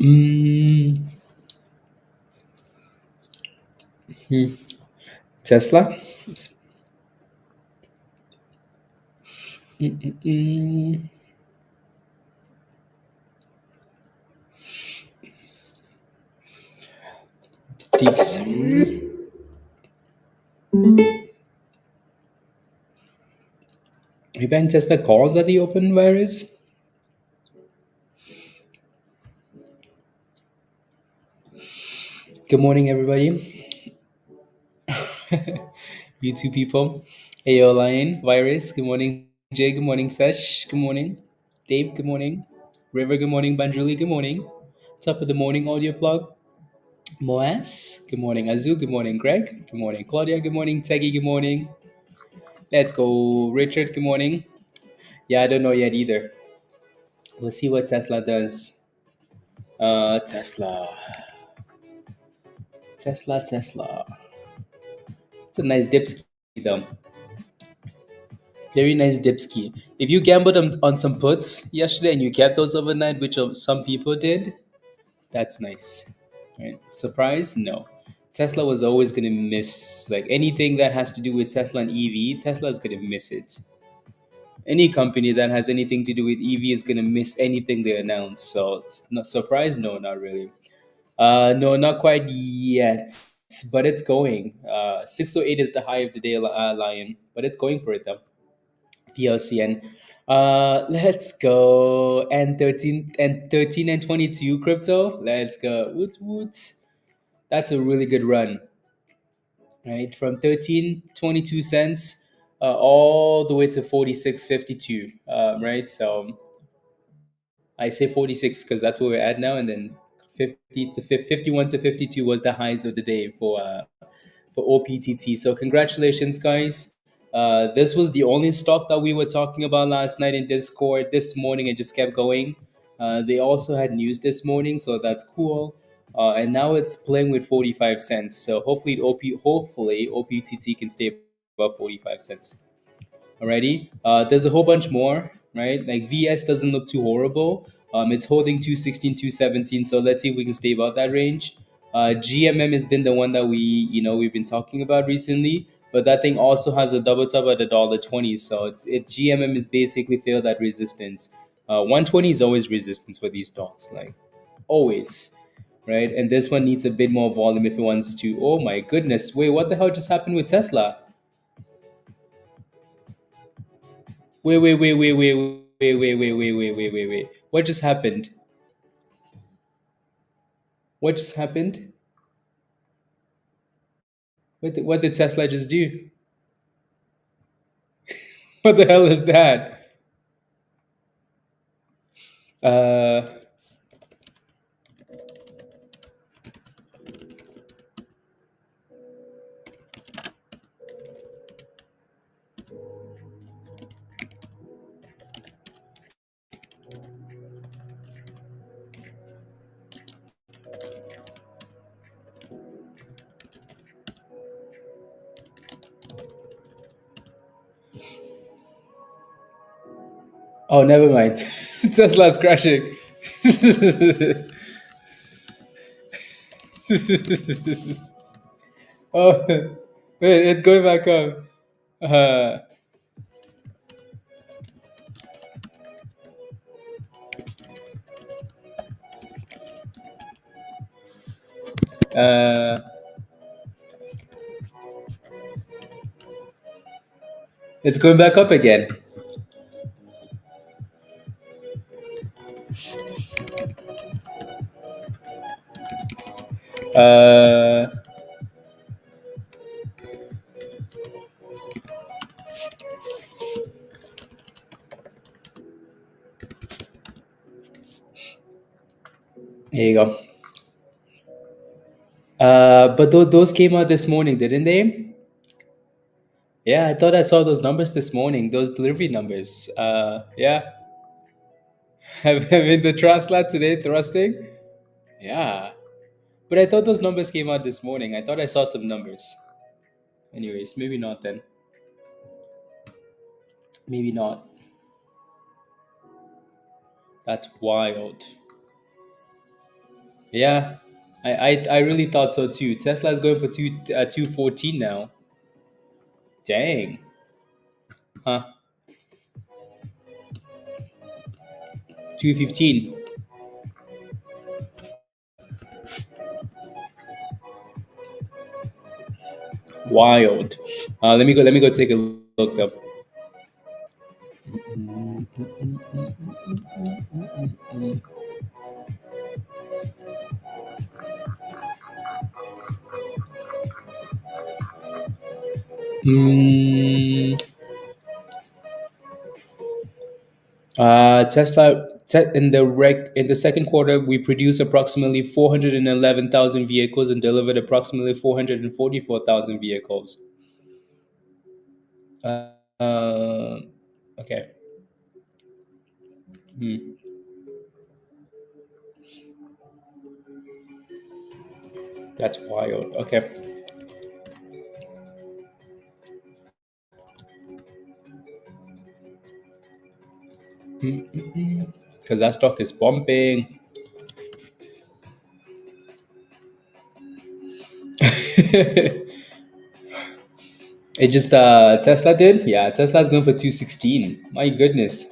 Mm, hmm. Tesla. Mm. Deeps. Maybe I can test the calls at the open virus. Good morning, everybody. You two people. Hey, yo, Lion, Virus. Good morning, Jay. Good morning, Sesh. Good morning, Dave. Good morning, River. Good morning, Banjuli. Good morning. Top of the morning, audio plug. Moas. Good morning, Azu. Good morning, Greg. Good morning, Claudia. Good morning, Teggy. Good morning. Let's go, Richard. Good morning. Yeah, I don't know yet either. We'll see what Tesla does. Tesla. Tesla. It's a nice dipski, though. Very nice dipski. If you gambled on some puts yesterday and you kept those overnight, which some people did, that's nice. Right? Surprise? No. Tesla was always going to miss, like anything that has to do with Tesla and EV, Tesla is going to miss it. Any company that has anything to do with EV is going to miss anything they announce. So it's not surprise? No, not really. No, not quite yet, but it's going. 608 is the high of the day, Lion, but it's going for it though. VLCN. Let's go. And 22 crypto. Let's go. Woot woot. That's a really good run, right? From 13.22 cents all the way to 46.52, right? So I say 46 because that's where we're at now, and then 51 to 52 was the highs of the day for OPTT. So congratulations, guys. This was the only stock that we were talking about last night in Discord. This morning it just kept going. They also had news this morning, so that's cool. And now it's playing with 45 cents. So hopefully OPTT can stay above 45 cents. Alrighty. There's a whole bunch more, right? Like VS doesn't look too horrible. It's holding 216, 217. So let's see if we can stay above that range. GMM has been the one that we've been talking about recently, but that thing also has a double top at $1.20. So GMM is basically failed at resistance. 120 is always resistance for these stocks, like always, right? And this one needs a bit more volume if it wants to. Oh my goodness! Wait, what the hell just happened with Tesla? Wait. What just happened? What just happened? What did Tesla just do? What the hell is that? Uh, oh, never mind. Tesla's crashing. Oh, wait, it's going back up. Uh, uh, it's going back up again. Uh, there you go. But those came out this morning, didn't they? Yeah, I thought I saw those numbers this morning, those delivery numbers. Yeah. Have been the trust lab today thrusting? Yeah. But I thought those numbers came out this morning. I thought I saw some numbers. Anyways, maybe not then. Maybe not. That's wild. Yeah, I really thought so too. Tesla's going for 214 now. Dang. Huh. 215. Wild. Let me go take a look up. Mm, in the second quarter, we produced approximately 411,000 vehicles and delivered approximately 444,000 vehicles. Uh, okay. Hmm, that's wild. Okay. Because that stock is pumping. It just Tesla did, yeah. Tesla's going for 216. My goodness,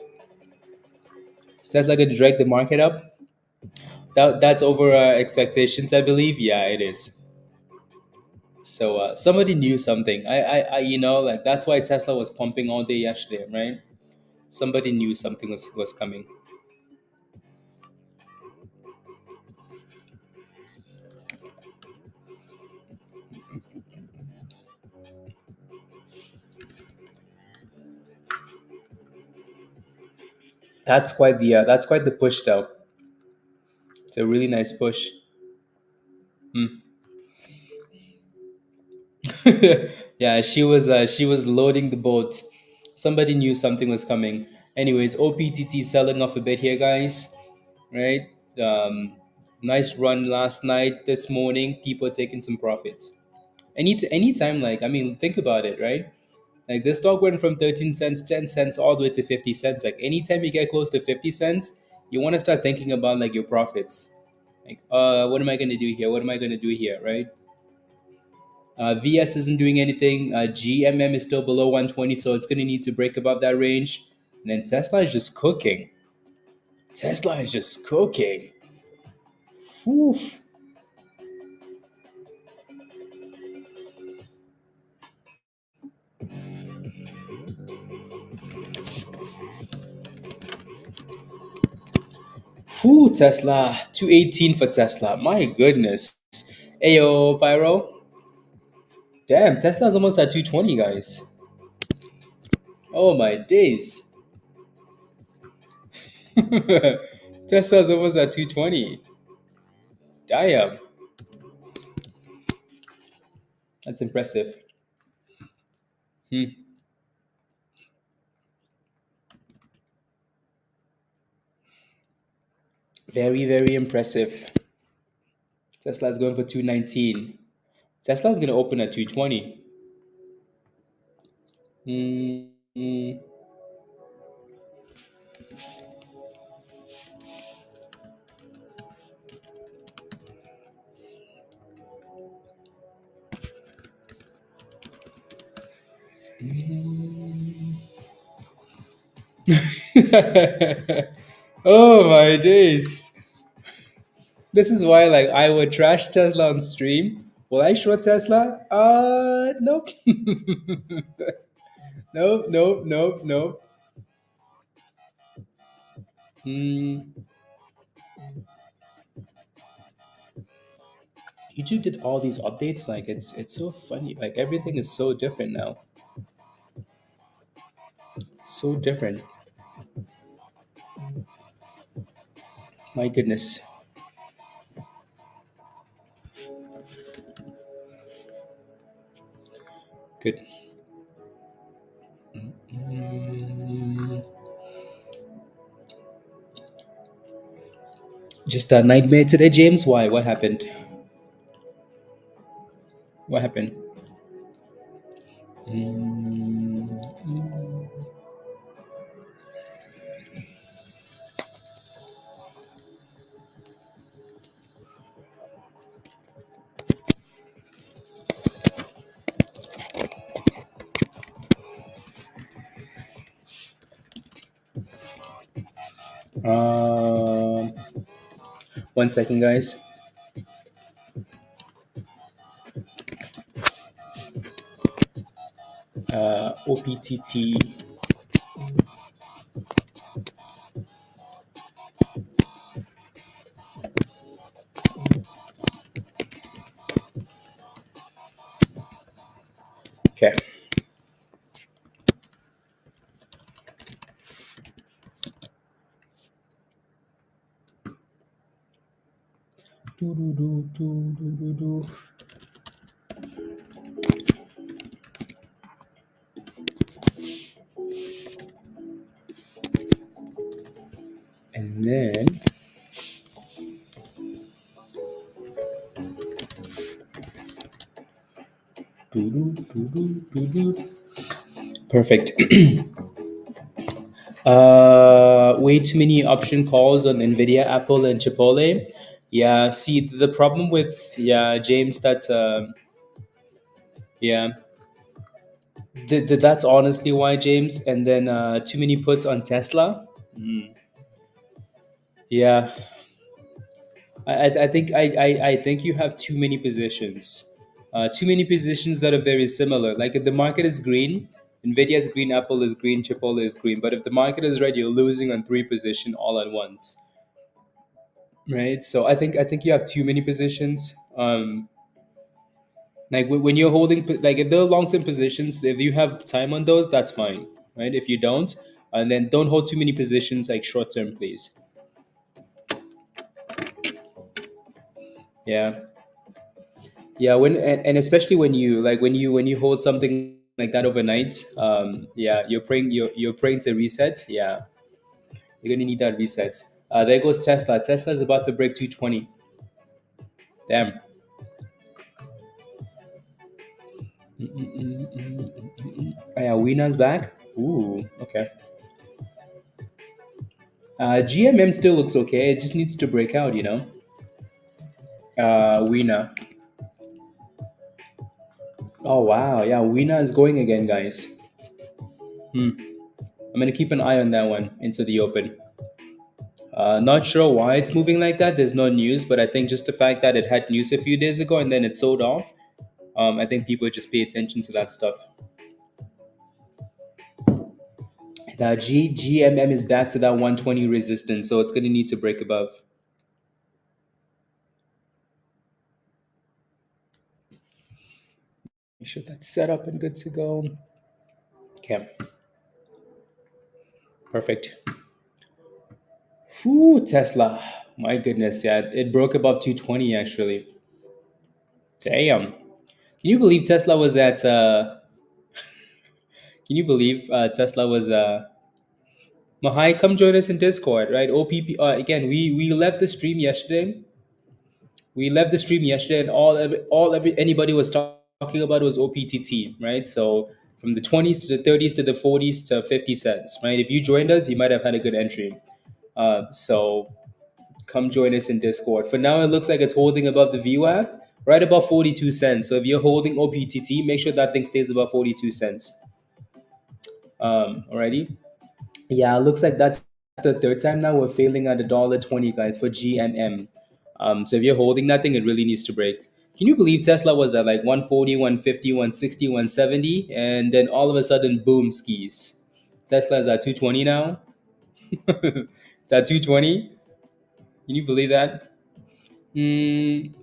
is Tesla going to drag the market up? That's over expectations, I believe. Yeah, it is. So somebody knew something. Like that's why Tesla was pumping all day yesterday, right? Somebody knew something was coming. That's quite the push though. It's a really nice push. Hmm. Yeah, she was loading the boat. Somebody knew something was coming. Anyways, OPTT selling off a bit here, guys. Right? Nice run last night. This morning, people taking some profits. Anytime, like I mean, think about it, right? Like this stock went from 13 cents, 10 cents, all the way to 50 cents. Like anytime you get close to 50 cents, you want to start thinking about like your profits. Like, what am I gonna do here? What am I gonna do here, right? VS isn't doing anything. GMM is still below 120, so it's going to need to break above that range. And then Tesla is just cooking. Tesla is just cooking. Oof. Whew, Tesla. 218 for Tesla. My goodness. Ayo, Pyro. Damn, Tesla's almost at 220, guys. Oh my days. Tesla's almost at 220. Damn. That's impressive. Hmm. Very, very impressive. Tesla's going for 219. Tesla's going to open at 220. Mm, mm, oh my days. This is why like I would trash Tesla on stream. Will I show Tesla? Nope. Nope, nope, nope, nope. Mm, YouTube did all these updates. Like it's so funny. Like everything is so different now. So different. My goodness. Good. Mm, just a nightmare today, James. Why? What happened? What happened? Mm, Um, 1 second, guys. OPTT. Okay. Do, do, do, do, do, do, do. And then do, do, do, do, do, do. Perfect. Way too many option calls on NVIDIA, Apple, and Chipotle. Yeah, see, the problem with, yeah, James, yeah, that's honestly why, James. And then too many puts on Tesla. Mm. Yeah, I think you have too many positions. Too many positions that are very similar. Like if the market is green, Nvidia is green, Apple is green, Chipotle is green. But if the market is red, you're losing on three position all at once, right? So I think you have too many positions. Like when you're holding, like if they're long term positions, if you have time on those, that's fine, right? If you don't, and then don't hold too many positions like short term, please. Yeah. Yeah, and especially when you like when you hold something like that overnight, yeah, you're praying to reset. Yeah, you're gonna need that reset. There goes Tesla. Tesla's about to break 220. Damn. Oh, yeah, Wiener's back. Ooh, okay. GMM still looks okay. It just needs to break out, you know. Wiener. Oh wow, yeah, Wiener is going again, guys. Hmm. I'm gonna keep an eye on that one into the open. Not sure why it's moving like that. There's no news, but I think just the fact that it had news a few days ago and then it sold off, I think people just pay attention to that stuff. Now, GMM is back to that 120 resistance, so it's going to need to break above. Make sure that's set up and good to go. Okay, perfect. Whew, Tesla. My goodness, yeah, it broke above 220 actually. Damn. Can you believe Tesla was at? Can you believe Tesla was Mahai, come join us in Discord, right? OPP. Again, we left the stream yesterday. We left the stream yesterday, and anybody was talking about was OPTT, right? So from the 20s to the 30s to the 40s to 50 cents, right? If you joined us, you might have had a good entry. So come join us in Discord. For now, it looks like it's holding above the VWAP, right above 42 cents. So if you're holding OPTT, make sure that thing stays above 42 cents. Alrighty. Yeah, it looks like that's the third time now we're failing at $1.20, guys, for GMM. So if you're holding that thing, it really needs to break. Can you believe Tesla was at like 140, 150, 160, 170, and then all of a sudden, boom, skis. Tesla is at 220 now. It's at 220. Can you believe that? Mm,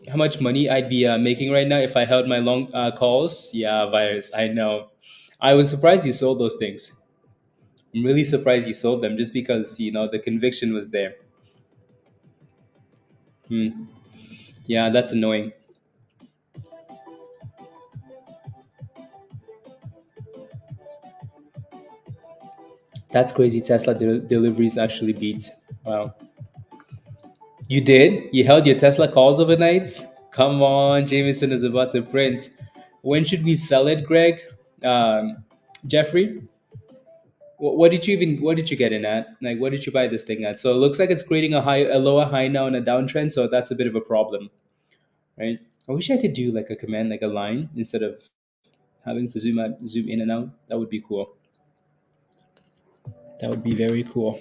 how much money I'd be making right now if I held my long calls? Yeah, virus. I know. I was surprised you sold those things. I'm really surprised you sold them just because the conviction was there. Hmm. Yeah, that's annoying. That's crazy. Tesla deliveries actually beat. Wow. You did? You held your Tesla calls overnight? Come on, Jameson is about to print. When should we sell it, Greg? Jeffrey, what did you get in at? Like, what did you buy this thing at? So it looks like it's creating a lower high now and a downtrend. So that's a bit of a problem, right? I wish I could do like a command, like a line, instead of having to zoom out, zoom in and out. That would be cool. That would be very cool.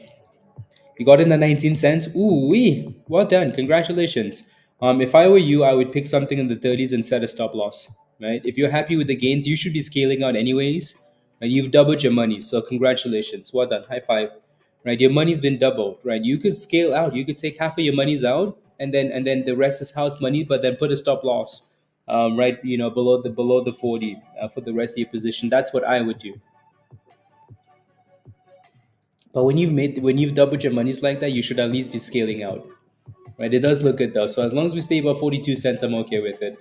You got in at 19 cents. Ooh, wee. Well done. Congratulations. If I were you, I would pick something in the 30s and set a stop loss. Right? If you're happy with the gains, you should be scaling out anyways. And you've doubled your money. So congratulations. Well done. High five. Right? Your money's been doubled. Right? You could scale out. You could take half of your monies out, and then the rest is house money, but then put a stop loss. Right, below the 40 for the rest of your position. That's what I would do. But when you've doubled your monies like that, you should at least be scaling out. Right? It does look good though. So as long as we stay above 42 cents, I'm okay with it.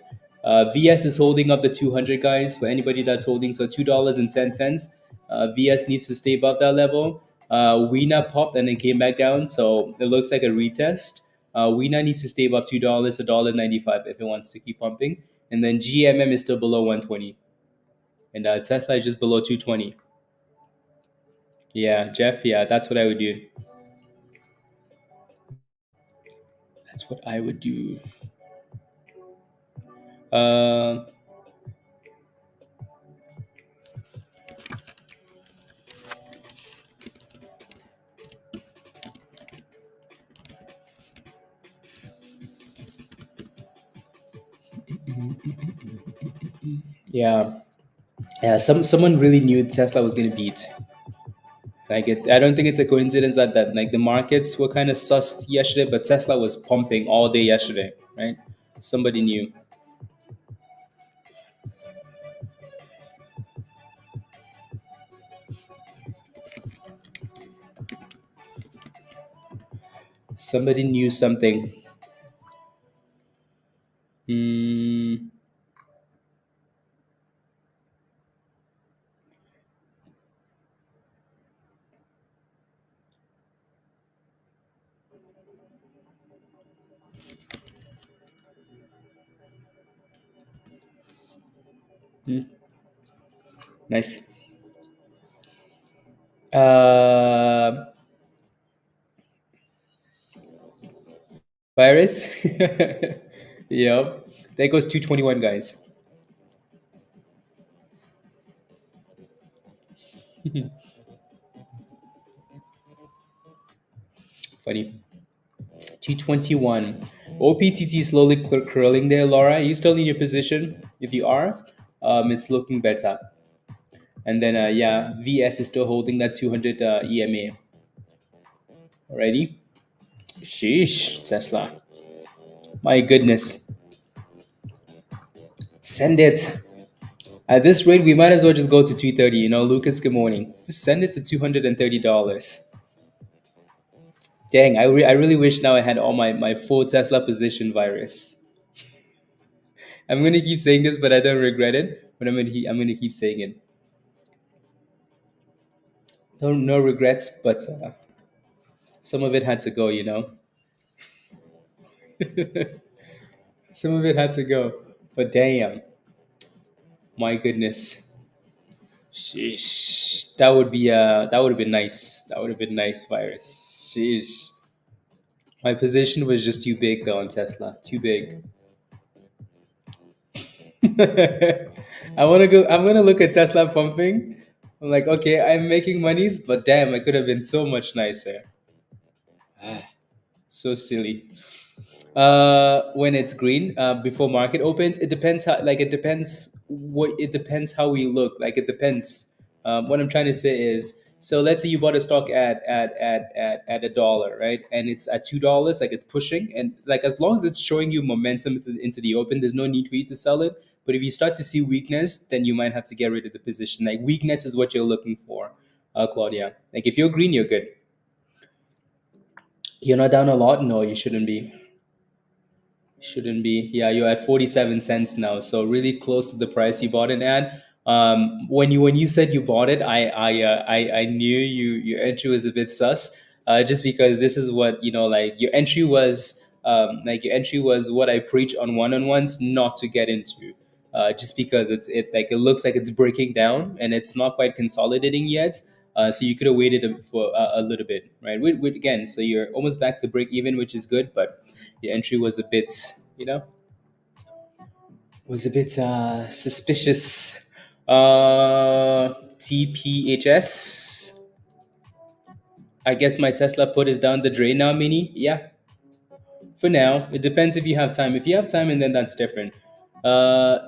VS is holding up the 200 guys for anybody that's holding. So $2.10. VS needs to stay above that level. WINA popped and then came back down. So it looks like a retest. WINA needs to stay above $2, $1.95 if it wants to keep pumping. And then GMM is still below 120. And Tesla is just below 220. Yeah, Jeff, yeah, that's what I would do. That's what I would do. Uh, yeah, yeah. Someone really knew Tesla was gonna beat. I don't think it's a coincidence that like the markets were kind of sussed yesterday, but Tesla was pumping all day yesterday, right? Somebody knew. Somebody knew something. Hmm. Hmm. Nice. Uh, Virus. Yep. There goes 221, guys. Funny. 221. OPTT slowly curling there, Laura. Are you still in your position? If you are, it's looking better. And then, yeah, VS is still holding that 200 EMA. Alrighty. Sheesh, Tesla. My goodness. Send it. At this rate, we might as well just go to 230. Lucas, good morning. Just send it to $230. Dang, I really wish now I had all my full Tesla position virus. I'm going to keep saying this, but I don't regret it. But I'm gonna keep saying it. No regrets, but some of it had to go. Some of it had to go. But damn, my goodness. Sheesh. That would have been nice. That would have been nice, virus. Sheesh. My position was just too big though on Tesla. Too big. I'm gonna look at Tesla pumping. I'm like, okay, I'm making monies, but damn, I could have been so much nicer. So silly. When it's green, before market opens, it depends how we look. Like it depends. What I'm trying to say is, so let's say you bought a stock at $1, right? And it's at $2, like it's pushing, and like as long as it's showing you momentum into the open, there's no need for you to sell it. But if you start to see weakness, then you might have to get rid of the position. Like weakness is what you're looking for, Claudia. Like if you're green, you're good. You're not down a lot. No, you shouldn't be. Shouldn't be. Yeah, you're at 47 cents now, so really close to the price you bought it at. When you said you bought it, I knew your entry was a bit sus. Just because this is what like your entry was what I preach on one-on-ones not to get into. Just because it looks like it's breaking down and it's not quite consolidating yet. So you could have waited for a little bit, right? Again, so you're almost back to break even, which is good, but your entry was a bit, you know, was a bit suspicious. TPHS. I guess my Tesla put is down the drain now, Mini. Yeah, for now. It depends if you have time. If you have time, and then that's different. Uh,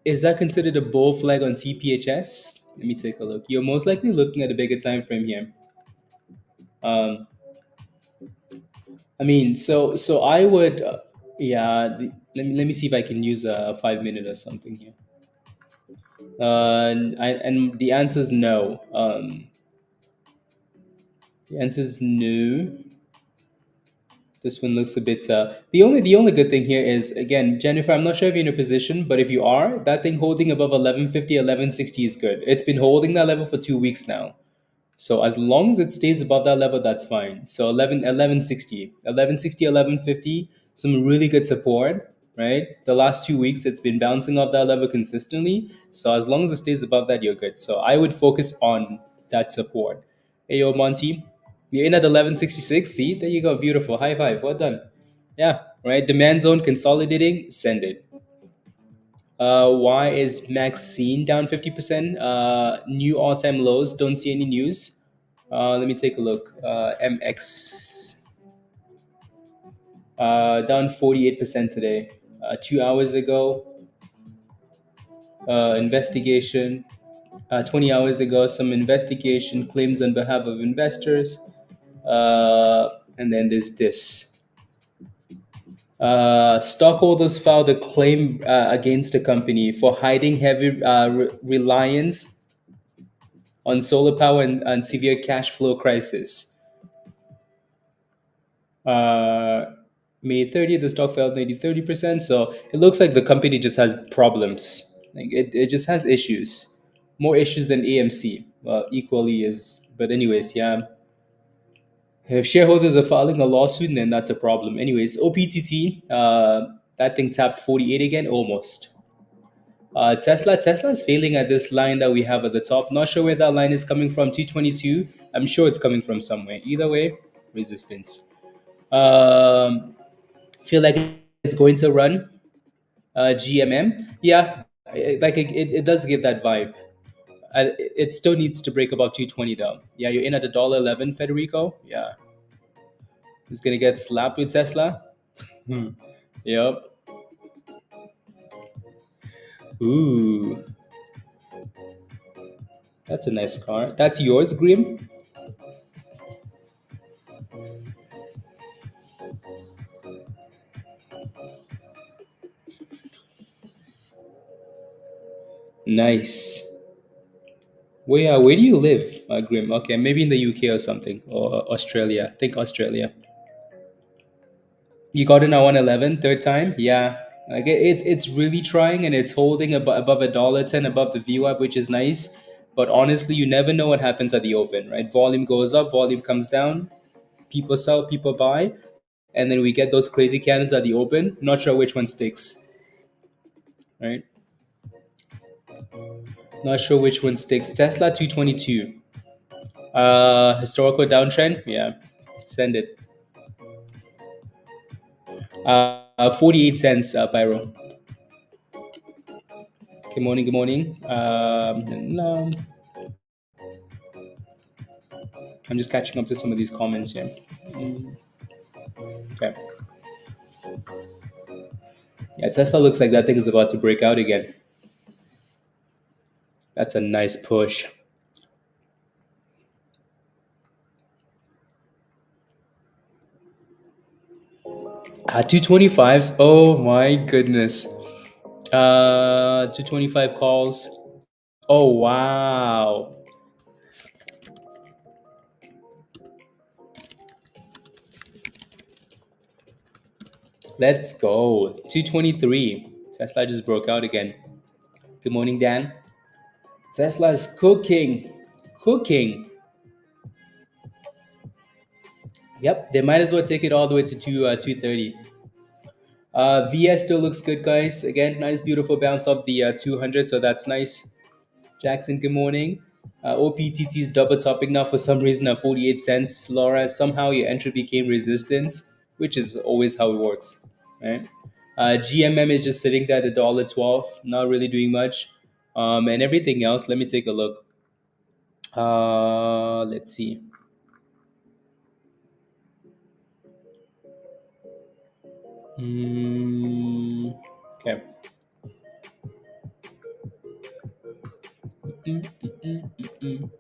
is that considered a bull flag on CPHS? Let me take a look. You're most likely looking at a bigger time frame here. Um, I mean, so I would, yeah. Let me see if I can use a 5 minute or something here. And the answer is no. The answer is no. This one looks a bit. The only good thing here is, again, Jennifer. I'm not sure if you're in a position, but if you are, that thing holding above 1150, 1160 is good. It's been holding that level for 2 weeks now. So as long as it stays above that level, that's fine. So 1160, 1150, some really good support, right? The last 2 weeks, it's been bouncing off that level consistently. So as long as it stays above that, you're good. So I would focus on that support. Hey, yo, Monty, you're in at 1166. See, there you go. Beautiful. High five. Well done. Yeah, right. Demand zone consolidating. Send it. Why is Maxine down 50%? New all-time lows. Don't see any news. Let me take a look. MX down 48% today. 2 hours ago, investigation. 20 hours ago, some investigation claims on behalf of investors. And then there's this. Stockholders filed a claim against the company for hiding heavy reliance on solar power and severe cash flow crisis. Uh, May 30th, the stock fell nearly 30%. So it looks like the company just has problems. Like it just has issues. More issues than AMC. Well, equally is. But, anyways, yeah. If shareholders are filing a lawsuit, then that's a problem. Anyways, OPTT, that thing tapped 48 again, almost. Tesla is failing at this line that we have at the top. Not sure where that line is coming from. 222. I'm sure it's coming from somewhere. Either way, resistance. Feel like it's going to run. GMM, yeah, it does give that vibe. It still needs to break above 220 though. Yeah, you're in at $1.11, Federico. Yeah, it's gonna get slapped with Tesla. Hmm. Yep. Ooh, that's a nice car. That's yours, Grim. Nice. Where do you live, Grim? Okay, maybe in the UK or something, or Australia. I think Australia. You got in at 111, third time? Yeah. Like it's really trying and it's holding above $1.10 above the VWAP, which is nice. But honestly, you never know what happens at the open, right? Volume goes up, volume comes down, people sell, people buy, and then we get those crazy candles at the open. Not sure which one sticks, right? Not sure which one sticks. Tesla 222. Historical downtrend? Yeah. Send it. 48 cents, Pyro. Good morning, good morning. No, I'm just catching up to some of these comments here. Okay. Yeah, Tesla looks like that thing is about to break out again. That's a nice push. 225s. Oh my goodness. 225 calls. Oh wow. Let's go. 223. Tesla just broke out again. Good morning, Dan. Tesla is cooking. Cooking. Yep, they might as well take it all the way to 230. VS still looks good, guys. Again, nice, beautiful bounce off the 200, so that's nice. Jackson, good morning. OPTT is double topping now for some reason at 48 cents. Laura, somehow your entry became resistance, which is always how it works, right? GMM is just sitting there at $1.12, not really doing much. And everything else, let me take a look. Let's see. Mm, okay. Mm, mm, mm, mm, mm.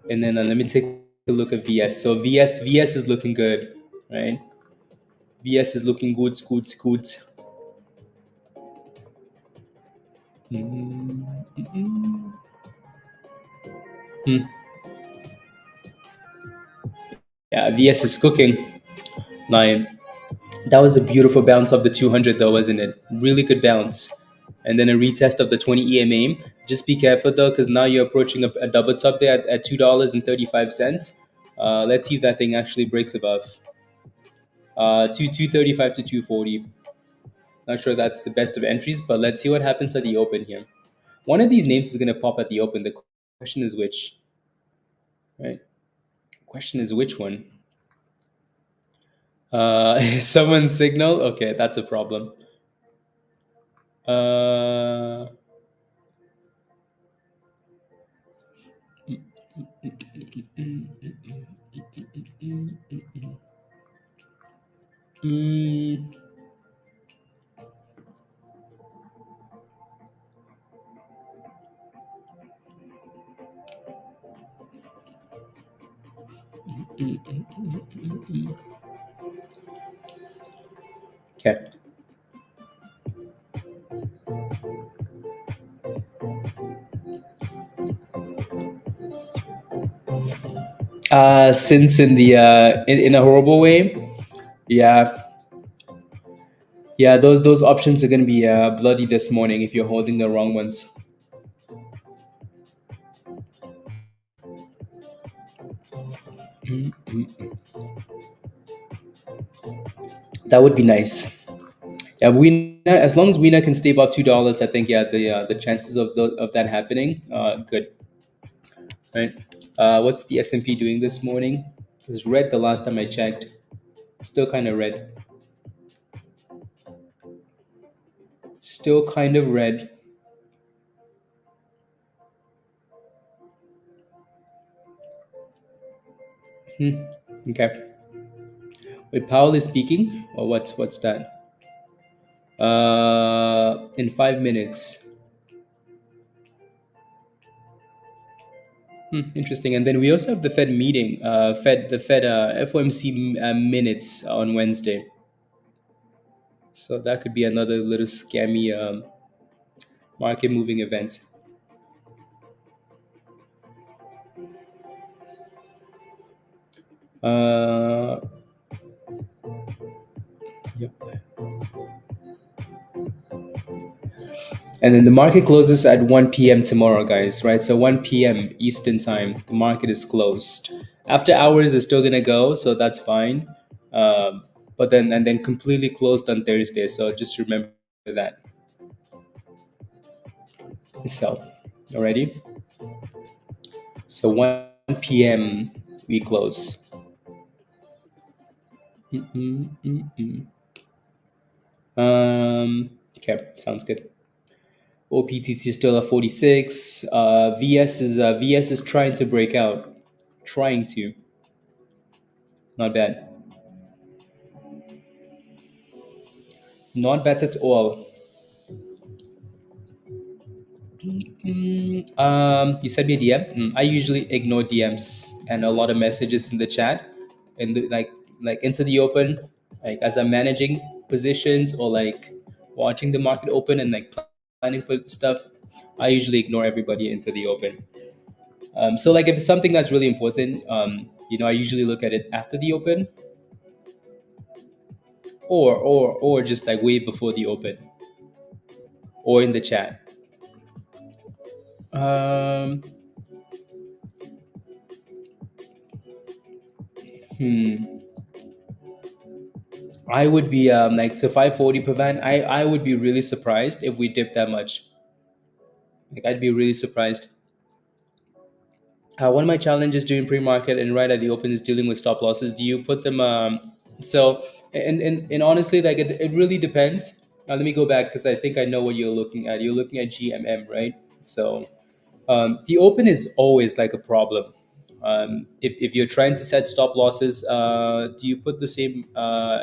And then let me take a look at VS. So VS is looking good, right? VS is looking good, good, good. Mm, mm, mm. Hmm. Yeah, VS is cooking. Like that was a beautiful bounce of the 200 though, wasn't it? Really good bounce. And then a retest of the 20 EMA. Just be careful though, because now you're approaching a double top there at $2.35. Let's see if that thing actually breaks above 235 to 240. Not sure that's the best of entries, but let's see what happens at the open here. One of these names is going to pop at the open. The question is which, right? Question is which one? Someone's signal. Okay, that's a problem. Uh, mm, okay. Since in the in a horrible way, yeah, yeah. Those options are going to be bloody this morning if you're holding the wrong ones. That would be nice. Yeah, we as long as Wiener can stay above $2, I think yeah the chances of that happening good, right? What's the S&P doing this morning? It was red the last time I checked. Still kind of red. Still kind of red. Hmm. Okay. Wait, Powell is speaking, or what's that? In 5 minutes. Interesting. And then we also have the Fed meeting, Fed FOMC minutes on Wednesday. So that could be another little scammy market moving event. Uh, yep. And then the market closes at 1 p.m. tomorrow, guys, right? So 1 p.m. Eastern time, the market is closed. After hours is still gonna go, so that's fine. But then and then completely closed on Thursday. So just remember that. So, already. So 1 p.m. we close. Mm-mm-mm-mm. Okay, sounds good. OPTT is still at 46. VS is trying to break out, trying to. Not bad. Not bad at all. You sent me a DM. I usually ignore DMs and a lot of messages in the chat, and like into the open, like as I'm managing positions or like watching the market open and like planning for stuff. I usually ignore everybody into the open. So like if it's something that's really important, I usually look at it after the open or just like way before the open or in the chat. Um, hmm. I would be like to 540 per van. I would be really surprised if we dip that much. Like I'd be really surprised. One of my challenges during pre-market and right at the open is dealing with stop losses. Do you put them? So and honestly, like it really depends. Let me go back because I think I know what you're looking at. You're looking at GMM, right? So the open is always like a problem. If you're trying to set stop losses, do you put the same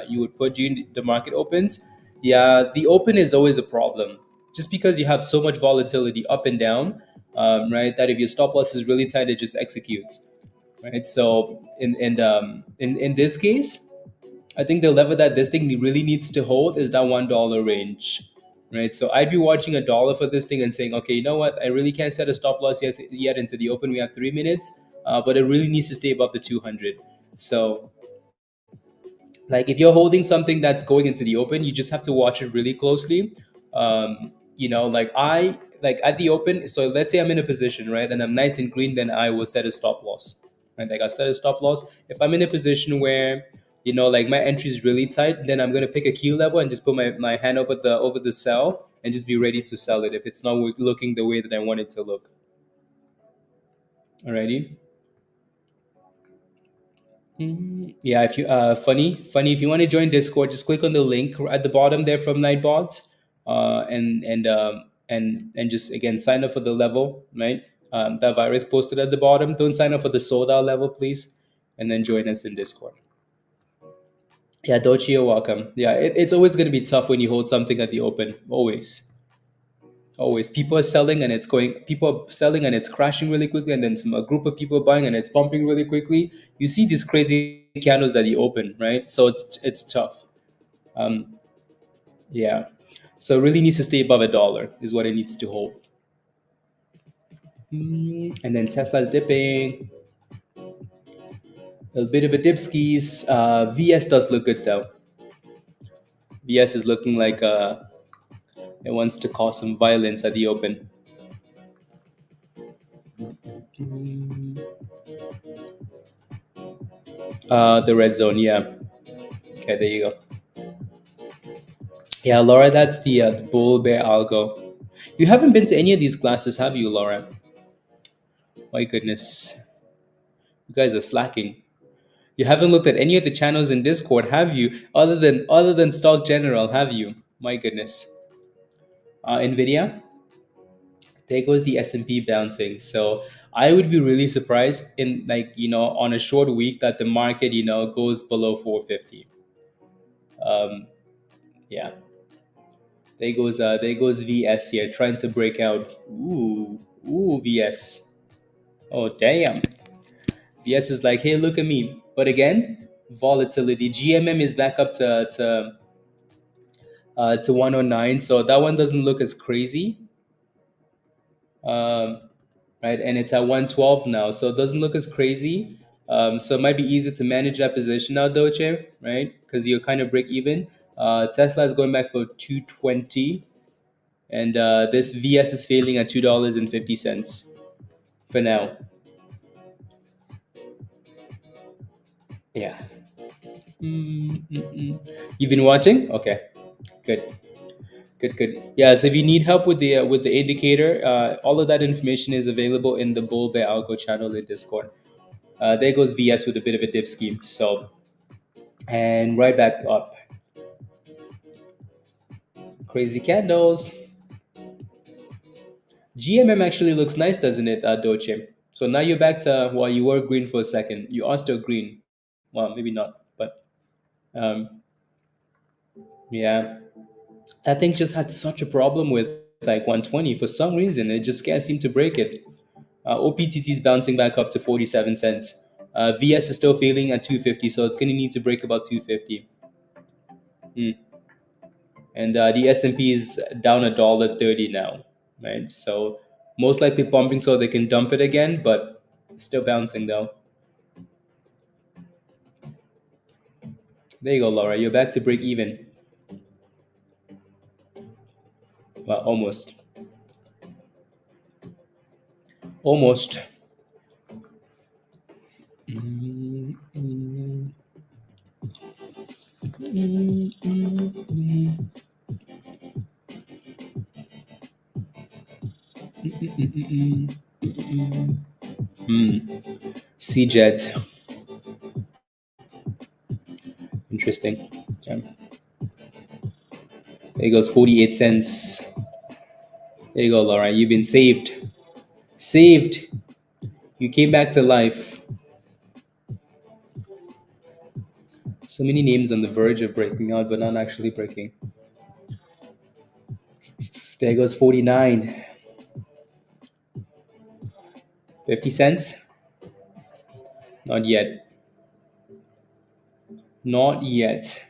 you would put during the market opens? Yeah, the open is always a problem, just because you have so much volatility up and down, right? That if your stop loss is really tight, it just executes, right? So in this case, I think the level that this thing really needs to hold is that $1 range, right? So I'd be watching $1 for this thing and saying, okay, you know what? I really can't set a stop loss yet into the open. We have 3 minutes, but it really needs to stay above the 200. So like if you're holding something that's going into the open, you just have to watch it really closely. Like I like at the open. So let's say I'm in a position, right, and I'm nice and green, then I will set a stop loss. Right, like I set a stop loss. If I'm in a position where like my entry is really tight, then I'm gonna pick a key level and just put my hand over the sell and just be ready to sell it if it's not looking the way that I want it to look. Alrighty. Yeah, if you funny, if you want to join Discord, just click on the link at the bottom there from Nightbots, and just again sign up for the level, right? That virus posted at the bottom. Don't sign up for the sold out level, please, and then join us in Discord. Yeah, Dochi, you're welcome. Yeah, it's always going to be tough when you hold something at the open. Always people are selling and people are selling and it's crashing really quickly, and then a group of people are buying and it's pumping really quickly. You see these crazy candles at the open, right? So it's tough. um yeah, so it really needs to stay above $1 is what it needs to hold. And then Tesla's dipping a bit of a dip skis. VS does look good though. VS is looking like it wants to cause some violence at the open. The red zone, yeah. Okay, there you go. Yeah, Laura, that's the bull bear algo. You haven't been to any of these classes, have you, Laura? My goodness, you guys are slacking. You haven't looked at any of the channels in Discord, have you? Other than Stock General, have you? My goodness. Nvidia, there goes the S&P bouncing. So I would be really surprised in on a short week that the market goes below 450. Um, yeah. There goes VS here trying to break out. Ooh, VS. Oh damn. VS is like, hey, look at me. But again, volatility. GMM is back up to 109, so that one doesn't look as crazy. Um, right, and it's at 112 now, so it doesn't look as crazy. So it might be easier to manage that position now, Doche, right? Because you're kind of break even. Tesla is going back for 220. And this VS is failing at $2.50 for now. Yeah. You've been watching? Okay, good, good. Yeah. So if you need help with the indicator, all of that information is available in the Bull Bear Algo channel in Discord. There goes VS with a bit of a dip scheme. So and right back up. Crazy candles. GMM actually looks nice, doesn't it, Doche? So now you're back to, well, you were green for a second. You are still green. Well, maybe not, but um, yeah. That thing just had such a problem with like 120 for some reason. It just can't seem to break it. OPTT is bouncing back up to 47 cents. VS is still failing at 250, so it's going to need to break about 250. And the S&P is down $1.30 now, right? So most likely pumping so they can dump it again, but still bouncing though. There you go, Laura. You're back to break even. Well, almost. Almost. CJET. Interesting. Okay. There goes 48 cents. There you go, Laura. You've been saved. Saved. You came back to life. So many names on the verge of breaking out, but not actually breaking. There goes 49. 50 cents? Not yet. Not yet.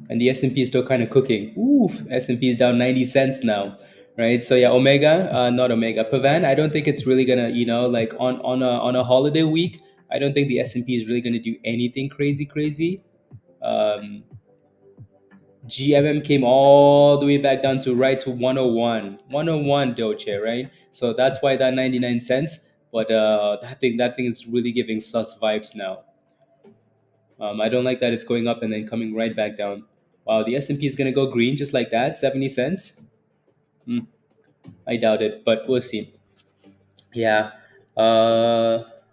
And the S&P is still kind of cooking. Ooh, S&P is down 90 cents now, right? So yeah, Omega, not Omega, PHUN. I don't think it's really gonna, like on a holiday week. I don't think the S&P is really gonna do anything crazy, crazy. Um, GMM came all the way back down to right to 101, 101 Doche, right? So that's why that 99 cents. But that thing is really giving sus vibes now. I don't like that it's going up and then coming right back down. Wow, the S&P is gonna go green just like that, 70 cents. Hmm, I doubt it, but we'll see. Yeah.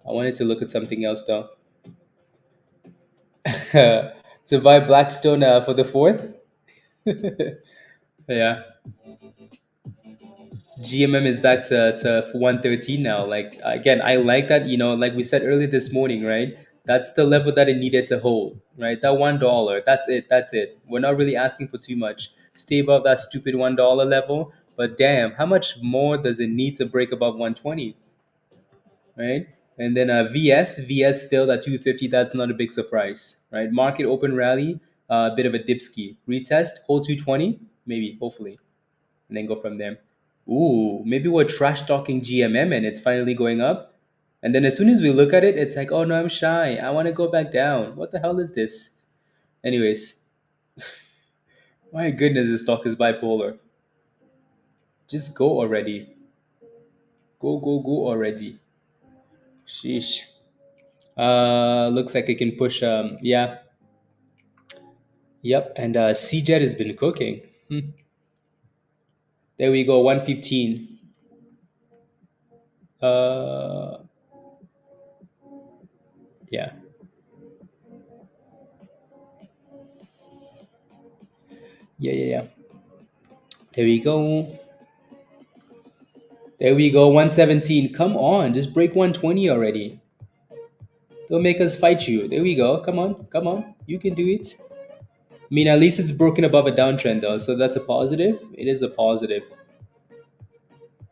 I wanted to look at something else though. To buy Blackstone for the fourth. Yeah. GMM is back to 113 now. Like again, I like that, like we said earlier this morning, right? That's the level that it needed to hold, right? That $1. That's it. That's it. We're not really asking for too much. Stay above that stupid $1 level. But damn, how much more does it need to break above 120? Right? And then VS failed at 250. That's not a big surprise, right? Market open rally, a bit of a dipski. Retest, hold 220, maybe, hopefully, and then go from there. Ooh, maybe we're trash talking GMM and it's finally going up. And then as soon as we look at it, it's like, oh no, I'm shy. I want to go back down. What the hell is this? Anyways, my goodness, this stock is bipolar. Just go already. Go, go, go already. Sheesh. Looks like it can push. Yeah, yep. And CJET has been cooking. Hmm. There we go. 115. Uh, yeah, yeah, yeah, yeah. There we go. There we go. 117. Come on, just break 120 already. Don't make us fight you. There we go. Come on, come on. You can do it. I mean, at least it's broken above a downtrend though, so that's a positive. It is a positive.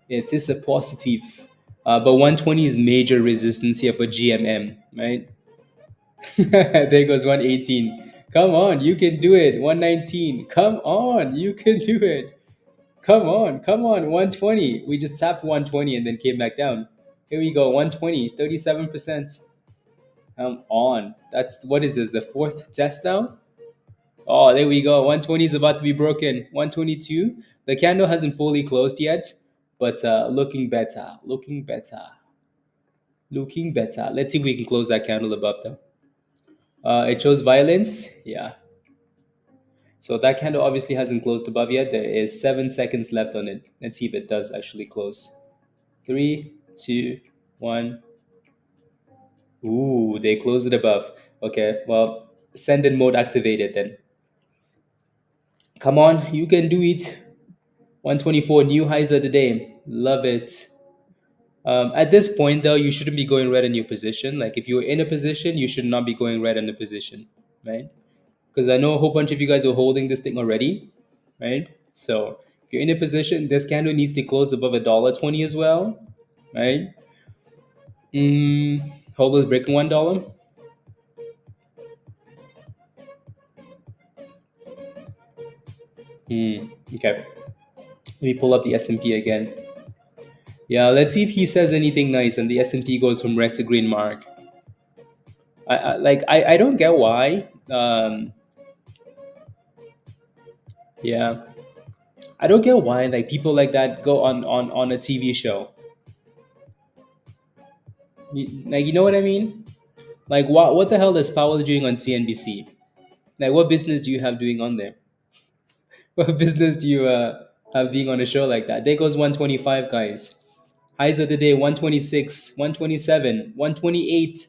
It is a positive. But 120 is major resistance here for GMM, right? There goes 118. Come on, you can do it. 119. Come on, you can do it. Come on, come on. 120. We just tapped 120 and then came back down. Here we go. 120, 37%. Come on. That's what is this? The fourth test now? Oh, there we go. 120 is about to be broken. 122. The candle hasn't fully closed yet, but looking better. Looking better. Looking better. Let's see if we can close that candle above them. It shows violence. Yeah. So that candle obviously hasn't closed above yet. There is 7 seconds left on it. Let's see if it does actually close. Three, two, one. Ooh, they closed it above. Okay, well, send in mode activated then. Come on, you can do it. 124 new highs of the day. Love it. At this point, though, you shouldn't be going red in your position. Like, if you're in a position, you should not be going red in the position, right? Because I know a whole bunch of you guys are holding this thing already, right? So, if you're in a position, this candle needs to close above $1.20 as well, right? Hold those breaking $1. Okay. Let me pull up the S&P again. Yeah, let's see if he says anything nice and the S&P goes from red to green mark. I don't get why. Yeah, I don't get why like people like that go on a TV show. Like you know what I mean? Like what the hell is Powell doing on CNBC? Like what business do you have doing on there? What business do you have being on a show like that? There goes 125 guys. Highs of the day 126, 127, 128.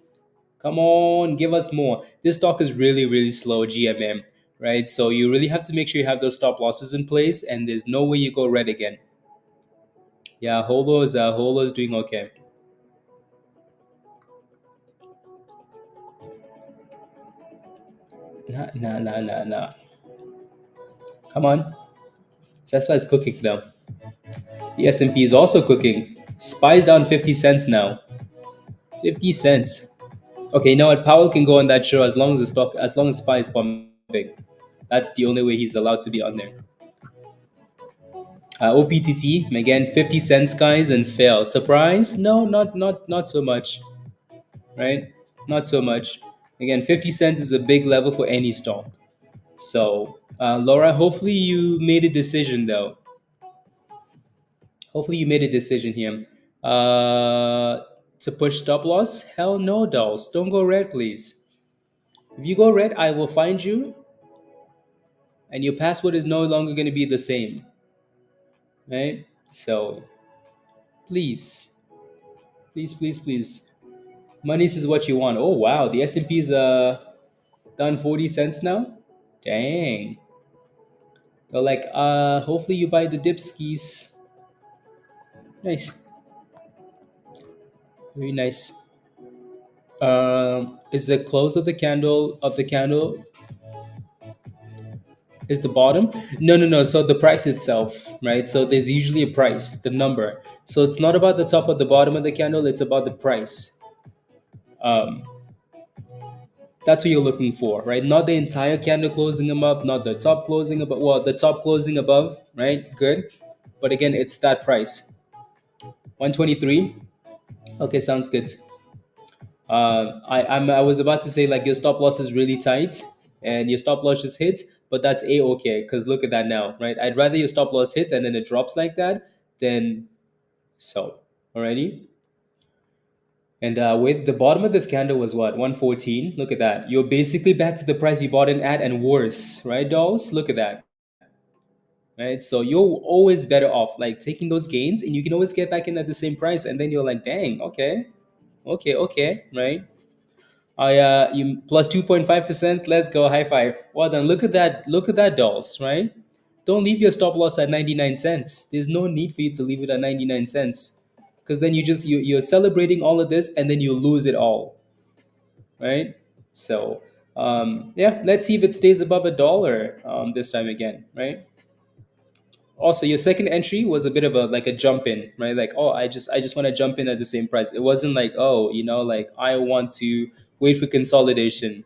Come on, give us more. This stock is really, really slow, GMM, right? So you really have to make sure you have those stop losses in place, and there's no way you go red again. Yeah, Holo's doing okay. Nah, nah, nah, nah, nah. Come on. Tesla is cooking now. The S&P is also cooking. SPY's down 50 cents now. 50 cents. Okay, you know what? Powell can go on that show as long as the stock, as long as SPY is pumping. That's the only way he's allowed to be on there. OPTT again, 50 cents, guys, and fail. Surprise? No, not so much, right? Not so much. Again, 50 cents is a big level for any stock. So, Laura, hopefully you made a decision though. Hopefully you made a decision here. Uh, to push stop loss? Hell no, dolls. Don't go red, please. If you go red, I will find you, and your password is no longer going to be the same, right? So, please, please, please, please. Monies is what you want. Oh wow, the S&P is done 40 cents now. Dang. They're like, hopefully you buy the dipskis. Nice, very nice. Is the close of the candle is the bottom? No, no, no. So the price itself, right? So there's usually a price, the number. So it's not about the top or the bottom of the candle. It's about the price. Um, that's what you're looking for, right? Not the entire candle closing above, not the top closing above. Well, the top closing above, right? Good. But again, it's that price. 123. Okay, sounds good. I was about to say like your stop loss is really tight and your stop loss just hits, but that's a okay because look at that now, right? I'd rather your stop loss hits and then it drops like that than so. Alrighty. And with the bottom of this candle was what 114. Look at that. You're basically back to the price you bought in at and worse, right, dolls? Look at that, right? So you're always better off like taking those gains, and you can always get back in at the same price, and then you're like, dang, okay, okay, okay, right? I you plus 2.5%. Let's go, high five. Well done. Look at that. Look at that, dolls. Right? Don't leave your stop loss at 99 cents. There's no need for you to leave it at 99 cents, because then you're celebrating all of this and then you lose it all. Right? So yeah, let's see if it stays above a dollar this time again. Right? Also, your second entry was a bit of a like a jump in, right? Like, oh, I just want to jump in at the same price. It wasn't like, oh, like I want to wait for consolidation.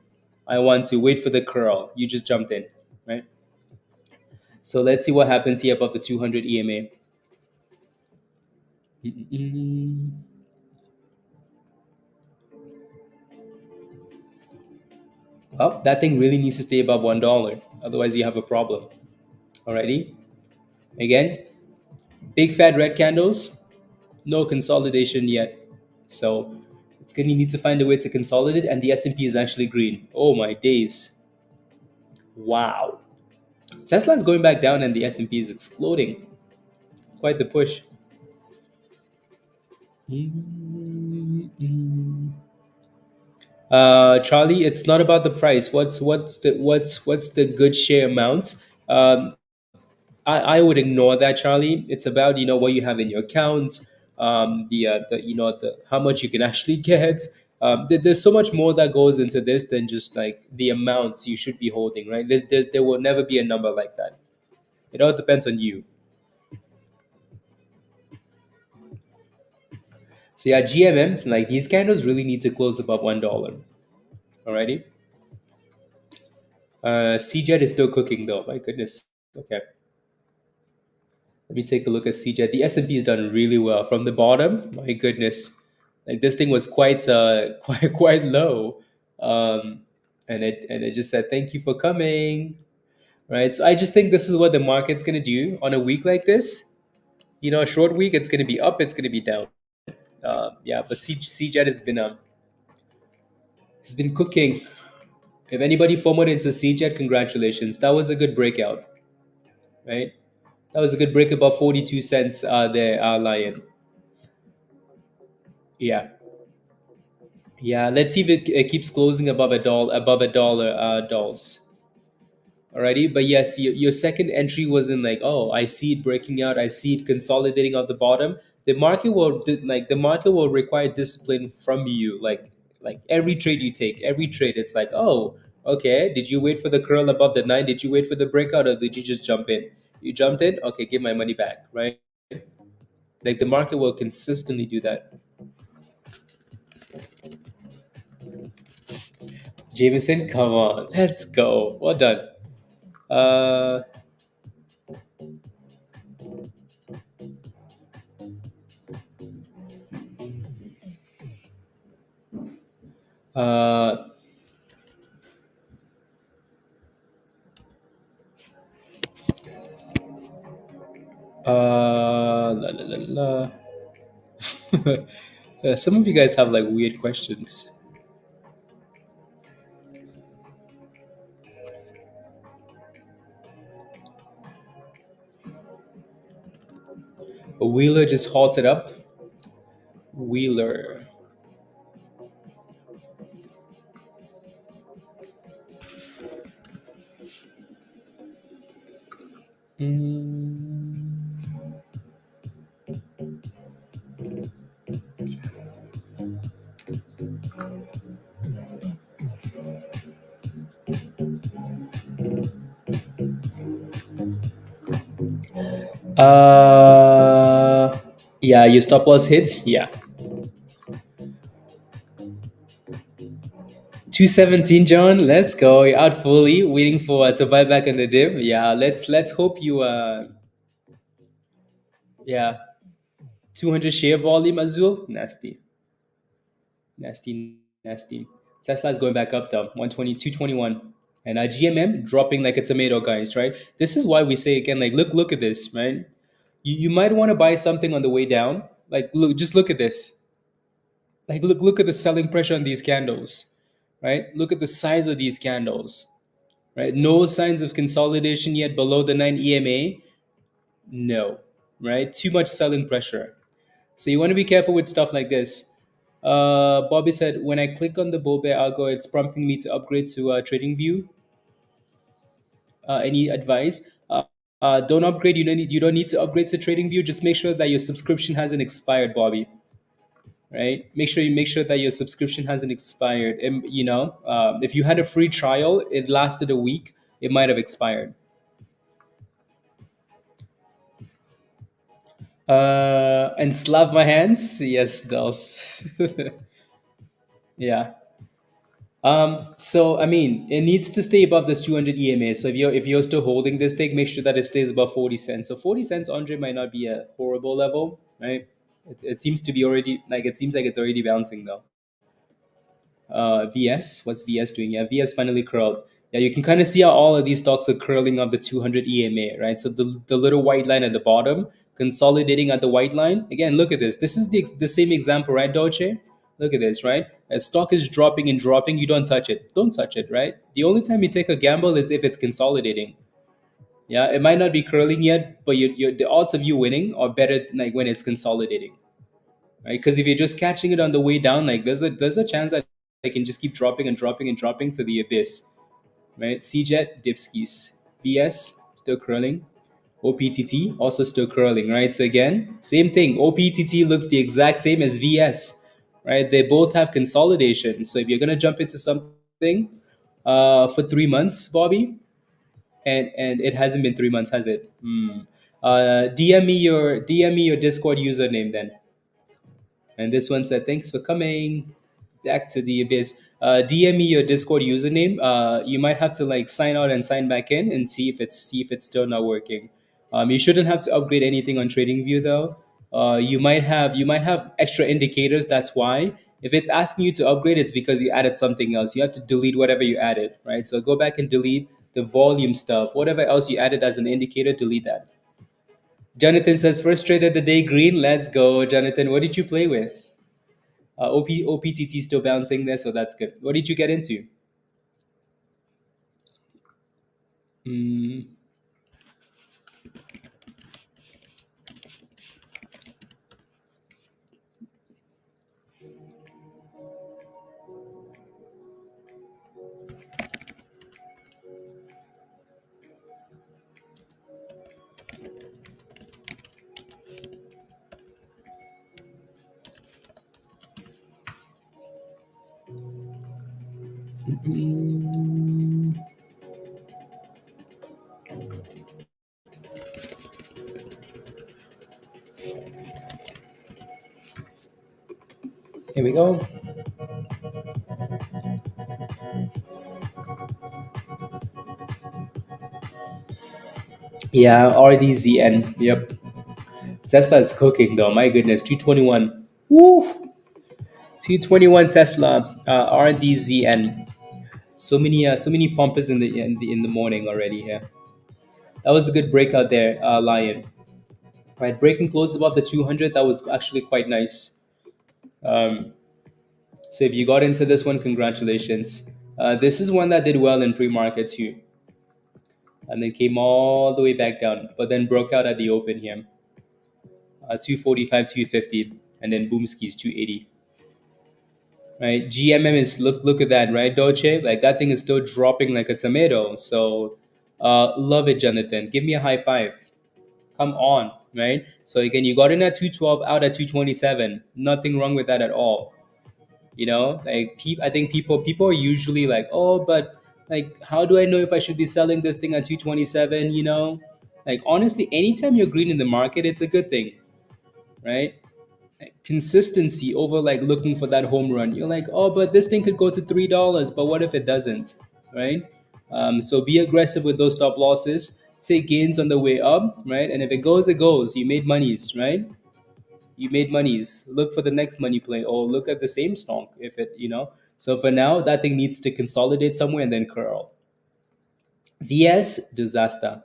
I want to wait for the curl. You just jumped in, right? So let's see what happens here above the 200 EMA. Mm-mm. Well, that thing really needs to stay above $1. Otherwise, you have a problem. Alrighty. Again, big fat red candles. No consolidation yet. So it's going to need to find a way to consolidate, and the S&P is actually green. Oh my days. Wow. Tesla is going back down and the S&P is exploding. It's quite the push. Charlie, it's not about the price. What's the good share amount? I would ignore that, Charlie. It's about what you have in your account, the how much you can actually get. There's so much more that goes into this than just like the amounts you should be holding, right? There will never be a number like that. It all depends on you. So yeah, GMM, like these candles really need to close above $1. Alrighty. CJET is still cooking though. My goodness. Okay. Let me take a look at CJET. The S&P has done really well from the bottom. My goodness, like this thing was quite quite low, and it just said thank you for coming. Right. So I just think this is what the market's gonna do on a week like this. A short week, it's gonna be up, it's gonna be down. Yeah, but CJET has been cooking. If anybody forward into CJET, congratulations. That was a good breakout, right? That was a good break above 42 cents there, Lion. Yeah. Yeah, let's see if it keeps closing above a dollar, dolls. Alrighty, but yes, your second entry wasn't like, oh, I see it breaking out, I see it consolidating off the bottom. The market will require discipline from you, like every trade you take, every trade, it's like, oh, Okay, did you wait for the curl above the 9? Did you wait for the breakout, or did you just jump in? You jumped in? Okay, give my money back, right? Like the market will consistently do that. Jameson, come on, let's go. Well done. Uh, uh, la, la, la, la. Some of you guys have like weird questions. A Wheeler just halted up. Wheeler. Mm. Uh, yeah, your stop loss hits. Yeah, 217, John. Let's go. You're out fully, waiting for to buy back on the dip. Yeah, let's hope you. Yeah, 200 share volume, Azul. Nasty, nasty, nasty. Tesla's going back up though. 120, 221, and GMM dropping like a tomato, guys. Right. This is why we say again, like, look at this, right? You might want to buy something on the way down. Like, look, just look at this. Like, look at the selling pressure on these candles, right? Look at the size of these candles, right? No signs of consolidation yet below the 9 EMA. No, right? Too much selling pressure. So you want to be careful with stuff like this. Bobby said, when I click on the bull bear algo, it's prompting me to upgrade to TradingView. Any advice? Don't upgrade. You don't need to upgrade to TradingView. Just make sure that your subscription hasn't expired, Bobby. Right? Make sure that your subscription hasn't expired. And if you had a free trial, it lasted a week, it might have expired. And slap my hands. Yes, dolls. Yeah. So I mean, it needs to stay above this 200 EMA. So if you're still holding this take, make sure that it stays above 40 cents. So 40 cents, Andre, might not be a horrible level, right? It seems to be already like it seems like it's already bouncing though. VS. What's VS doing? Yeah, VS finally curled. Yeah, you can kind of see how all of these stocks are curling up the 200 EMA, right? So the little white line at the bottom, consolidating at the white line. Again, look at this. This is the same example, right, Dolce? Look at this, right? As stock is dropping and dropping, you don't touch it. Don't touch it, right? The only time you take a gamble is if it's consolidating. Yeah, it might not be curling yet, but the odds of you winning are better like when it's consolidating, right? Because if you're just catching it on the way down, like there's a chance that they can just keep dropping and dropping and dropping to the abyss, right? CJET, Dipskis, VS still curling, OPTT also still curling, right? So again, same thing. OPTT looks the exact same as VS, right? They both have consolidation. So if you're gonna jump into something for 3 months, Bobby, and it hasn't been 3 months, has it? DM me your Discord username then. And this one said, "Thanks for coming back to the abyss. DM me your Discord username. You might have to like sign out and sign back in and see if it's still not working. You shouldn't have to upgrade anything on TradingView though. You might have extra indicators. That's why. If it's asking you to upgrade, it's because you added something else. You have to delete whatever you added, right? So go back and delete the volume stuff. Whatever else you added as an indicator, delete that." Jonathan says, "First trade of the day, green. Let's go." Jonathan, what did you play with? OPTT still bouncing there, so that's good. What did you get into? Mm, Mm, here we go. Yeah, RDZN. Yep. Tesla is cooking though. My goodness, 221. Woo! 221 Tesla, RDZN. So many pumpers in the morning already here. That was a good breakout there, Lion. Right, breaking close above the 200. That was actually quite nice. Um, so if you got into this one, congratulations. This is one that did well in pre-market too, and then came all the way back down, but then broke out at the open here, 245, 250, and then boom skis 280. Right, GMM is look at that, right, Dolce? Like that thing is still dropping like a tomato. So, love it, Jonathan. Give me a high five. Come on, right? So again, you got in at 212, out at 227. Nothing wrong with that at all. Like I think people are usually like, oh, but like, how do I know if I should be selling this thing at 227? Like honestly, anytime you're green in the market, it's a good thing, right? Consistency over like looking for that home run. You're like, oh, but this thing could go to $3, but what if it doesn't, right? So be aggressive with those stop losses. Take gains on the way up, right? And if it goes, it goes. You made monies, right? You made monies. Look for the next money play, or look at the same stock if it. So for now, that thing needs to consolidate somewhere and then curl. VS disaster.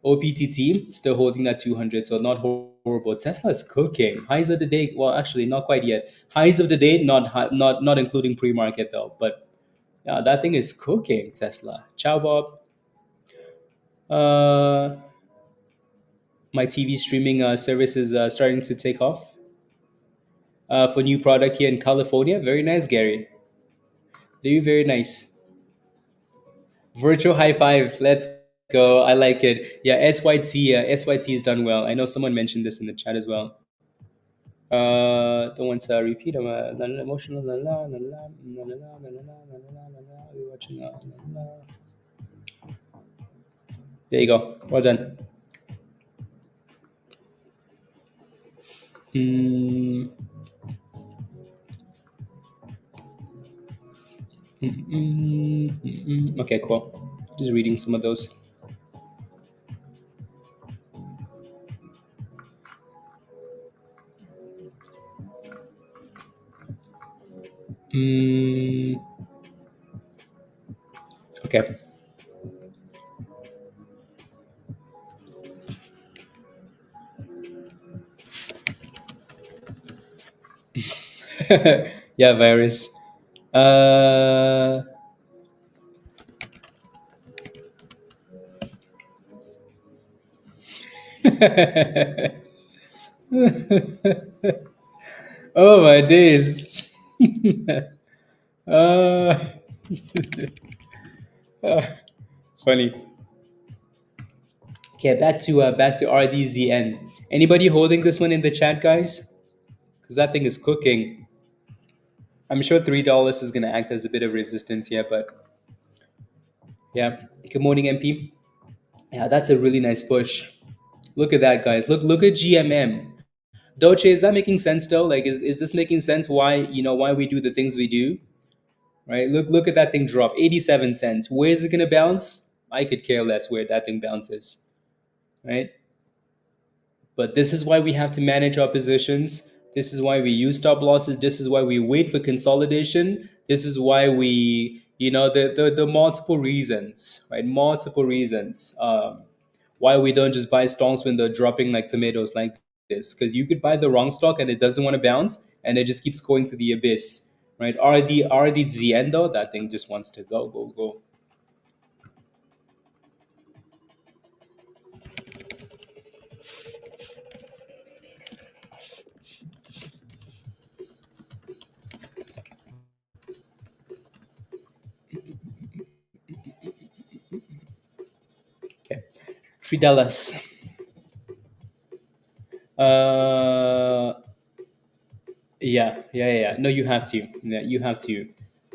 OPTT still holding that 200, so not horrible. Tesla's cooking. Highs of the day, well, actually, not quite yet. Highs of the day, not including pre-market though. But yeah, that thing is cooking. Tesla. Ciao, Bob. Uh, my TV streaming service is starting to take off for new product here in California. Very nice, Gary. Very nice. Virtual high five. Let's go. I like it. Yeah, SYT. SYT has done well. I know someone mentioned this in the chat as well. Don't want to repeat. I'm emotional. La, la, la, la, la, la, la, la, la, la, la, la, la. We're watching. La, la, la. There you go. Well done. Mm, okay, cool. Just reading some of those. Mm, okay. Yeah, virus. Uh, oh my days. uh, funny. Okay, back to RDZN. Anybody holding this one in the chat, guys? Because that thing is cooking. I'm sure $3 is gonna act as a bit of resistance here, but yeah. Good morning, MP. Yeah, that's a really nice push. Look at that, guys. Look at GMM. Doche, is that making sense though? Like, is this making sense? Why we do the things we do? Right? Look at that thing drop 87 cents. Where is it gonna bounce? I could care less where that thing bounces. Right? But this is why we have to manage our positions. This is why we use stop losses. This is why we wait for consolidation. This is why the multiple reasons, right? Multiple reasons why we don't just buy stocks when they're dropping like tomatoes like this. Because you could buy the wrong stock and it doesn't want to bounce and it just keeps going to the abyss, right? RDZN though, that thing just wants to go, go, go. Okay. $3. Uh, yeah. No, you have to. Yeah, you have to.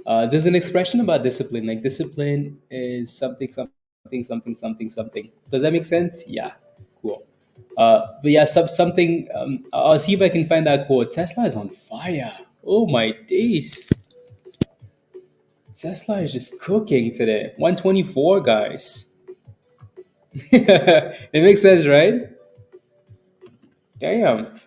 There's an expression about discipline. Like discipline is something, something, something, something, something. Does that make sense? Yeah, cool. But yeah, something. I'll see if I can find that quote. Tesla is on fire. Oh my days! Tesla is just cooking today. 124, guys. It makes sense, right? Damn.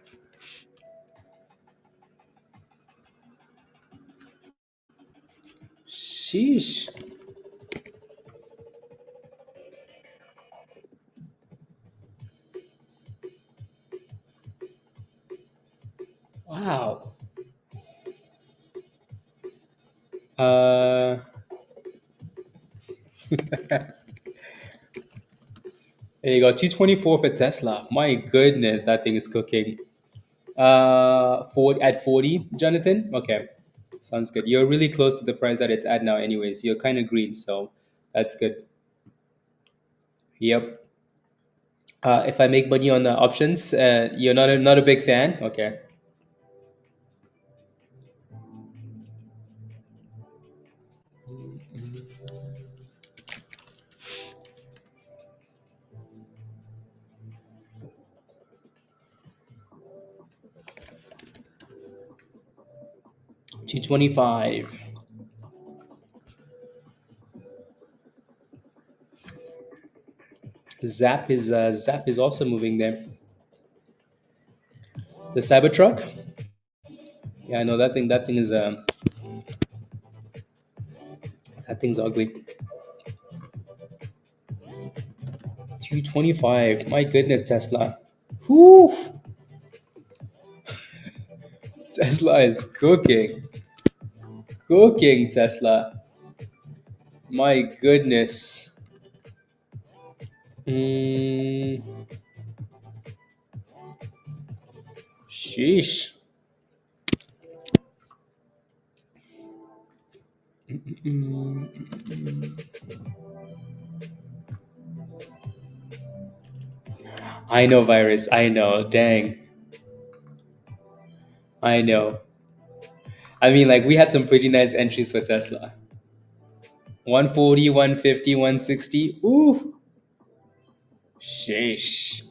Sheesh. Wow. Uh, there you go. 224 for Tesla. My goodness, that thing is cooking. 40, Jonathan. Okay, sounds good. You're really close to the price that it's at now, anyways. You're kind of green, so that's good. Yep. If I make money on the options, you're not a big fan. Okay. 225. Zap is also moving there. The Cybertruck. Yeah, I know that thing. That thing's ugly. 225. My goodness, Tesla. Whew. Tesla is cooking. Cooking, Tesla. My goodness. Mm, sheesh. I know, virus. I know. Dang. I know. I mean, like, we had some pretty nice entries for Tesla. 140, 150, 160. Ooh. Sheesh.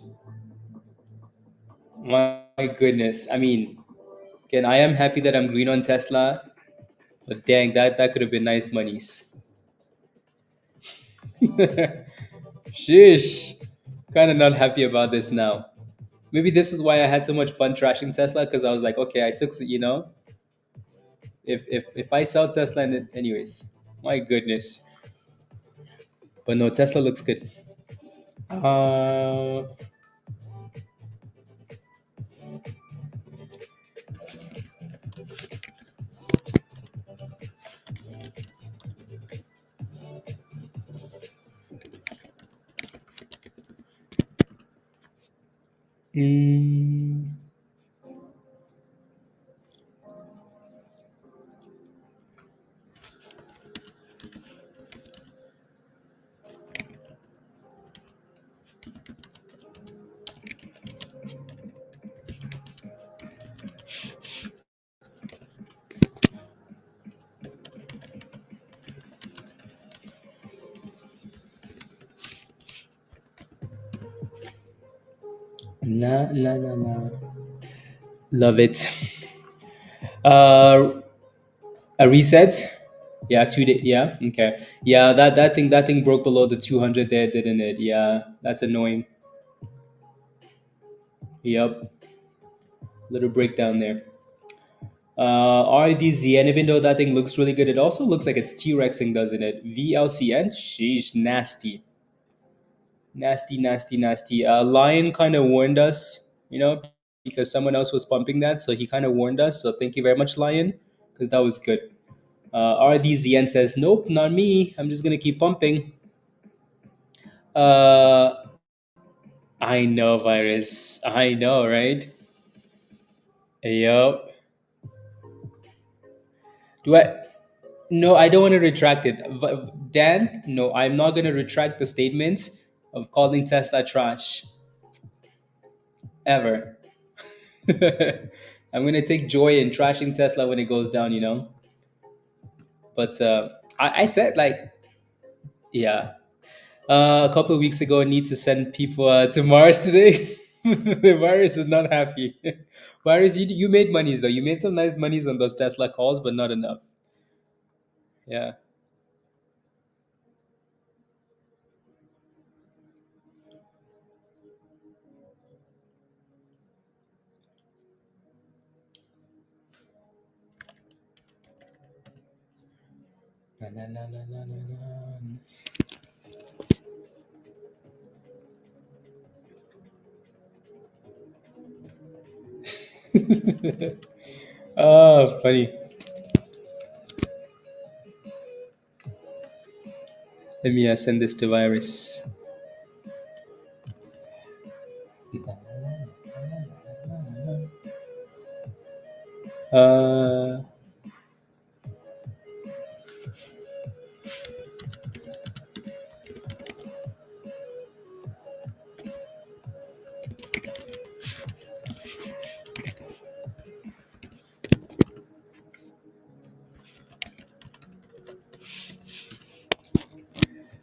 My goodness. I mean, again, I am happy that I'm green on Tesla, but dang, that could have been nice monies. Sheesh. Kind of not happy about this now. Maybe this is why I had so much fun trashing Tesla because I was like, okay, I took, if I sell Tesla, and anyways, my goodness. But no, Tesla looks good. Uh, mm, nah. Love it. Uh, a reset. Yeah, 2 day. Yeah, okay. Yeah, that thing broke below the 200 there, didn't it? Yeah, that's annoying. Yep, little breakdown there. RDZN, even though that thing looks really good, it also looks like it's T-Rexing, doesn't it? VLCN, sheesh, nasty. Nasty, nasty, nasty. Lion kind of warned us, because someone else was pumping that, so he kind of warned us. So thank you very much, Lion, because that was good. RDZN says, nope, not me. I'm just gonna keep pumping. Uh, I know, virus. I know, right? Yup. Do I? No, I don't want to retract it. Dan, no, I'm not going to retract the statements of calling Tesla trash ever. I'm going to take joy in trashing Tesla when it goes down. But I said like, yeah, a couple of weeks ago, I need to send people to Mars today. The virus is not happy. Virus, you made monies though. You made some nice monies on those Tesla calls, but not enough. Yeah. Na, na, na, na, na, na, na. Oh, funny. Let me send this to virus.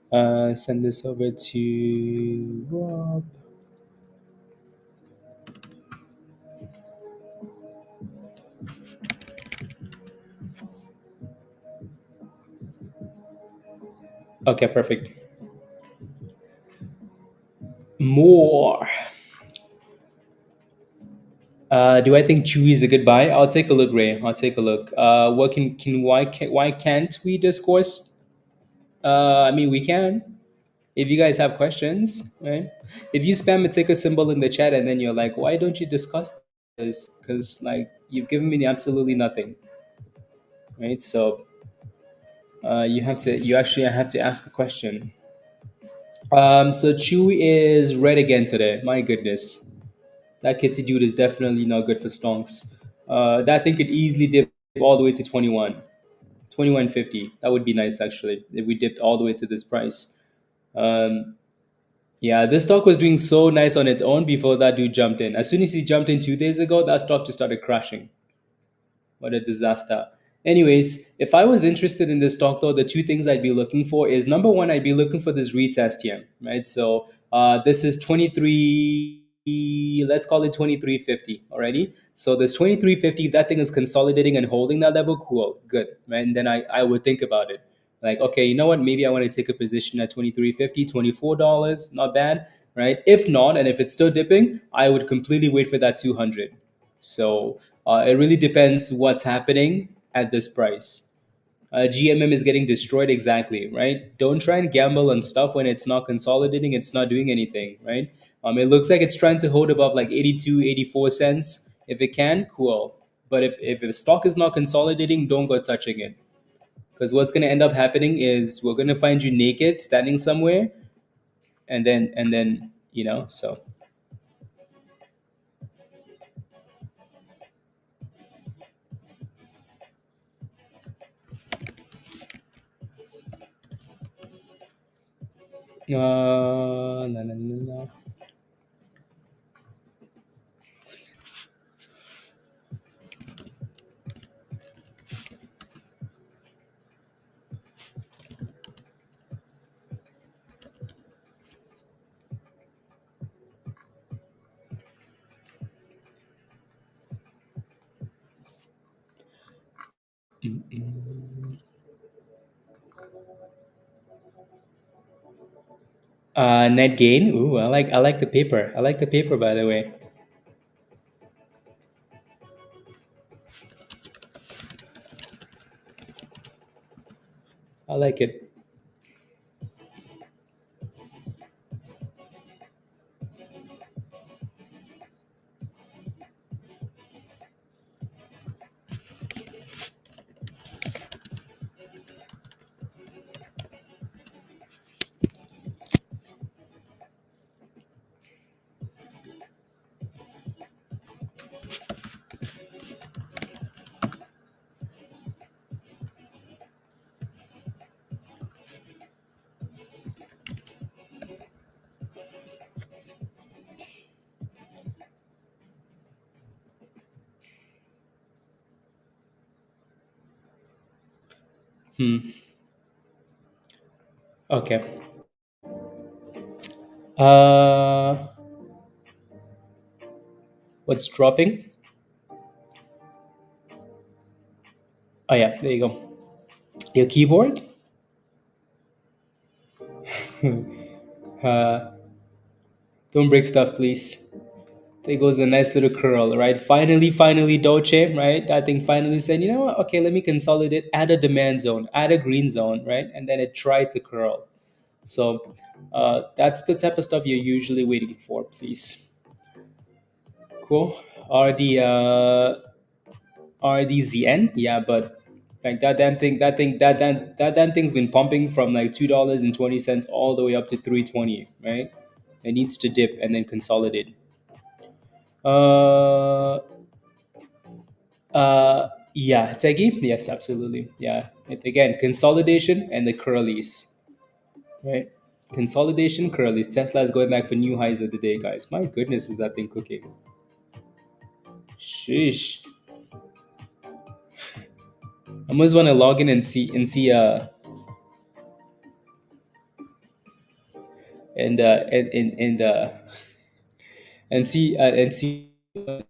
Uh, send this over to Rob. Okay, perfect. More. Do I think Chewy is a good buy? I'll take a look, Ray. I'll take a look. What can why can't we discourse? I mean, we can. If you guys have questions, right? If you spam a ticker symbol in the chat and then you're like, why don't you discuss this? Because like you've given me absolutely nothing, right? So you actually have to ask a question. So Chewy is red again today. My goodness, that Kitsy dude is definitely not good for stonks. That thing could easily dip all the way to 21.50. That would be nice actually if we dipped all the way to this price. Um, yeah, this stock was doing so nice on its own before that dude jumped in. As soon as he jumped in 2 days ago, that stock just started crashing. What a disaster. Anyways, if I was interested in this stock, though, the two things I'd be looking for is number one, I'd be looking for this retest here, right? So this is 23, let's call it 23.50 already. So this 23.50, if that thing is consolidating and holding that level, cool, good, right? And then I would think about it. Like, okay, you know what? Maybe I want to take a position at 23.50, $24, not bad, right? If not, and if it's still dipping, I would completely wait for that 200. So it really depends what's happening at this price. GMM is getting destroyed exactly, right? Don't try and gamble on stuff when it's not consolidating, it's not doing anything, right? It looks like it's trying to hold above like 82, 84 cents. If it can, cool. But if the stock is not consolidating, don't go touching it. Because what's going to end up happening is we're going to find you naked, standing somewhere, and then so. La, la, la, la. Net gain. Ooh, I like the paper. I like the paper, by the way. I like it. Okay. Uh, what's dropping? Oh yeah, there you go. Your keyboard. uh, don't break stuff, please. There goes a nice little curl, right? Finally, Dolce, right? That thing finally said, you know what? Okay, let me consolidate, add a demand zone, add a green zone, right? And then it tried to curl. So that's the type of stuff you're usually waiting for, please. Cool. RDZN, yeah, but like that damn thing's been pumping from like $2.20 all the way up to 3.20, right? It needs to dip and then consolidate. Uh, yeah, Tegi, yes, absolutely, yeah. Again, consolidation and the curlies, right? Consolidation, curlies. Tesla is going back for new highs of the day, guys. My goodness, is that thing cooking? Sheesh. I almost want to log in and see and and see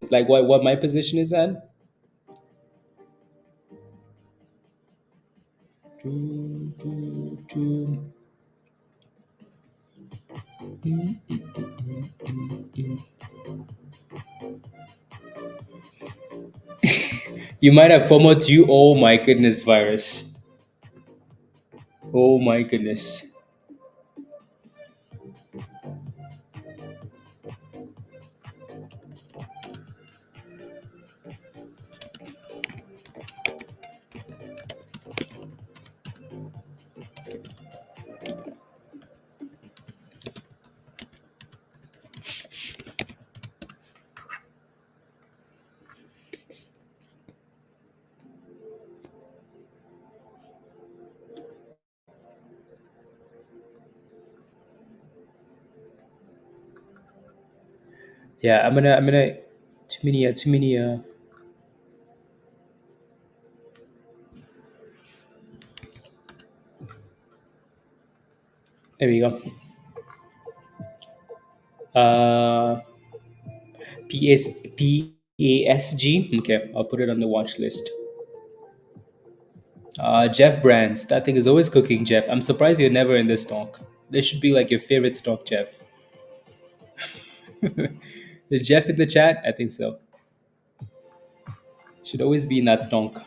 like what my position is at. Do, do, do. You might have FOMO too. Oh my goodness, virus. Oh my goodness. Yeah, I'm gonna too many. There we go. Uh, PASG. Okay, I'll put it on the watch list. Jeff Brands. That thing is always cooking, Jeff. I'm surprised you're never in this stock. This should be like your favorite stock, Jeff. Is Jeff in the chat? I think so. Should always be in that stock.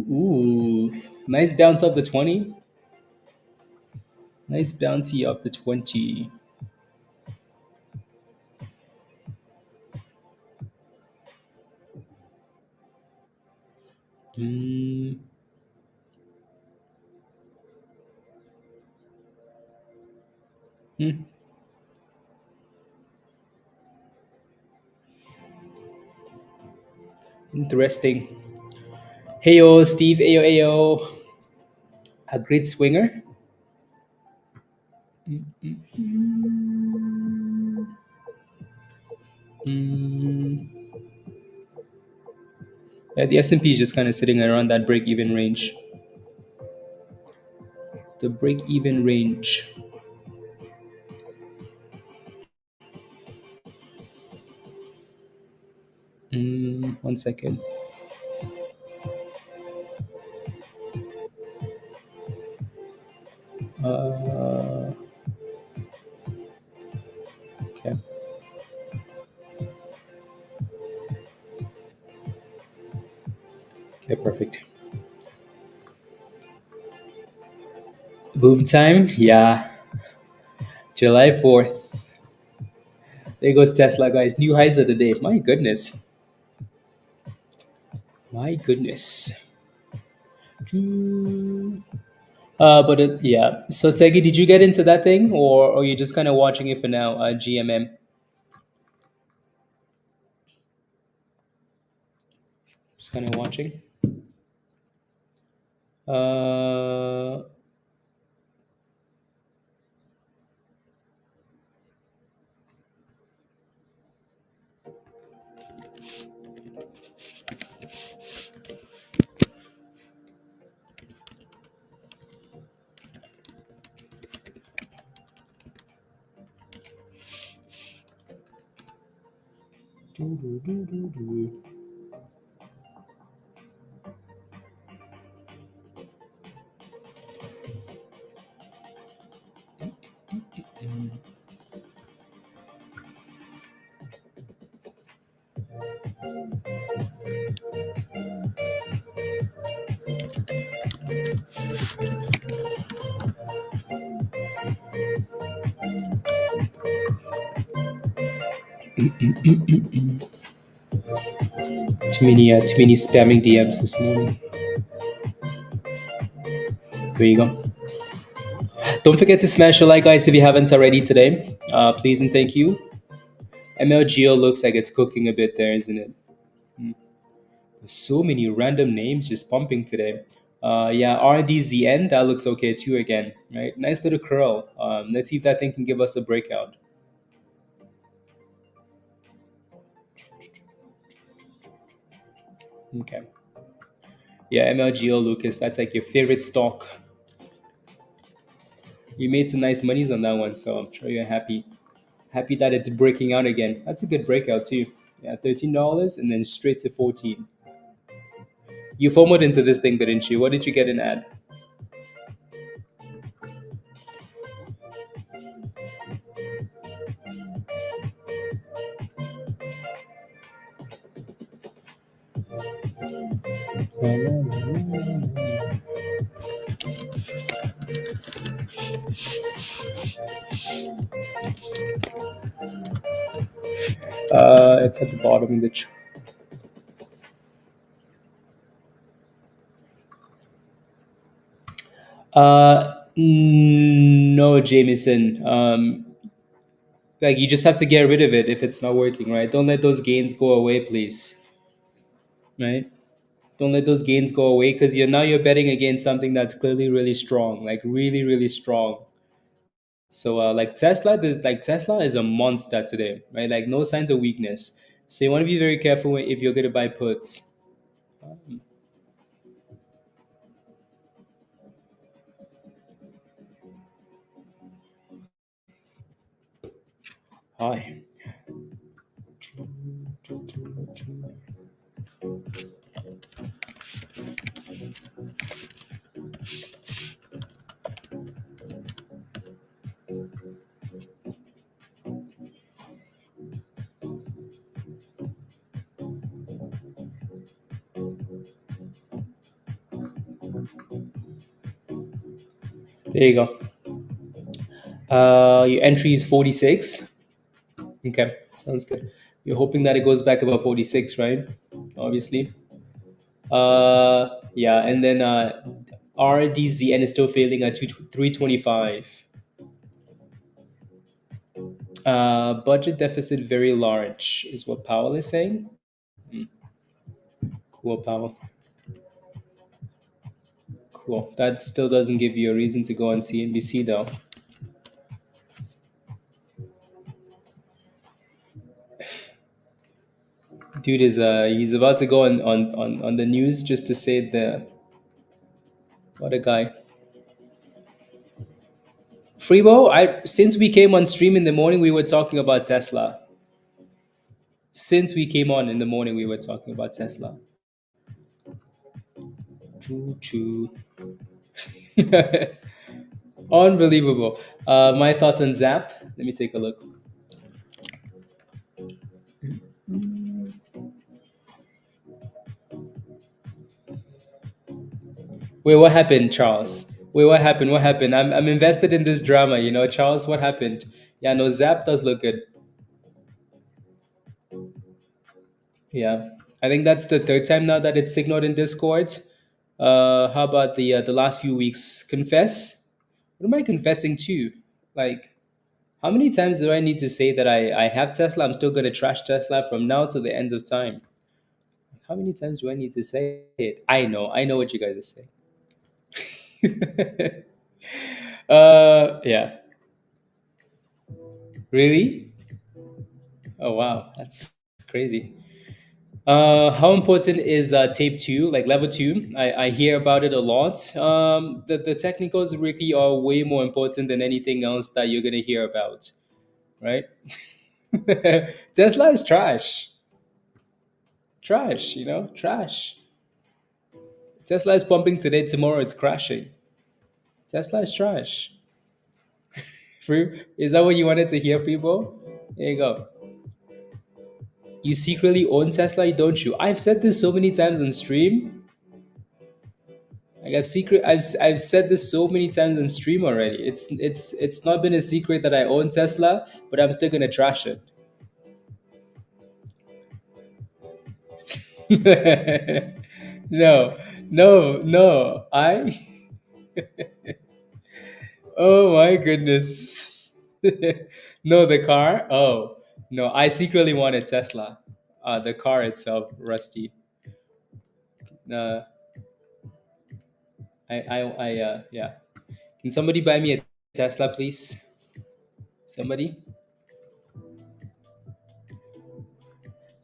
Ooh, nice bounce off the 20. Nice bouncy off the 20. Mm, hmm, interesting. Heyo, Steve. Ayo, ayo. A great swinger. Mm, yeah, the S&P is just kind of sitting around that break-even range. The break-even range. One second. Uh, okay. Okay, perfect. Boom time. Yeah, July 4th. There goes Tesla, guys. New highs of the day. My goodness. My goodness. But yeah. So Tegi, did you get into that thing, or are you just kind of watching it for now? GMM, just kind of watching. Uh, Too many spamming DMs this morning. There you go. Don't forget to smash the like, guys, if you haven't already today. Please and thank you. MLGO looks like it's cooking a bit there, isn't it? There's so many random names just pumping today. Yeah, RDZN, that looks okay too again, right? Nice little curl. Let's see if that thing can give us a breakout. Okay. Yeah, MLGO, Lucas, that's like your favorite stock. You made some nice monies on that one, so I'm sure you're happy. Happy that it's breaking out again. That's a good breakout too. Yeah, $13 and then straight to 14. You FOMOed into this thing, didn't you? What did you get in ad? It's at the bottom of the chart. No, Jameson. Like you just have to get rid of it if it's not working, right? Don't let those gains go away, please. Right? Don't let those gains go away because you're betting against something that's clearly really strong, like really, really strong. So like Tesla is a monster today, right? Like no signs of weakness. So you want to be very careful if you're going to buy puts. Hi. There you go. Your entry is 46. Okay, sounds good. You're hoping that it goes back above 46, right? Obviously. Yeah, and then RDZN is still failing at 325. Budget deficit very large is what Powell is saying. Cool, Powell. Cool. That still doesn't give you a reason to go on CNBC though. Dude is he's about to go on the news just to say the what a guy. Freebo, I since we came on stream in the morning we were talking about Tesla. Since we came on in the morning we were talking about Tesla. Choo choo. Unbelievable. My thoughts on Zap. Let me take a look. Wait, what happened, Charles? Wait, what happened? What happened? I'm invested in this drama, Charles. What happened? Yeah, no, Zap does look good. Yeah, I think that's the third time now that it's signaled in Discord. How about the last few weeks? Confess? What am I confessing to? Like, how many times do I need to say that I have Tesla? I'm still gonna trash Tesla from now to the ends of time. How many times do I need to say it? I know what you guys are saying. Yeah. Really? Oh wow, that's crazy. How important is tape two, like level two? I hear about it a lot. The technicals really are way more important than anything else that you're gonna hear about, right? Tesla is trash. Trash, trash. Tesla is pumping today, tomorrow it's crashing. Tesla is trash. Is that what you wanted to hear, Freebo? There you go. You secretly own Tesla, don't you? I've said this so many times on stream. Like I've said this so many times on stream already. It's not been a secret that I own Tesla, but I'm still gonna trash it. No, no, no. Oh my goodness. No, the car. Oh no, I secretly want a Tesla. The car itself, Rusty. Uh, yeah. Can somebody buy me a Tesla, please? Somebody.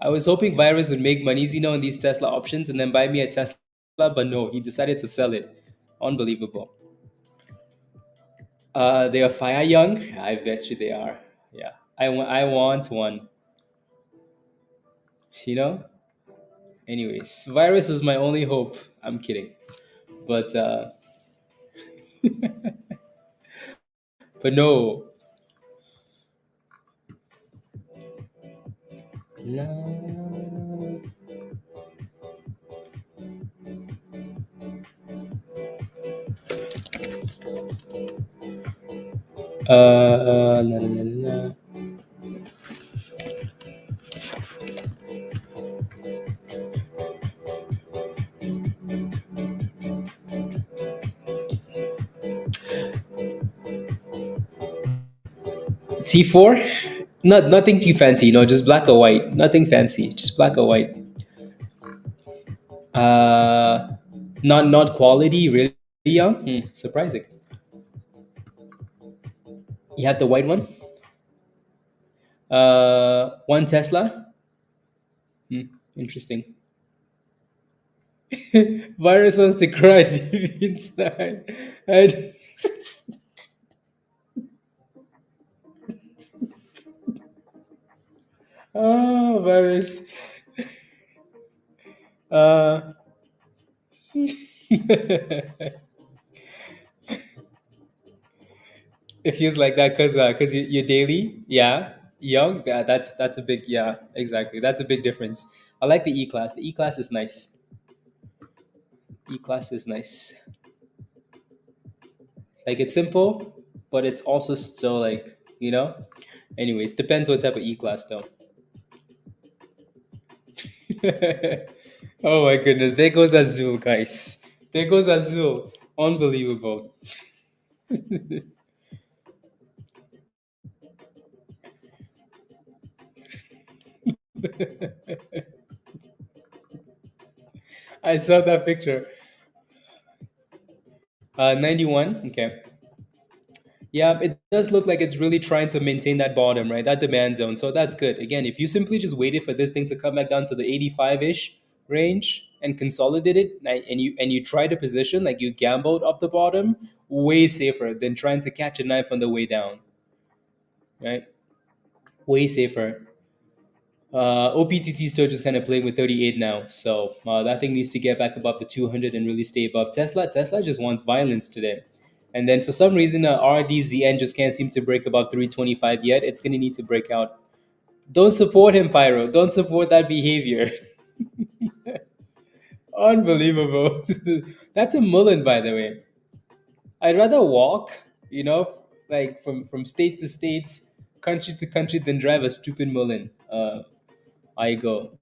I was hoping Virus would make money, on these Tesla options and then buy me a Tesla, but no, he decided to sell it. Unbelievable. They are fire young. I bet you they are. Yeah, I want one. You know. Anyways, Virus was my only hope. I'm kidding, but but no. La- la, la, la, la. T4, nothing too fancy. No, just black or white. Nothing fancy. Just black or white. Uh, not quality. Really young. Surprising. You have the white one. One Tesla. Interesting. Virus wants to cry deep inside. And oh, Virus. Uh, it feels like that because you're daily, yeah, young. That's a big, yeah, exactly. That's a big difference. I like the E class. The E class is nice. E class is nice. Like it's simple, but it's also still like Anyways, depends what type of E class though. Oh my goodness, there goes Azul, guys. There goes Azul. Unbelievable. I saw that picture. 91. Okay. Yeah, it does look like it's really trying to maintain that bottom, right? That demand zone. So that's good. Again, if you simply just waited for this thing to come back down to the 85-ish range and consolidate it, and you try to position like you gambled off the bottom, way safer than trying to catch a knife on the way down, right? Way safer. OPTT still just kind of playing with 38 now. So that thing needs to get back above the 200 and really stay above Tesla. Tesla just wants violence today. And then for some reason, RDZN just can't seem to break above 325 yet. It's going to need to break out. Don't support him, Pyro. Don't support that behavior. Unbelievable. That's a mullen, by the way. I'd rather walk, like from state to state, country to country, than drive a stupid mullen. I go.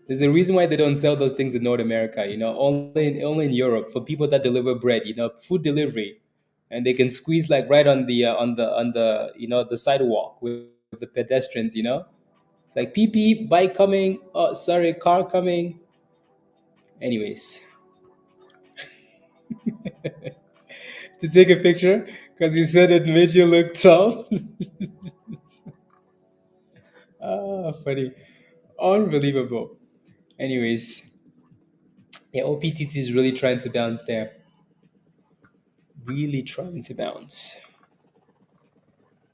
There's a reason why they don't sell those things in North America. Only in Europe for people that deliver bread. Food delivery, and they can squeeze like right on the the sidewalk with the pedestrians. It's like pee pee, bike coming. Oh, sorry, car coming. Anyways, to take a picture because you said it made you look tall. Ah, funny, unbelievable. Anyways, yeah, OPTT is really trying to bounce there. Really trying to bounce.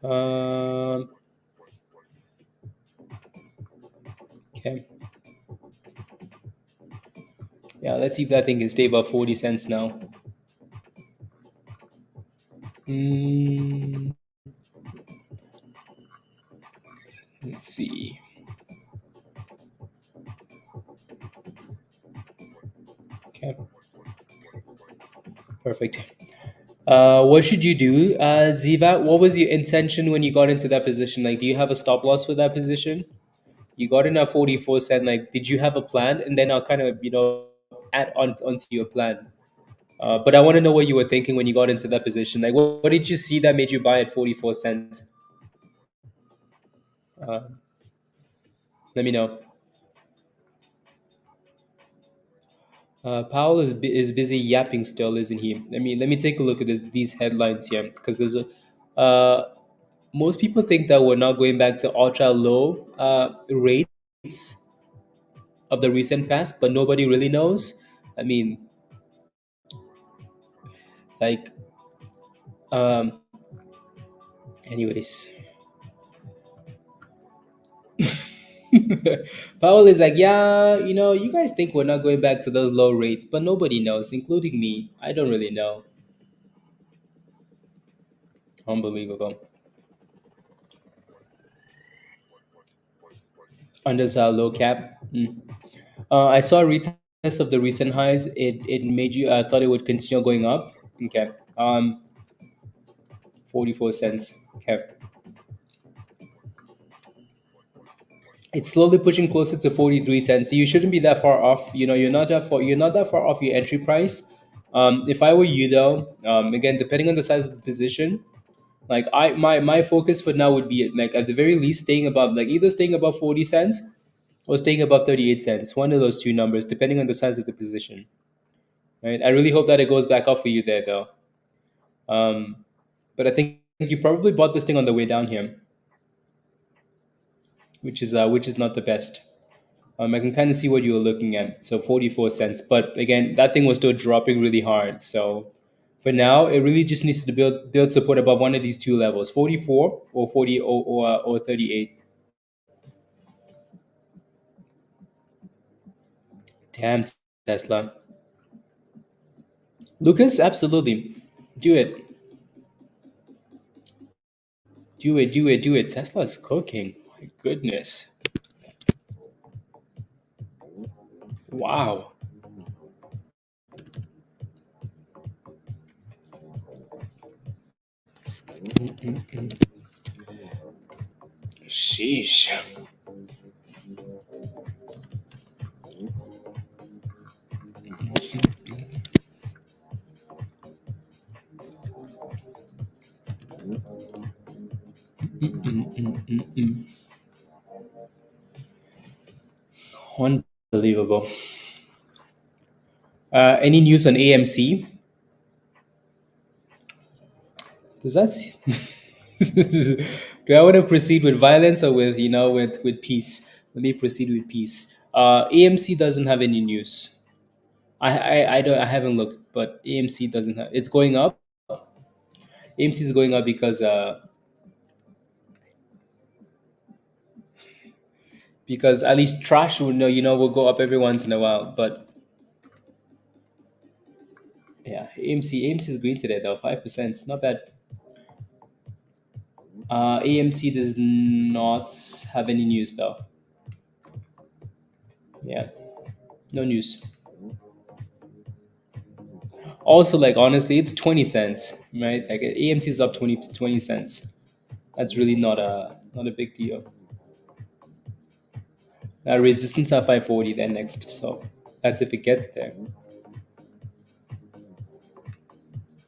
Um, okay. Yeah, let's see if that thing can stay above 40 cents now. Mm, let's see. Okay, perfect. What should you do, Ziva? What was your intention when you got into that position? Like, do you have a stop loss for that position? You got in at 44 cent. Like, did you have a plan? And then I'll kind of, add on onto your plan. But I want to know what you were thinking when you got into that position. Like, what did you see that made you buy at 44 cents? Uh, Let me know. Powell is busy yapping still, isn't he? Let me take a look at these headlines here because there's a. Most people think that we're not going back to ultra low rates of the recent past, but nobody really knows. I mean, like, um, anyways, Powell is like, yeah, you guys think we're not going back to those low rates, but nobody knows, including me. I don't really know. Unbelievable. Under our low cap. I saw a retest of the recent highs. It made you. I thought it would continue going up. Okay. 44 cents. Okay. It's slowly pushing closer to 43 cents. So you shouldn't be that far off. You're not that far off your entry price. If I were you though, again, depending on the size of the position, like my focus for now would be like at the very least staying above, like either staying above 40 cents or staying above 38 cents. One of those two numbers, depending on the size of the position. Right. I really hope that it goes back up for you there though. Um, but I think you probably bought this thing on the way down here, which is not the best. I can kind of see what you were looking at. So 44 cents. But again, that thing was still dropping really hard. So for now, it really just needs to build support above one of these two levels, 44 or 40 or 38. Damn, Tesla. Lucas, absolutely. Do it. Do it, do it, do it. Tesla's cooking. My goodness. Wow. Sheesh. Mm-mm-mm-mm-mm. Unbelievable. Any news on AMC? Does that? Do I want to proceed with violence or with peace? Let me proceed with peace. AMC doesn't have any news. I haven't looked, but AMC doesn't have. It's going up. AMC is going up because at least trash will will go up every once in a while. But yeah, AMC is green today though, 5%. Not bad. AMC does not have any news though. Yeah, no news. Also, like honestly, it's 20 cents, right? Like AMC is up 20 cents. That's really not a big deal. Resistance at 540 then next. So that's if it gets there.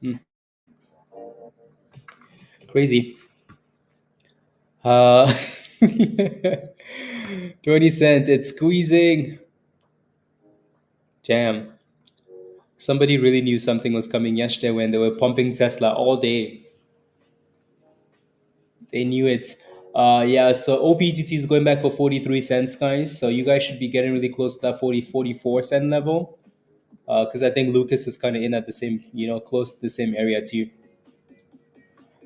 Hmm, crazy. Uh, 20 cents. It's squeezing. Damn. Somebody really knew something was coming yesterday when they were pumping Tesla all day. They knew it. Yeah, so OPTT is going back for 43 cents, guys. So you guys should be getting really close to that 44 cent level. Because I think Lucas is kind of in at the same, close to the same area too.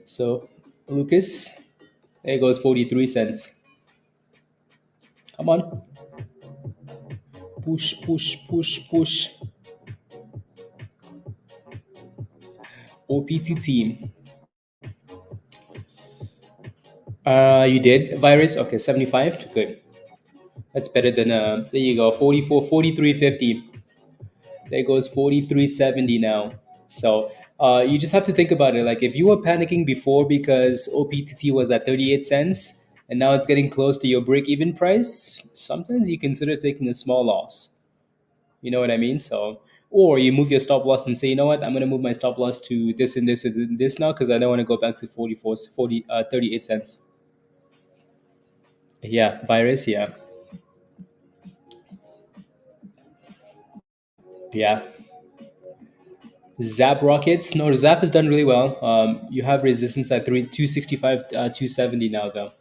So, Lucas, there goes 43 cents. Come on. Push, push, push, push. OPTT. You did virus. Okay, 75. Good. That's better than there you go. 44, 43.50. There goes 43.70 now. So you just have to think about it. Like if you were panicking before because OPTT was at 38 cents and now it's getting close to your break even price, sometimes you consider taking a small loss. You know what I mean? So, or you move your stop loss and say, you know what, I'm going to move my stop loss to this and this and this now because I don't want to go back to 38 cents. Yeah, virus. Yeah. Yeah. Zap rockets. No, Zap has done really well. You have resistance at 265, 270 now though.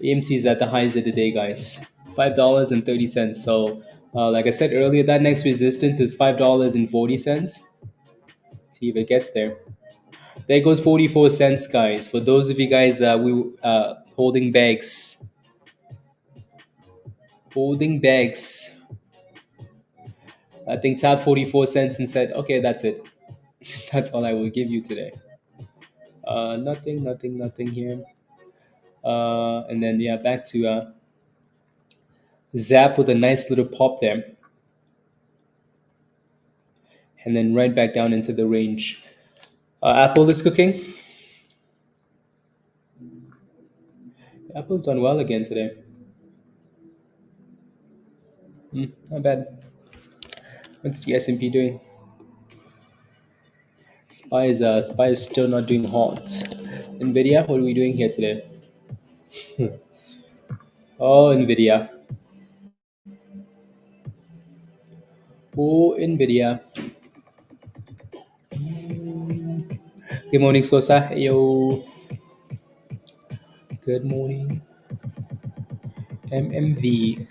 AMC is at the highs of the day, guys. $5.30. So, like I said earlier, that next resistance is $5.40. See if it gets there. There goes 44 cents, guys. For those of you guys we holding bags, holding bags. I think tap 44 cents and said, okay, that's it. That's all I will give you today. Nothing, nothing, nothing here. And then yeah, back to Zap with a nice little pop there, and then right back down into the range. Apple is cooking. Apple's done well again today. Not bad. What's the S&P doing? Spy is still not doing hot. Nvidia, what are we doing here today? Oh, Nvidia. Oh, Nvidia. Good morning, Sosa. Yo. Good morning. MMV.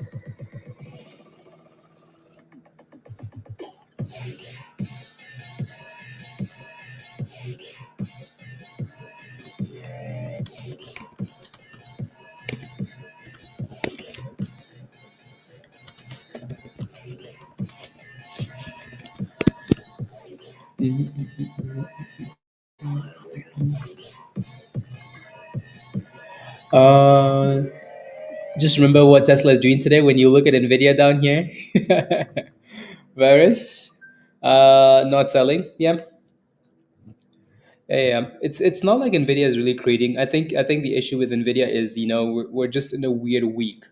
Uh, just remember what Tesla is doing today when you look at Nvidia down here. Varus, not selling. Yeah. Yeah. It's not like Nvidia is really creating. I think the issue with Nvidia is we're just in a weird week.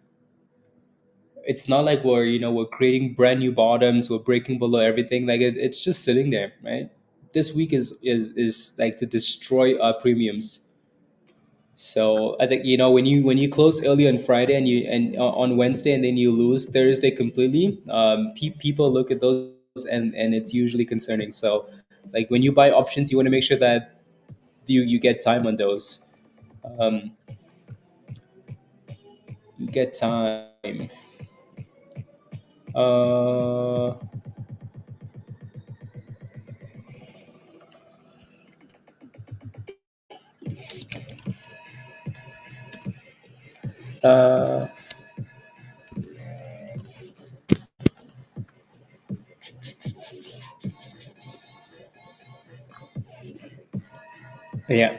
It's not like we're creating brand new bottoms. We're breaking below everything. Like it's just sitting there, right? This week is like to destroy our premiums. So I think when you close early on Friday and on Wednesday and then you lose Thursday completely, people look at those and it's usually concerning. So like when you buy options, you want to make sure that you get time on those. Um, you get time. Uh, uh, yeah.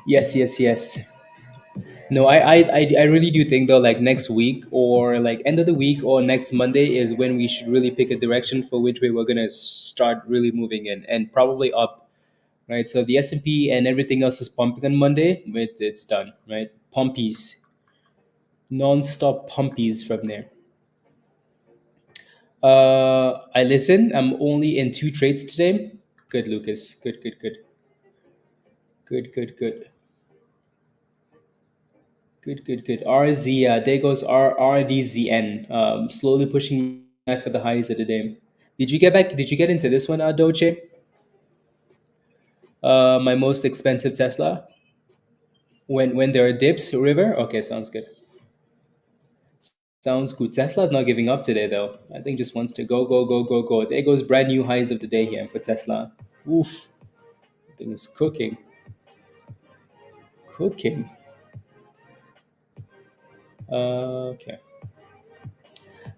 Yes, yes, yes. No, I really do think though, like next week or like end of the week or next Monday is when we should really pick a direction for which way we're gonna start really moving in and probably up, right? So the S&P and everything else is pumping on Monday, but it's done, right? Pumpies, non-stop pumpies from there. I listen. I'm only in two trades today. Good, Lucas. Good, good, good, good, good, good. Good, good, good. RZ, there goes RDZN. Slowly pushing back for the highs of the day. Did you get back? Did you get into this one, Doche? My most expensive Tesla. When there are dips, River. Okay, sounds good. Sounds good. Tesla's not giving up today, though. I think just wants to go, go, go, go, go. There goes brand new highs of the day here for Tesla. Oof, I think it's cooking, cooking. Okay.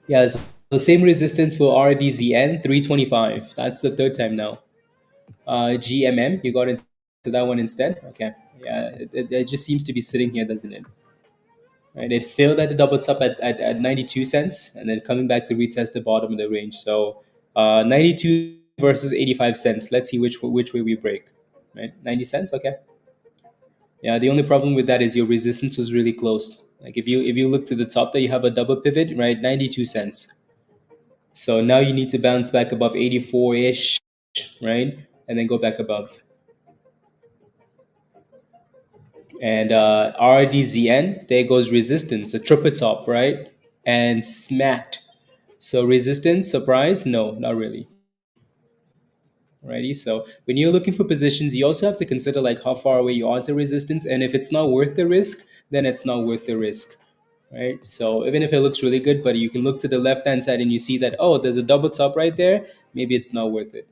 Yeah, so same resistance for RDZN 325. That's the third time now. GMM, you got into that one instead. Okay, yeah, it just seems to be sitting here, doesn't it? Right, it failed at the double top at 92 cents, and then coming back to retest the bottom of the range. So 92 versus 85 cents. Let's see which way we break. Right, 90 cents. Okay. Yeah, the only problem with that is your resistance was really close. Like if you look to the top there, you have a double pivot, right? 92 cents. So now you need to bounce back above 84-ish, right? And then go back above. And RDZN, there goes resistance, a triple top, right? And smacked. So resistance, surprise? No, not really. Righty. So when you're looking for positions, you also have to consider like how far away you are to resistance. And if it's not worth the risk, then it's not worth the risk. Right. So even if it looks really good, but you can look to the left hand side and you see that, oh, there's a double top right there, maybe it's not worth it.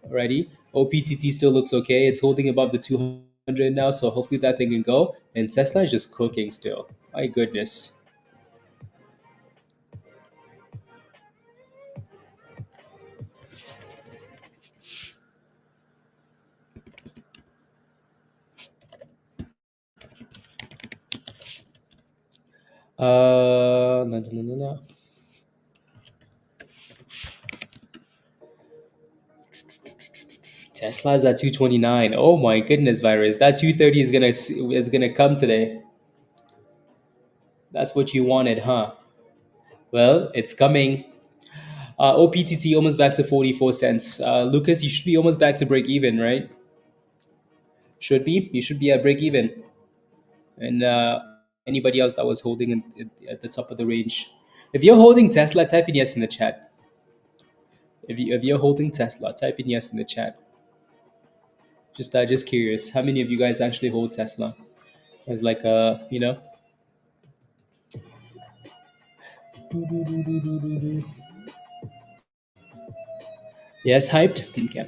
Alrighty. OPTT still looks okay. It's holding above the 200 now, so hopefully that thing can go. And Tesla is just cooking still. My goodness. No, no, no, no, no. Tesla's at 229. Oh my goodness, virus. That 230 is gonna come today. That's what you wanted, huh? Well, it's coming. OPTT almost back to 44 cents. Lucas, you should be almost back to break even, right? Should be. You should be at break even. And anybody else that was holding at the top of the range. If you're holding Tesla, type in yes in the chat. If you're holding Tesla, type in yes in the chat. Just curious, how many of you guys actually hold Tesla? It's like yes, hyped. Okay.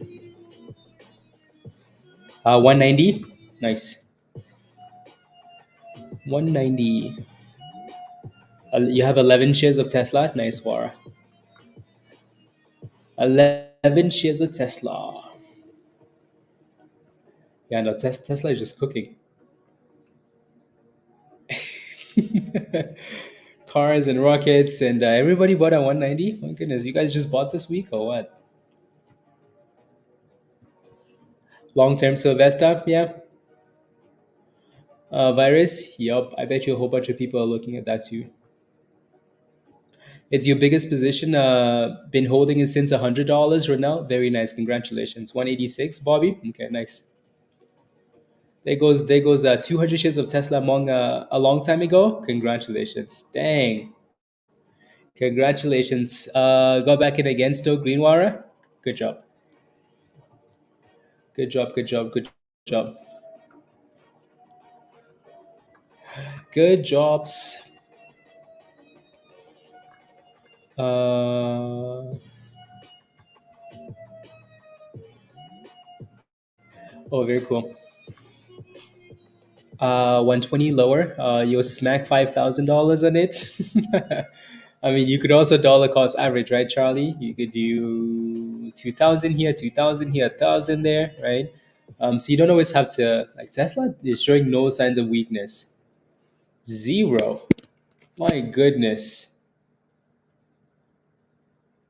190. Nice. 190. You have 11 shares of Tesla. Nice, Wara. 11 shares of Tesla. Yeah, no, Tesla is just cooking. Cars and rockets, and everybody bought at 190. My goodness, you guys just bought this week or what? Long term Sylvester, yeah. Virus, yup. I bet you a whole bunch of people are looking at that too. It's your biggest position. Been holding it since $100 right now. Very nice. Congratulations. 186, Bobby. Okay, nice. There goes 200 shares of Tesla among a long time ago. Congratulations. Dang. Congratulations. Go back in again still, Greenwara. Good job. Good job. Good job. Good job. Good jobs. Uh, oh, very cool. 120 lower. You'll smack $5,000 on it. I mean, you could also dollar cost average, right, Charlie? You could do 2,000 here, 2,000 here, 1,000 there, right? So you don't always have to, like, Tesla is showing no signs of weakness. Zero. My goodness.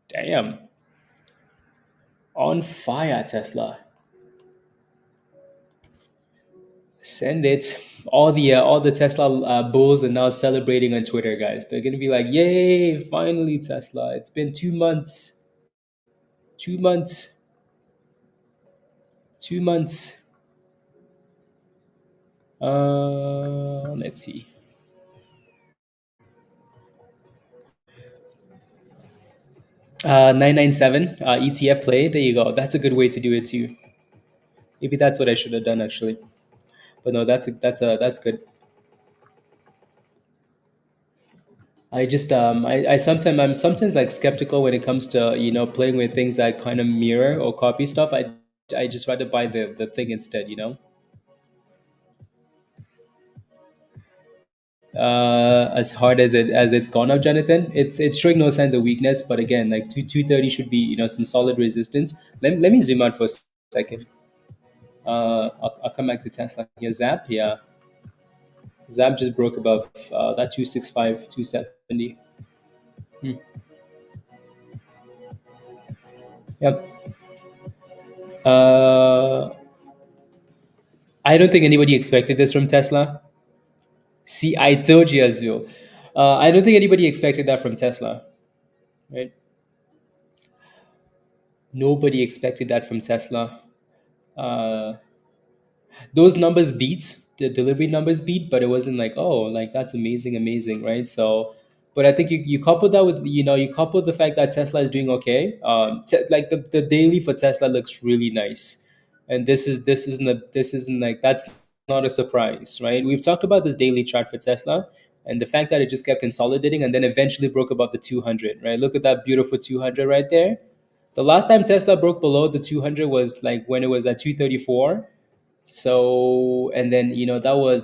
Damn. On fire, Tesla. Send it. All the Tesla bulls are now celebrating on Twitter, guys. They're gonna be like, "Yay! Finally, Tesla! It's been 2 months. 2 months. 2 months." Let's see. 997 ETF play. There you go. That's a good way to do it too. Maybe that's what I should have done actually. But no, that's good. I'm sometimes like skeptical when it comes to playing with things that kind of mirror or copy stuff. I just rather buy the thing instead. as hard as it's gone up, Jonathan. It's showing no signs of weakness, but again, like 230 should be some solid resistance. Let me zoom out for a second. I'll come back to Tesla here. Zap, yeah, Zap just broke above that 265, 270. Hmm. Yep. Uh, I don't think anybody expected this from Tesla. See, I told you, Azul. I don't think anybody expected that from Tesla, right? Nobody expected that from Tesla. Uh, those numbers beat, the delivery numbers beat, but it wasn't like, oh, like that's amazing, amazing, right? So but I think you couple that with you couple the fact that Tesla is doing okay. Like the daily for Tesla looks really nice, and this isn't like that's not a surprise, right? We've talked about this daily chart for Tesla, and the fact that it just kept consolidating and then eventually broke above the 200, right? Look at that beautiful 200 right there. The last time Tesla broke below the 200 was like when it was at 234. So and then that was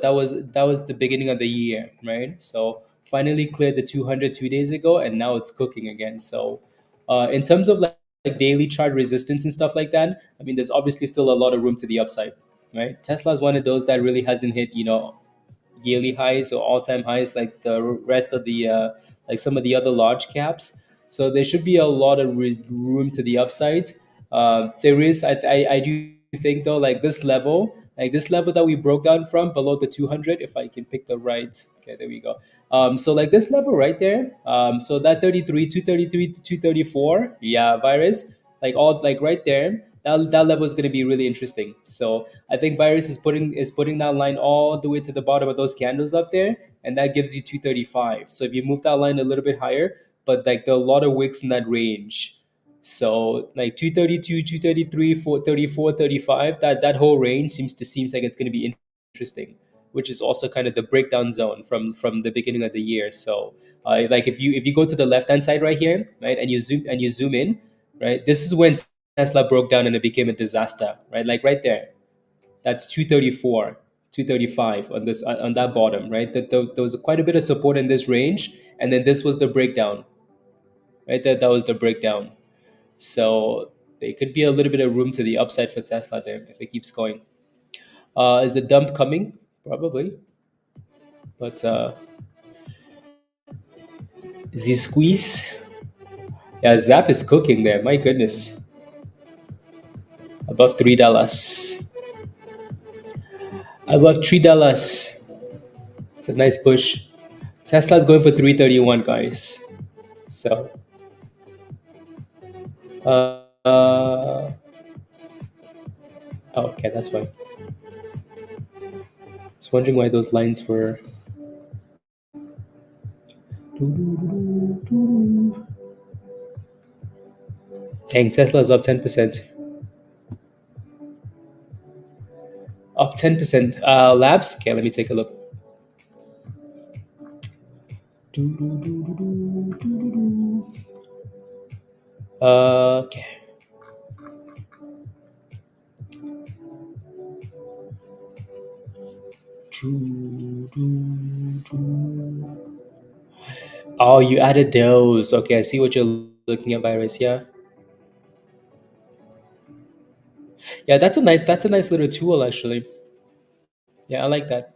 the beginning of the year, right? So finally cleared the 200 2 days ago, and now it's cooking again. So in terms of like daily chart resistance and stuff like that, I mean, there's obviously still a lot of room to the upside, right? Tesla is one of those that really hasn't hit yearly highs or all-time highs like the rest of the like some of the other large caps. So there should be a lot of room to the upside. There is I do think though, like this level that we broke down from below the 200, if I can pick the right, okay, there we go. So like this level right there, so that 33 233 to 234, yeah, virus, like all like right there, that level is going to be really interesting. So I think virus is putting that line all the way to the bottom of those candles up there, and that gives you 235. So if you move that line a little bit higher, but like there are a lot of wicks in that range. So like 232, 233, 434, 35, that whole range seems like it's going to be interesting, which is also kind of the breakdown zone from the beginning of the year. So like if you go to the left hand side right here, right, and you zoom in, right, this is when Tesla broke down and it became a disaster, right? Like right there, that's 234, 235 on this on that bottom, right? There was quite a bit of support in this range, and then this was the breakdown, right? That was the breakdown. So there could be a little bit of room to the upside for Tesla there if it keeps going. Is the dump coming? Probably, but Z squeeze. Yeah, Zap is cooking there. My goodness, above $3. Above $3. It's a nice push. Tesla's going for 331, guys. So, oh, okay, that's why. I was wondering why those lines were. Dang, Tesla's up 10%. Up 10%. Labs? Okay, let me take a look. Okay. Oh, you added those. Okay, I see what you're looking at, Virus. Yeah, yeah. That's a nice little tool, actually. Yeah, I like that.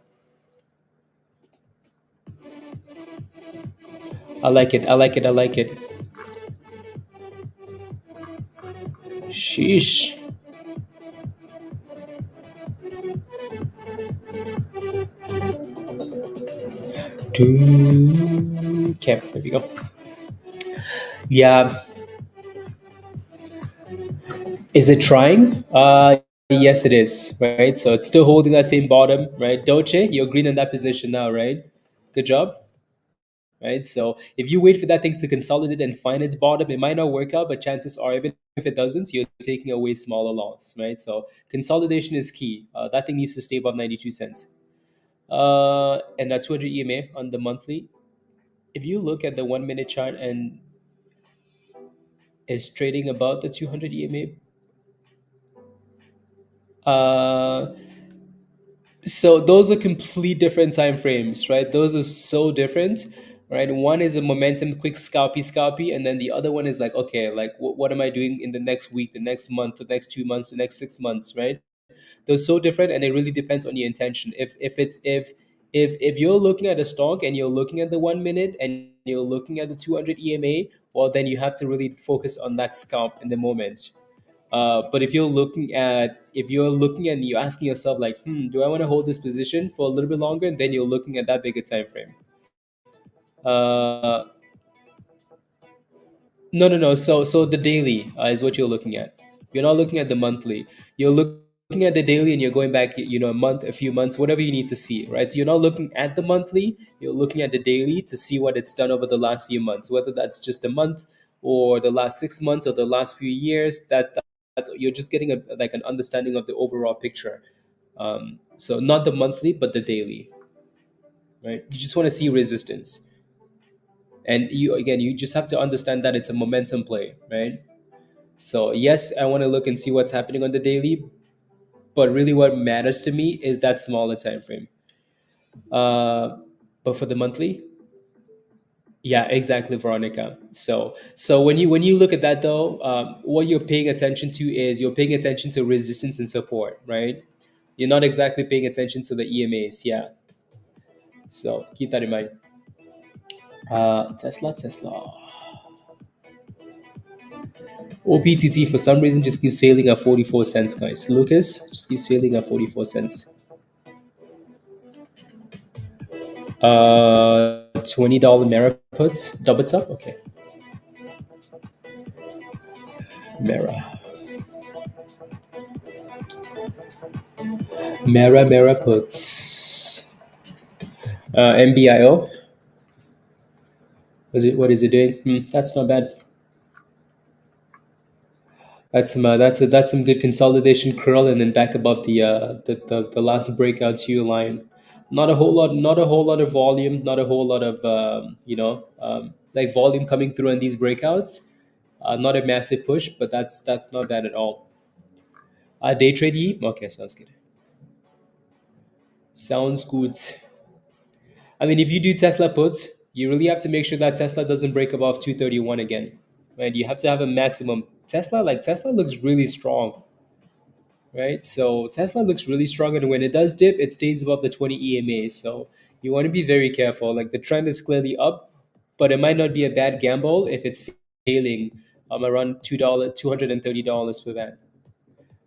I like it. I like it. I like it. Sheesh. Okay, there we go. Yeah. Is it trying? Yes, it is. Right. So it's still holding that same bottom. Right. Doche, you're green in that position now. Right. Good job. Right. So if you wait for that thing to consolidate and find its bottom, it might not work out, but chances are, even if it doesn't, you're taking a way smaller loss. Right. So consolidation is key. That thing needs to stay above 92 cents. And that 200 EMA on the monthly. If you look at the 1 minute chart and is trading about the 200 EMA, uh, So those are complete different time frames, right? Those are so different, right? One is a momentum, quick scalpy, and then the other one is like, okay, like what am I doing in the next week, the next month, the next 2 months, the next 6 months, right? They're so different, and it really depends on your intention. If you're looking at a stock and you're looking at the 1 minute and you're looking at the 200 EMA, well, then you have to really focus on that scalp in the moment. But if you're looking and you're asking yourself like, do I want to hold this position for a little bit longer? And then you're looking at that bigger time frame. Uh, no. So the daily is what you're looking at. You're not looking at the monthly. You're looking at the daily, and you're going back, a month, a few months, whatever you need to see, right? So you're not looking at the monthly. You're looking at the daily to see what it's done over the last few months, whether that's just a month or the last 6 months or the last few years. That's you're just getting like an understanding of the overall picture. So not the monthly, but the daily, right? You just want to see resistance, and you just have to understand that it's a momentum play, right? So yes, I want to look and see what's happening on the daily, but really what matters to me is that smaller time frame. Uh, but for the monthly, yeah, exactly, Veronica. So when you look at that though, what you're paying attention to is you're paying attention to resistance and support, right? You're not exactly paying attention to the EMAs, yeah. So keep that in mind. Tesla. OPTT for some reason just keeps failing at 44 cents, guys. Lucas just keeps failing at 44 cents. $20 Mera puts, double top. Okay, Mera, Mera puts. MBIO. What is it doing? That's not bad. That's some good consolidation curl, and then back above the last breakout Q line. Not a whole lot of volume, not a whole lot of like volume coming through on these breakouts. Not a massive push, but that's not bad at all. Day trade E. Okay, sounds good. Sounds good. I mean, if you do Tesla puts, you really have to make sure that Tesla doesn't break above 231 again, right? You have to have a maximum. Tesla looks really strong, right? So Tesla looks really strong, and when it does dip, it stays above the 20 EMA. So you want to be very careful. Like the trend is clearly up, but it might not be a bad gamble if it's failing around $230 per van.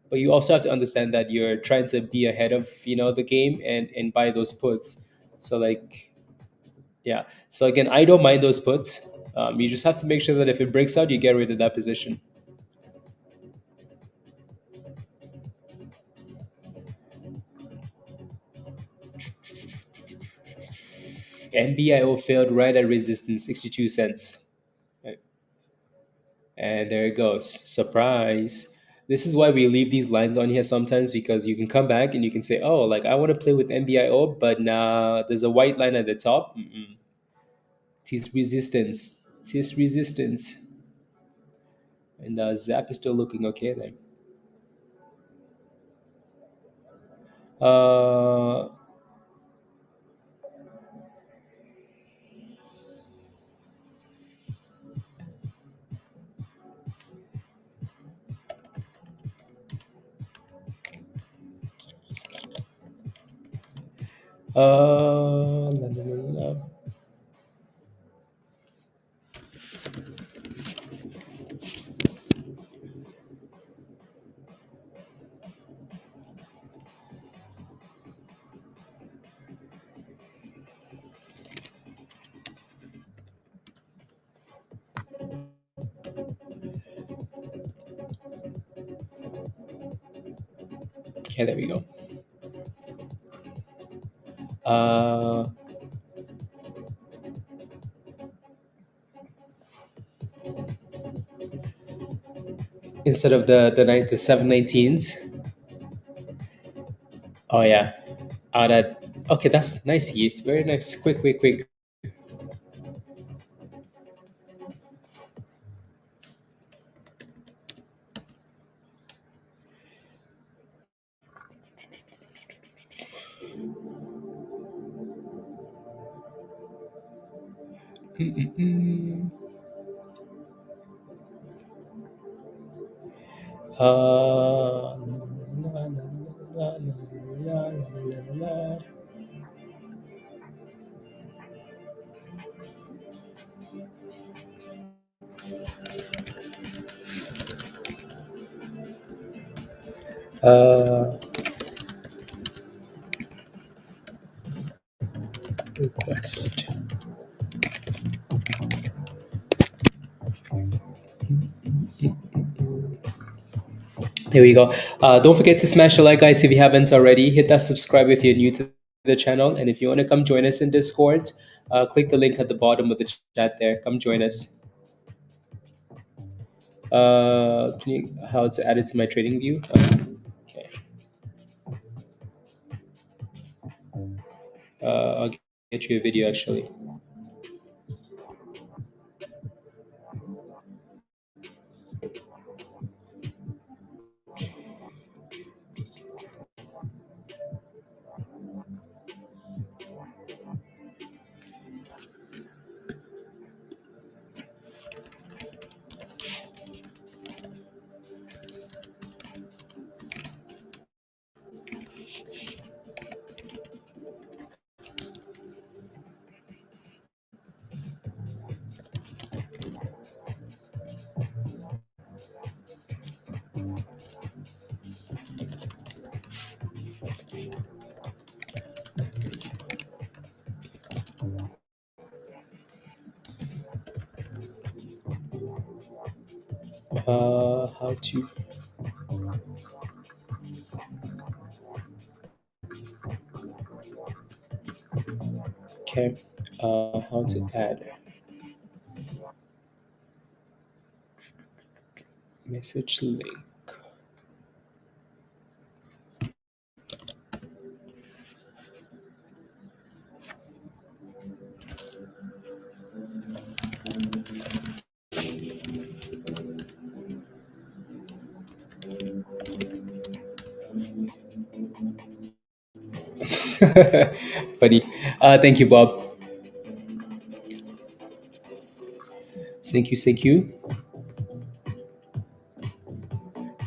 But you also have to understand that you're trying to be ahead of the game and buy those puts. So like, yeah. So again, I don't mind those puts. You just have to make sure that if it breaks out, you get rid of that position. NBIO failed right at resistance, 62 cents. Right. And there it goes. Surprise. This is why we leave these lines on here sometimes, because you can come back and you can say, oh, like I want to play with NBIO, but nah, there's a white line at the top. Tis resistance. Tis resistance. And Zap is still looking okay then. Uh, la, la, la, la. Okay, there we go. Uh, Instead of the 719s. Oh yeah. That okay. That's nice. Heat. Very nice. Quick, quick, quick. Mm-mm-mm. Uh, la, la, la, la, la, la, la. Uh, request. There we go. Don't forget to smash the like, guys, if you haven't already. Hit that subscribe if you're new to the channel. And if you want to come join us in Discord, click the link at the bottom of the chat there. Come join us. Can you how to add it to my trading view? Okay. I'll get you a video actually. How to okay. How to add message link. Funny. Thank you, Bob. Thank you, thank you.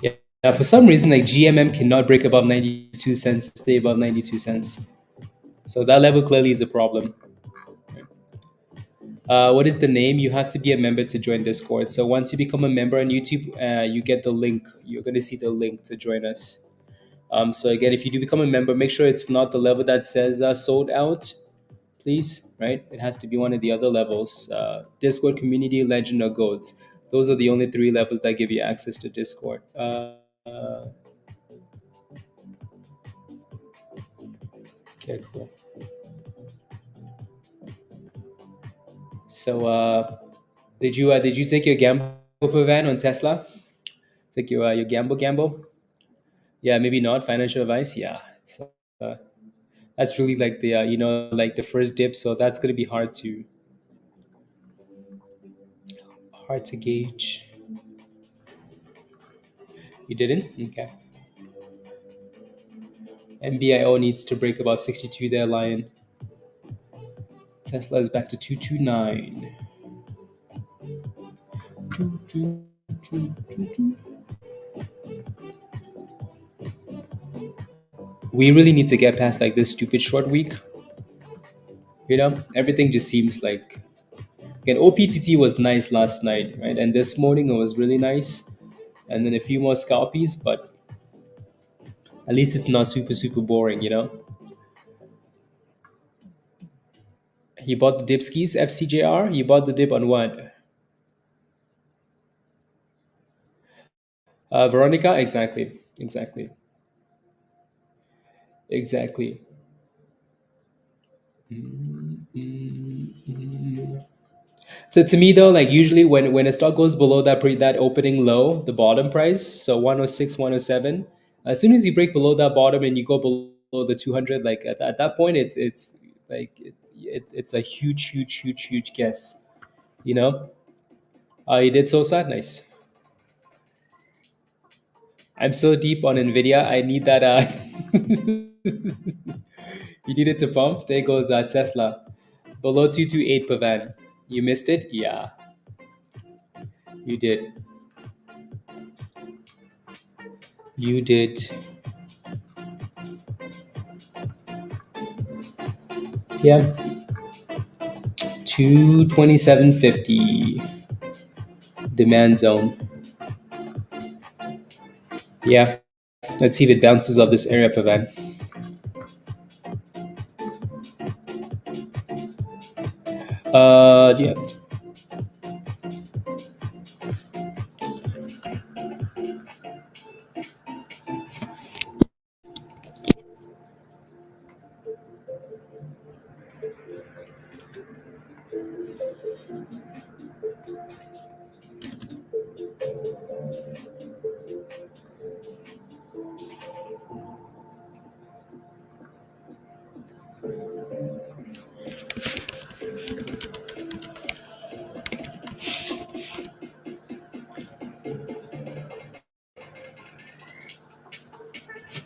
Yeah. For some reason, like GMM cannot break above 92 cents, stay above 92 cents. So that level clearly is a problem. What is the name? You have to be a member to join Discord. So once you become a member on YouTube, you get the link. You're going to see the link to join us. So again, if you do become a member, make sure it's not the level that says sold out, please. Right? It has to be one of the other levels. Discord, Community, Legend, or Goats. Those are the only three levels that give you access to Discord. Okay, cool. So, did you take your gamble van on Tesla? Take your gamble? Yeah, maybe not financial advice. Yeah, uh, that's really like the like the first dip. So that's gonna be hard to gauge. You didn't? Okay. MBIO needs to break above 62 there, Lion. Tesla is back to 229. Choo, choo, choo, choo, choo. We really need to get past like this stupid short week. Everything just seems like again, OPTT was nice last night, right? And this morning it was really nice. And then a few more scalpies, but at least it's not super, super boring. He bought the dip skis, FCJR. You bought the dip on what? Veronica? Exactly. Exactly. Exactly. So to me though, like usually when a stock goes below that opening low, the bottom price, so 106, 107, as soon as you break below that bottom and you go below the 200, like at that point, it's like it's a huge, huge, huge, huge guess. You know, you did so sad, nice. I'm so deep on Nvidia. I need that. You need it to pump. There goes Tesla below 228 per van. You missed it? Yeah, you did. You did. Yeah. 227.50 demand zone. Yeah. Let's see if it bounces off this area, Pavan. Yeah.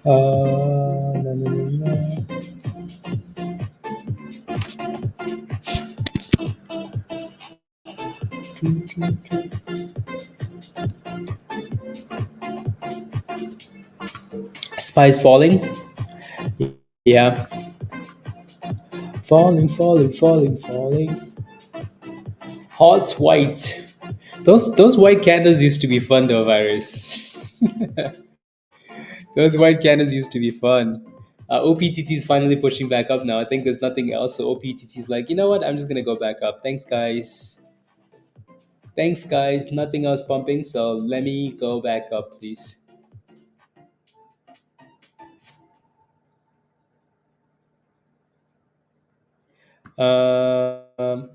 No, no, no, no. Spice falling. Yeah. Falling, falling, falling, falling. Hot white. Those white candles used to be fun though, Virus. Those white candles used to be fun. OPTT is finally pushing back up now. I think there's nothing else. So OPTT is like, you know what? I'm just gonna go back up. Thanks, guys. Thanks, guys. Nothing else pumping. So let me go back up, please. Um,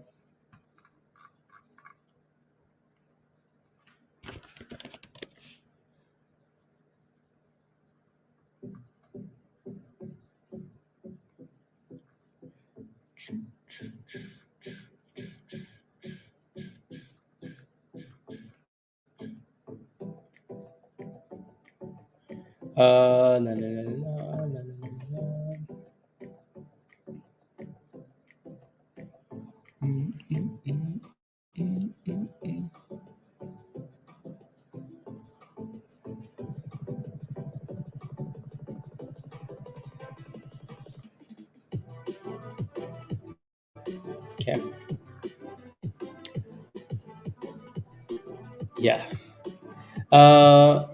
la, la, la, la, la, la, la. Mm, mm, mm, mm, mm, mm. Okay. Yeah.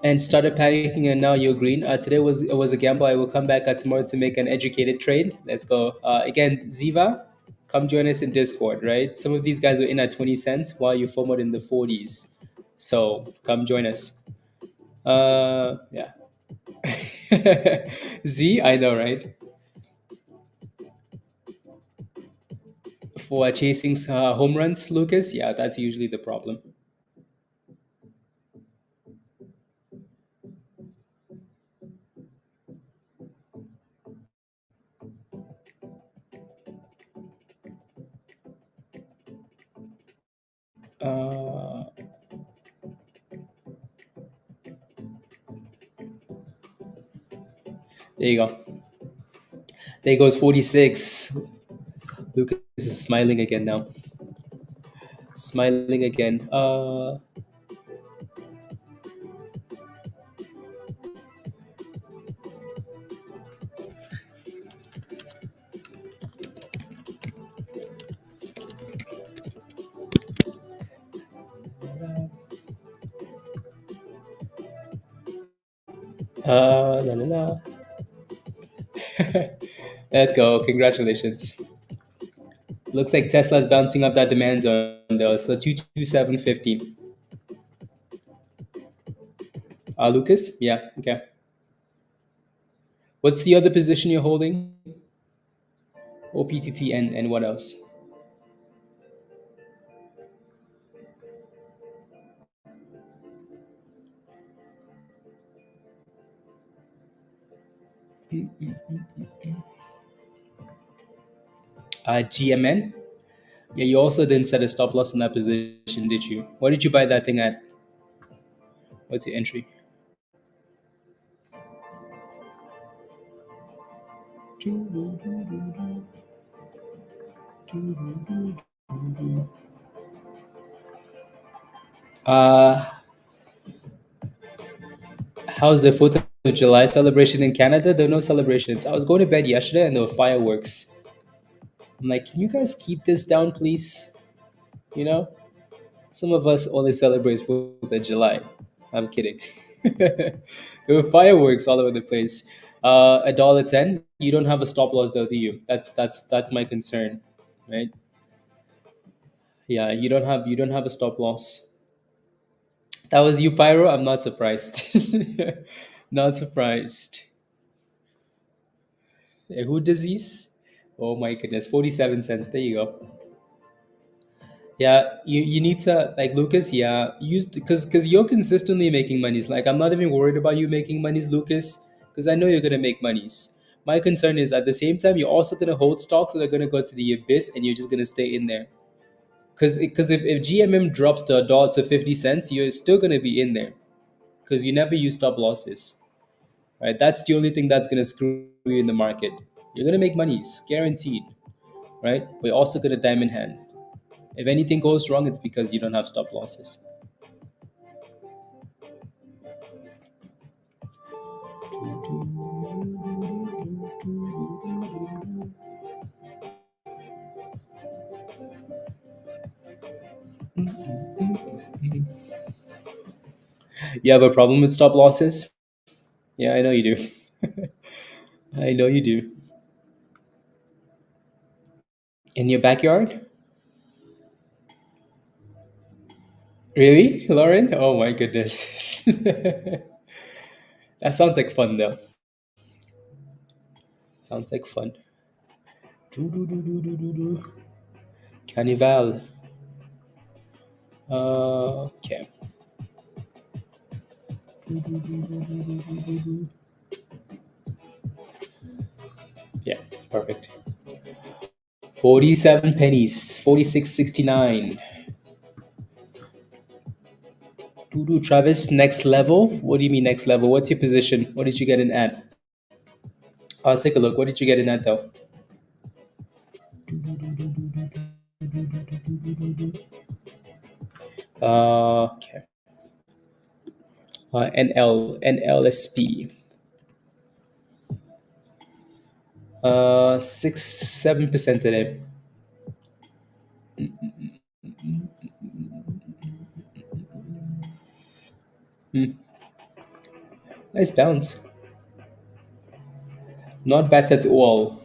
And started panicking, and now you're green. Today was a gamble. I will come back tomorrow to make an educated trade. Let's go. Again, Ziva, come join us in Discord. Right, some of these guys are in at 20 cents while you FOMOed in the 40s. So come join us. Yeah. Z, I know, right? For chasing home runs, Lucas. Yeah, that's usually the problem. Uh, there you go. There goes 46. Lucas is smiling again now. Smiling again. La, la, la. Let's go. Congratulations. Looks like Tesla's bouncing up that demand zone though. So 227.50. Lucas? Yeah. Okay. What's the other position you're holding? OPTT and what else? GMN? Yeah, you also didn't set a stop loss in that position, did you? What did you buy that thing at? What's your entry? Uh, how's the 4th of July celebration in Canada? There are no celebrations. I was going to bed yesterday and there were fireworks. I'm like, can you guys keep this down, please? You know, some of us only celebrate 4th of July. I'm kidding. There were fireworks all over the place. $1.10. You don't have a stop loss though, do you? That's my concern, right? Yeah, you don't have a stop loss. That was you, Pyro. I'm not surprised. Not surprised. Who disease? Oh my goodness, 47 cents. There you go. Yeah, you need to like Lucas. Yeah, use because you're consistently making monies. Like I'm not even worried about you making monies, Lucas, because I know you're gonna make monies. My concern is at the same time you're also gonna hold stocks that are gonna go to the abyss, and you're just gonna stay in there. Because if GMM drops to $1 to 50 cents, you're still gonna be in there because you never use stop losses. Right? That's the only thing that's gonna screw you in the market. You're gonna make monies, guaranteed. Right? But you're also gonna diamond hand. If anything goes wrong, it's because you don't have stop losses. You have a problem with stop losses? Yeah, I know you do. I know you do. In your backyard? Really, Lauren? Oh my goodness. That sounds like fun though. Sounds like fun. Do. Carnival. Okay. Yeah, perfect. 47 pennies. 46.69. Travis, next level? What do you mean next level? What's your position? What did you get in at? I'll take a look. What did you get in at though? Okay. NLSP. 6-7% today. Hmm. Nice bounce. Not bad at all.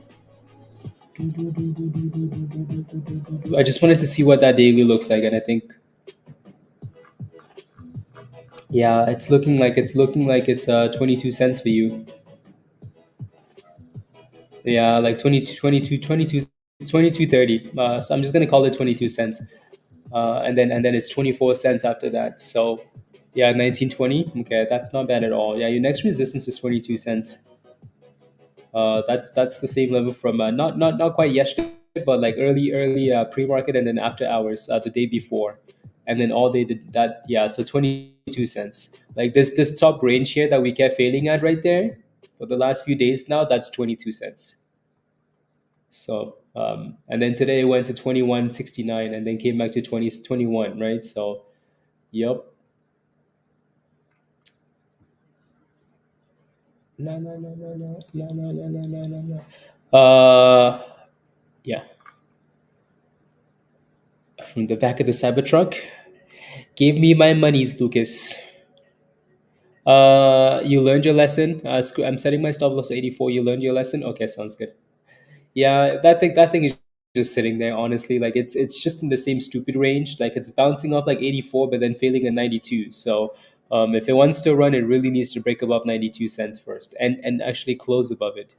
I just wanted to see what that daily looks like, and I think, yeah, it's 22 cents for you. Yeah, like 22.30. So I'm just gonna call it 22 cents, and then it's 24 cents after that. So yeah, 19.20. Okay, that's not bad at all. Yeah, your next resistance is 22 cents. That's the same level from not quite yesterday, but like early pre-market and then after hours the day before, and then all day did that. Yeah, so 22 cents. Like this top range here that we kept failing at right there for the last few days now. That's 22 cents. So and then today it went to 21.69 and then came back to 2021, right? So yep. No no no no no no no no no no no no. Yeah, from the back of the Cybertruck. Give me my monies, Lucas. You learned your lesson. I'm setting my stop loss at 84. You learned your lesson. Okay, sounds good. Yeah, that thing is just sitting there. Honestly, like it's just in the same stupid range. Like it's bouncing off like 84, but then failing at 92. So if it wants to run, it really needs to break above 92 cents first, and actually close above it.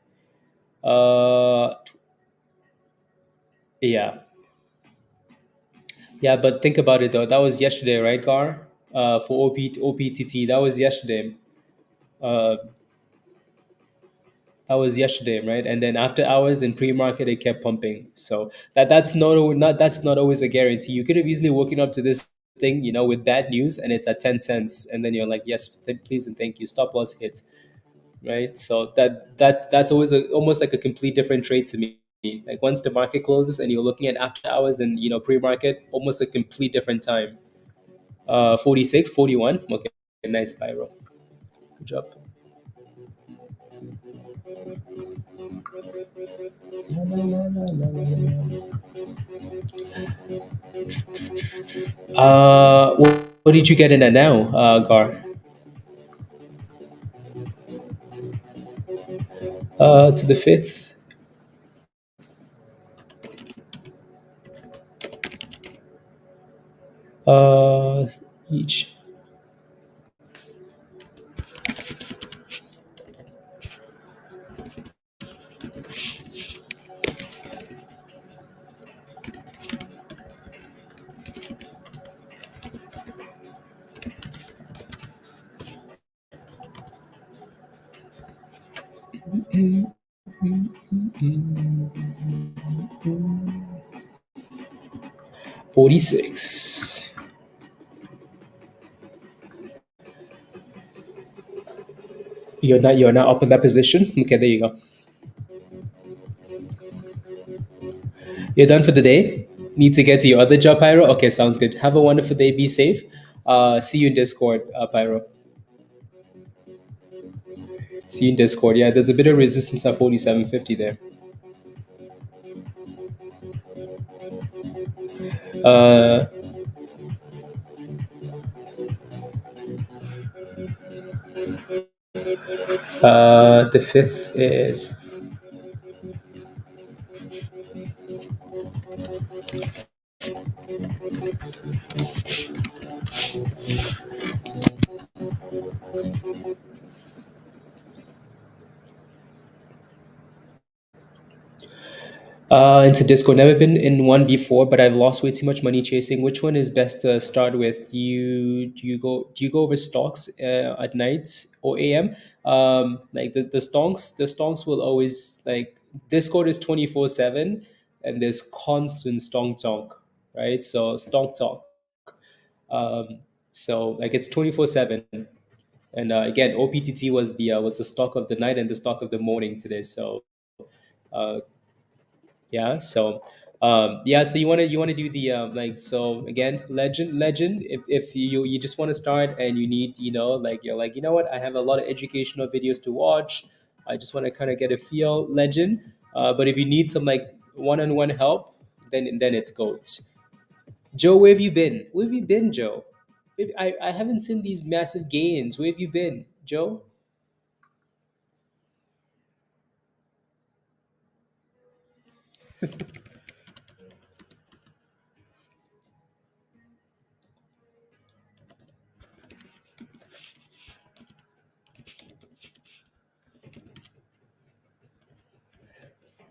Yeah, yeah. But think about it though. That was yesterday, right, Gar? For OPTT, that was yesterday. Uh, That was yesterday, right? And then after hours in pre-market, it kept pumping. So that's not always a guarantee. You could have easily woken up to this thing, with bad news, and it's at 10 cents, and then you're like, yes, please and thank you, stop loss hits, right? So that's always almost like a complete different trade to me. Like once the market closes and you're looking at after hours and pre-market, almost a complete different time. 46, 41. Okay, nice pyro. Good job. What did you get in at now, Gar? To the fifth. Uh, each. Mm, 46. You're not up in that position. Okay, there you go. You're done for the day. Need to get to your other job, Pyro. Okay, sounds good. Have a wonderful day. Be safe. See you in Discord, Pyro. See you in Discord. Yeah, there's a bit of resistance at 47.50 there. Uh, the fifth is into Discord. Never been in one before, but I've lost way too much money chasing. Which one is best to start with? Do you go over stocks at night or AM? Like the stonks will always like Discord is 24/7, and there's constant stonk talk, right? So stonk talk. Um, so like it's 24/7. And again, OPTT was the stock of the night and the stock of the morning today. So uh, yeah, so you want to do the like, so again, legend, if you just want to start and you need, like, you're like, what, I have a lot of educational videos to watch, I just want to kind of get a feel, legend. But if you need some like one-on-one help, then it's goat. Joe, where have you been, Joe? I haven't seen these massive gains. Where have you been, Joe?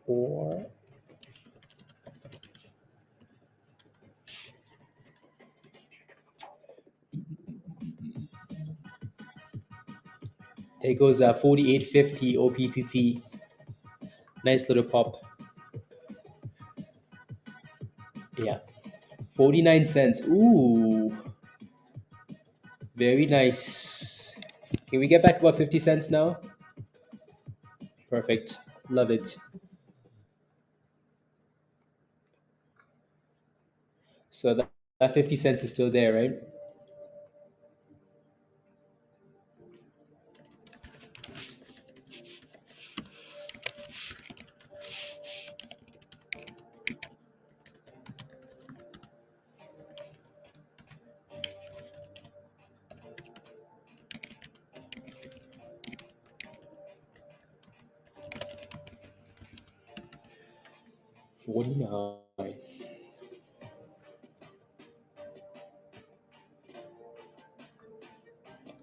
Or there goes 48.50 OPTT. Nice little pop. Yeah. 49 cents. Ooh, very nice. Can we get back about 50 cents now? Perfect. Love it. So that 50 cents is still there, right? 49.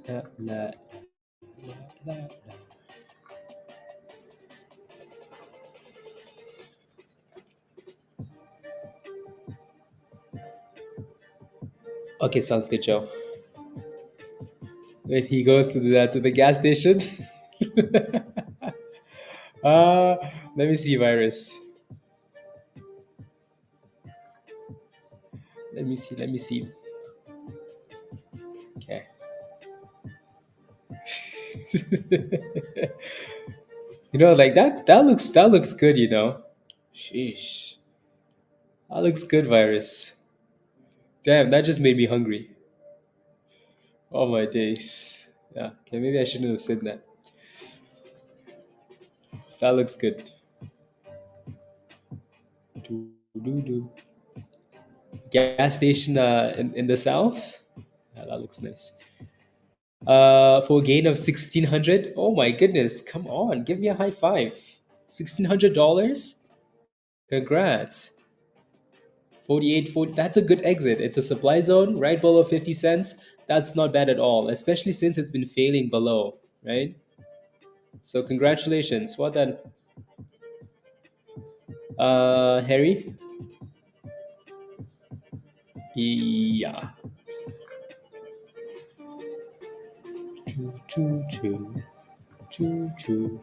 La, la, la, la. Okay, sounds good, Joe. Wait, he goes to the gas station. uh, Let me see, virus. Let me see. Let me see. Okay. Like that looks good. Sheesh. That looks good, virus. Damn, that just made me hungry. Oh my days. Yeah. Okay, maybe I shouldn't have said that. That looks good. Do, do, do. Gas station in the south. Yeah, that looks nice. For a gain of 1,600. Oh my goodness! Come on, give me a high five. $1,600. Congrats. 48, 40. That's a good exit. It's a supply zone right below 50 cents. That's not bad at all, especially since it's been failing below, right? So congratulations. Well done. Harry. Yeah. Choo, choo, choo, choo, choo.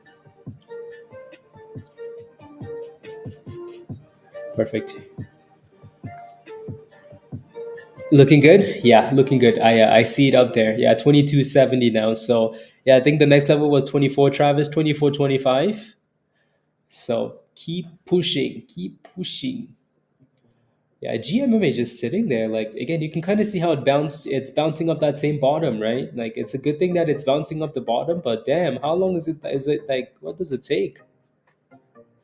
Perfect. Looking good? Yeah, looking good. I see it up there. Yeah, 2270 now. So yeah, I think the next level was 24, Travis, 2425. So keep pushing, keep pushing. Yeah, GMM is just sitting there. Like again, you can kind of see how it bounced. It's bouncing up that same bottom, right? Like it's a good thing that it's bouncing up the bottom, but damn, how long is it? Is it like what does it take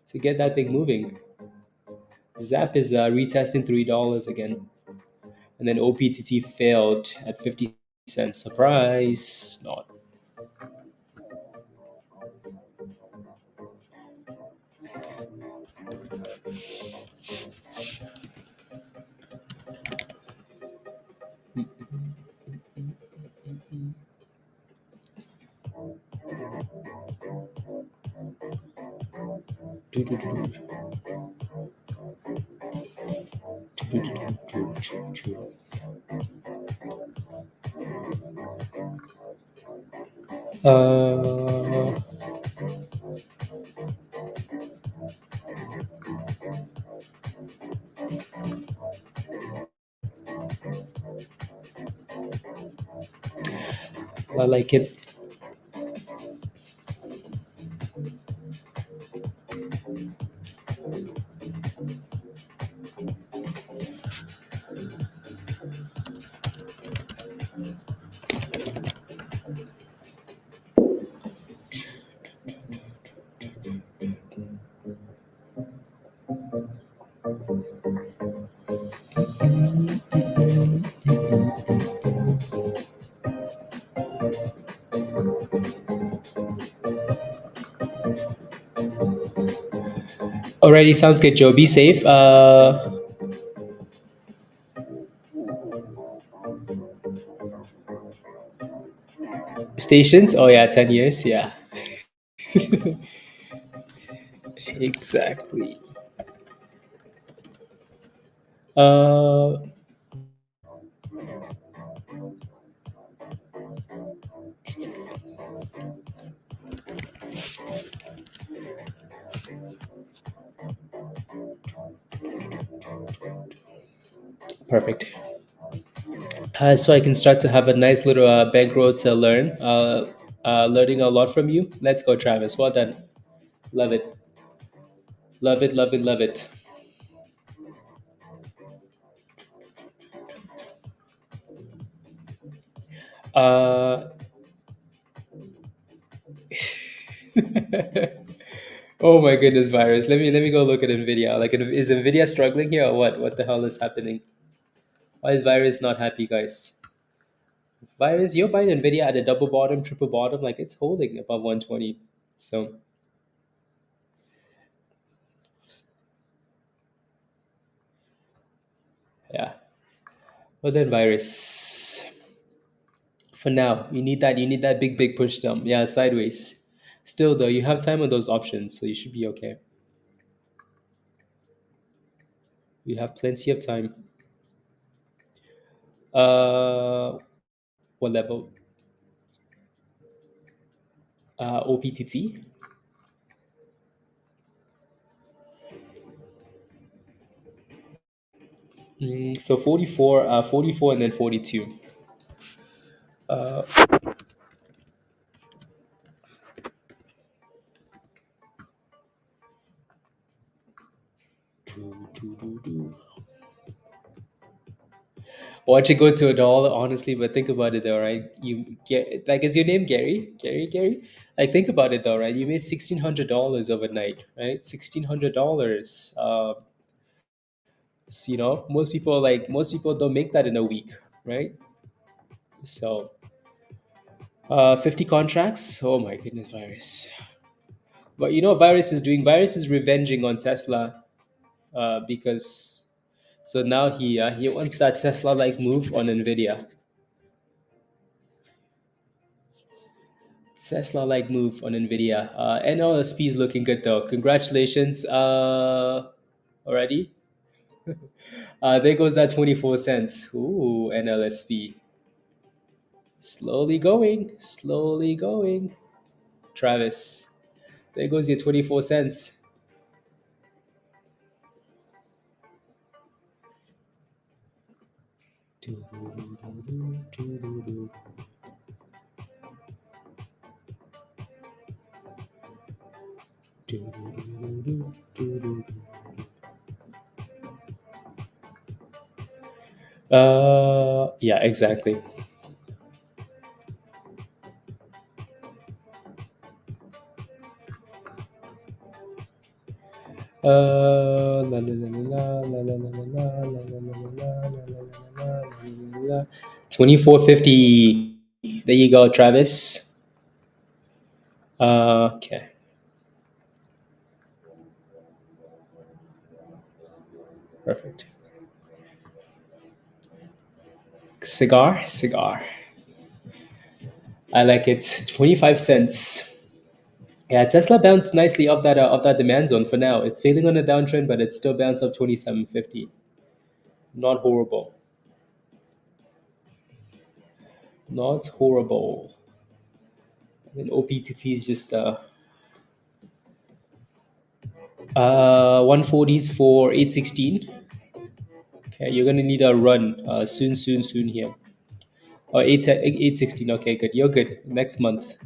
to get that thing moving? Zap is retesting $3 again, and then OPTT failed at 50 cents. Surprise! Not. Do, do, do, do, do, do, do, do. Uh, I like it. Alrighty, sounds good, Joe. Be safe. Stations. Oh yeah, 10 years. Yeah, exactly. Uh, Perfect. So I can start to have a nice little bankroll to learn. Learning a lot from you. Let's go, Travis. Well done. Love it. Love it. Love it. Love it. Uh, oh my goodness, virus. Let me go look at Nvidia. Like, is Nvidia struggling here or what? What the hell is happening? Why is virus not happy, guys? Virus, you're buying Nvidia at a double bottom, triple bottom. Like it's holding above 120. So yeah. But then virus. For now, you need that big push down. Yeah, sideways. Still though, you have time on those options, so you should be okay. You have plenty of time. What level? OPTT. So 44, 44, and then 42. Uh, do, do, do, do. Watch it go to a dollar, honestly. But think about it though, right? You get like, is your name Gary? Gary? Like, think about it though, right? You made $1,600 overnight, right? $1,600. Most people don't make that in a week, right? So, 50 contracts. Oh my goodness, virus. But virus is revenging on Tesla, because so now he wants that Tesla like move on Nvidia. Tesla like move on Nvidia. NLSP is looking good though. Congratulations, already. There goes that 24 cents. Ooh, NLSP. Slowly going. Travis, there goes your 24 cents. Yeah, exactly. La la la la la la la la la la la la la la la la. 24.50. There you go, Travis. Okay, perfect. Cigar. I like it. 25 cents. Yeah, Tesla bounced nicely off that demand zone for now. It's failing on a downtrend, but it's still bounced up 27.50. Not horrible. Not horrible. I mean, OPTT is just 140s for 816. Okay, you're gonna need a run soon here. Oh, 816. Okay, good. You're good. Next month,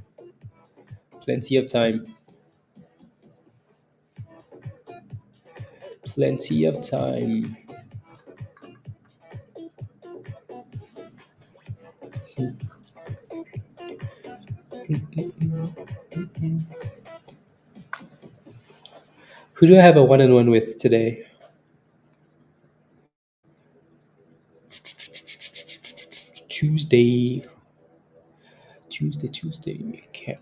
plenty of time. Plenty of time. Who do I have a one-on-one with today? Tuesday. Tuesday. Okay.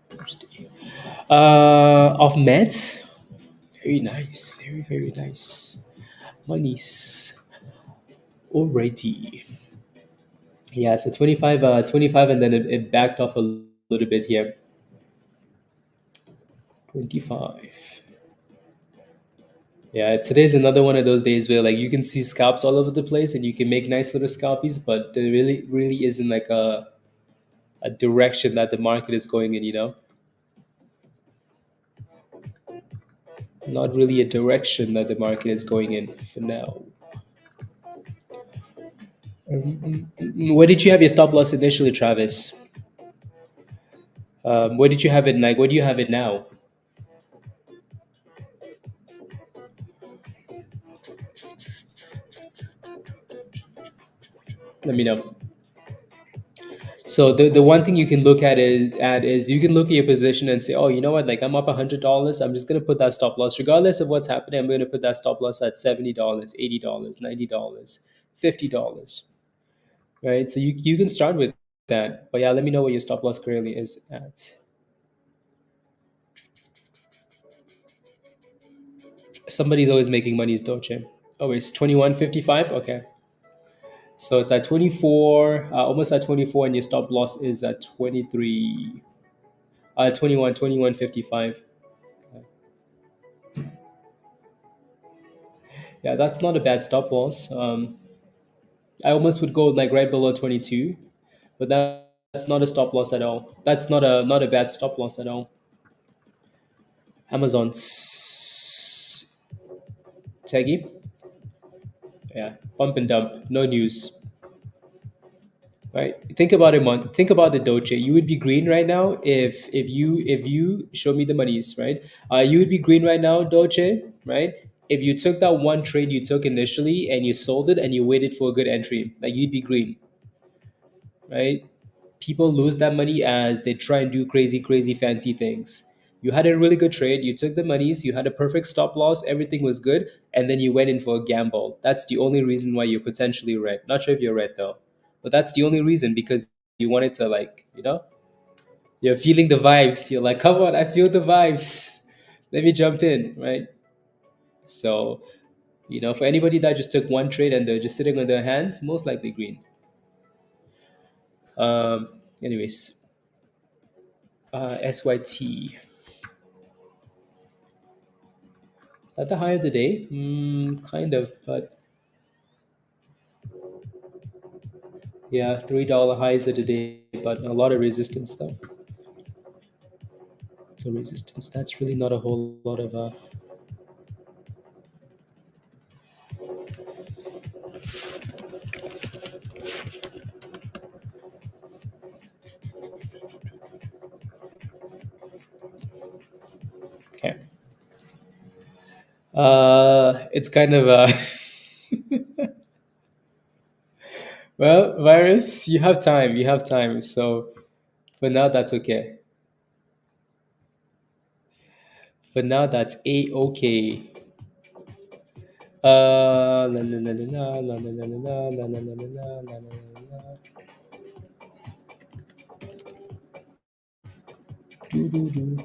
Tuesday. Of Meds. Very nice. Very nice. Monies. Alrighty. Yeah, so 25, 25, and then it backed off a little bit here. 25. Yeah, today's another one of those days where like you can see scalps all over the place and you can make nice little scalpies, but there really isn't like a direction that the market is going in, Not really a direction that the market is going in for now. Where did you have your stop loss initially, Travis? Where did you have it, like? Where do you have it now? Let me know. So the one thing you can look at is you can look at your position and say, oh, you know what? Like, I'm up $100. I'm just gonna put that stop loss, regardless of what's happening. I'm gonna put that stop loss at $70, $80, $90, $50. Right? So you can start with that. But yeah, let me know what your stop loss currently is at. Somebody's always making money, is Doche. Oh, it's 21.55. Okay. So it's at 24, almost at 24, and your stop loss is at 23, 21.55. Yeah, that's not a bad stop loss. I almost would go like right below 22, but that's not a stop loss at all. That's not a bad stop loss at all. Amazon's Teggy, yeah, pump and dump, no news. Right? Think about it, Mon. Think about the Doche. You would be green right now if you show me the monies, right? You would be green right now, Doche, right? If you took that one trade you took initially and you sold it and you waited for a good entry, like you'd be green, right? People lose that money as they try and do crazy, crazy fancy things. You had a really good trade, you took the monies, you had a perfect stop loss, everything was good, and then you went in for a gamble. That's the only reason why you're potentially red. Not sure if you're red though, but that's the only reason because you wanted to, like, you're feeling the vibes. You're like, come on, I feel the vibes. Let me jump in, right? So, for anybody that just took one trade and they're just sitting on their hands, most likely green. Anyways, SYT. Is that the high of the day? Kind of, but yeah, $3 highs of the day, but a lot of resistance though. So resistance, that's really not a whole lot of okay. It's kind of well, virus, you have time, you have time. So for now, that's okay. For now, that's a okay. La la la la la la la la la la la la la la la la. Do do do.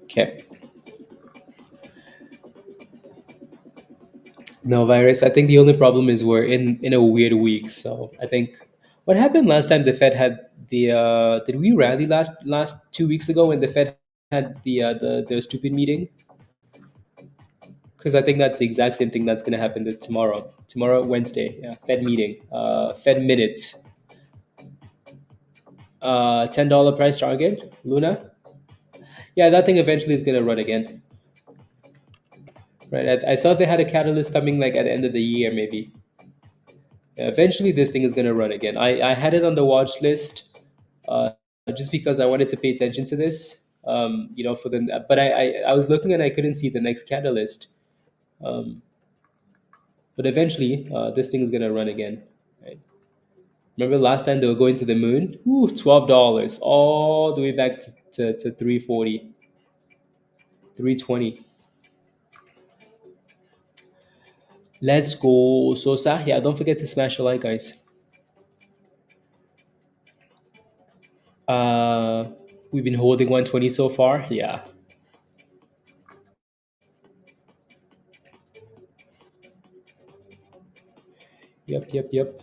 Okay. No virus. I think the only problem is we're in a weird week. So I think what happened last time the Fed had the did we rally last 2 weeks ago when the Fed had the stupid meeting? Because I think that's the exact same thing that's going to happen tomorrow. Tomorrow, Wednesday, yeah, Fed meeting, Fed minutes, $10 price target, Luna. Yeah, that thing eventually is going to run again, right? I thought they had a catalyst coming like at the end of the year, maybe. Yeah, eventually, this thing is going to run again. I had it on the watch list, uh, just because I wanted to pay attention to this. For the but I was looking and I couldn't see the next catalyst. Um, but eventually, this thing is going to run again. Right? Remember last time they were going to the moon? Ooh, $12, all the way back to 340, 320. Let's go, Sosa. Yeah, don't forget to smash a like, guys. Uh, we've been holding 120 so far. Yeah. Yep, yep, yep.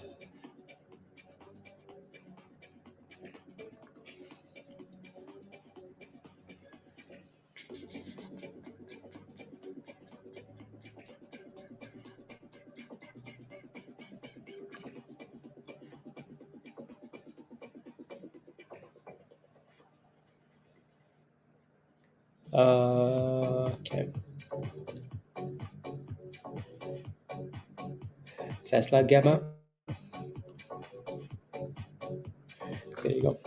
Okay. Tesla Gamma. There you go.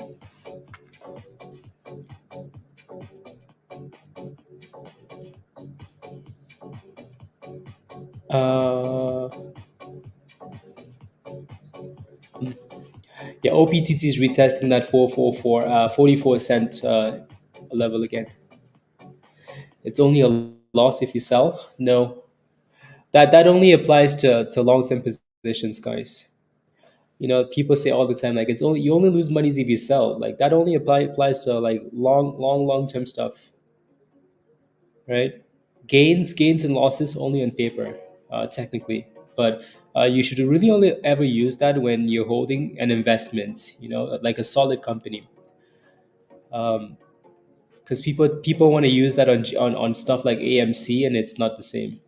Uh, yeah, OPTT is retesting that 444, 44 cent level again. It's only a loss if you sell. No, that only applies to long term positions, guys. People say all the time like it's only you only lose money if you sell. Like that only applies to like long term stuff, right? Gains and losses only on paper, technically, but you should really only ever use that when you're holding an investment, like a solid company. Because people want to use that on stuff like AMC, and it's not the same.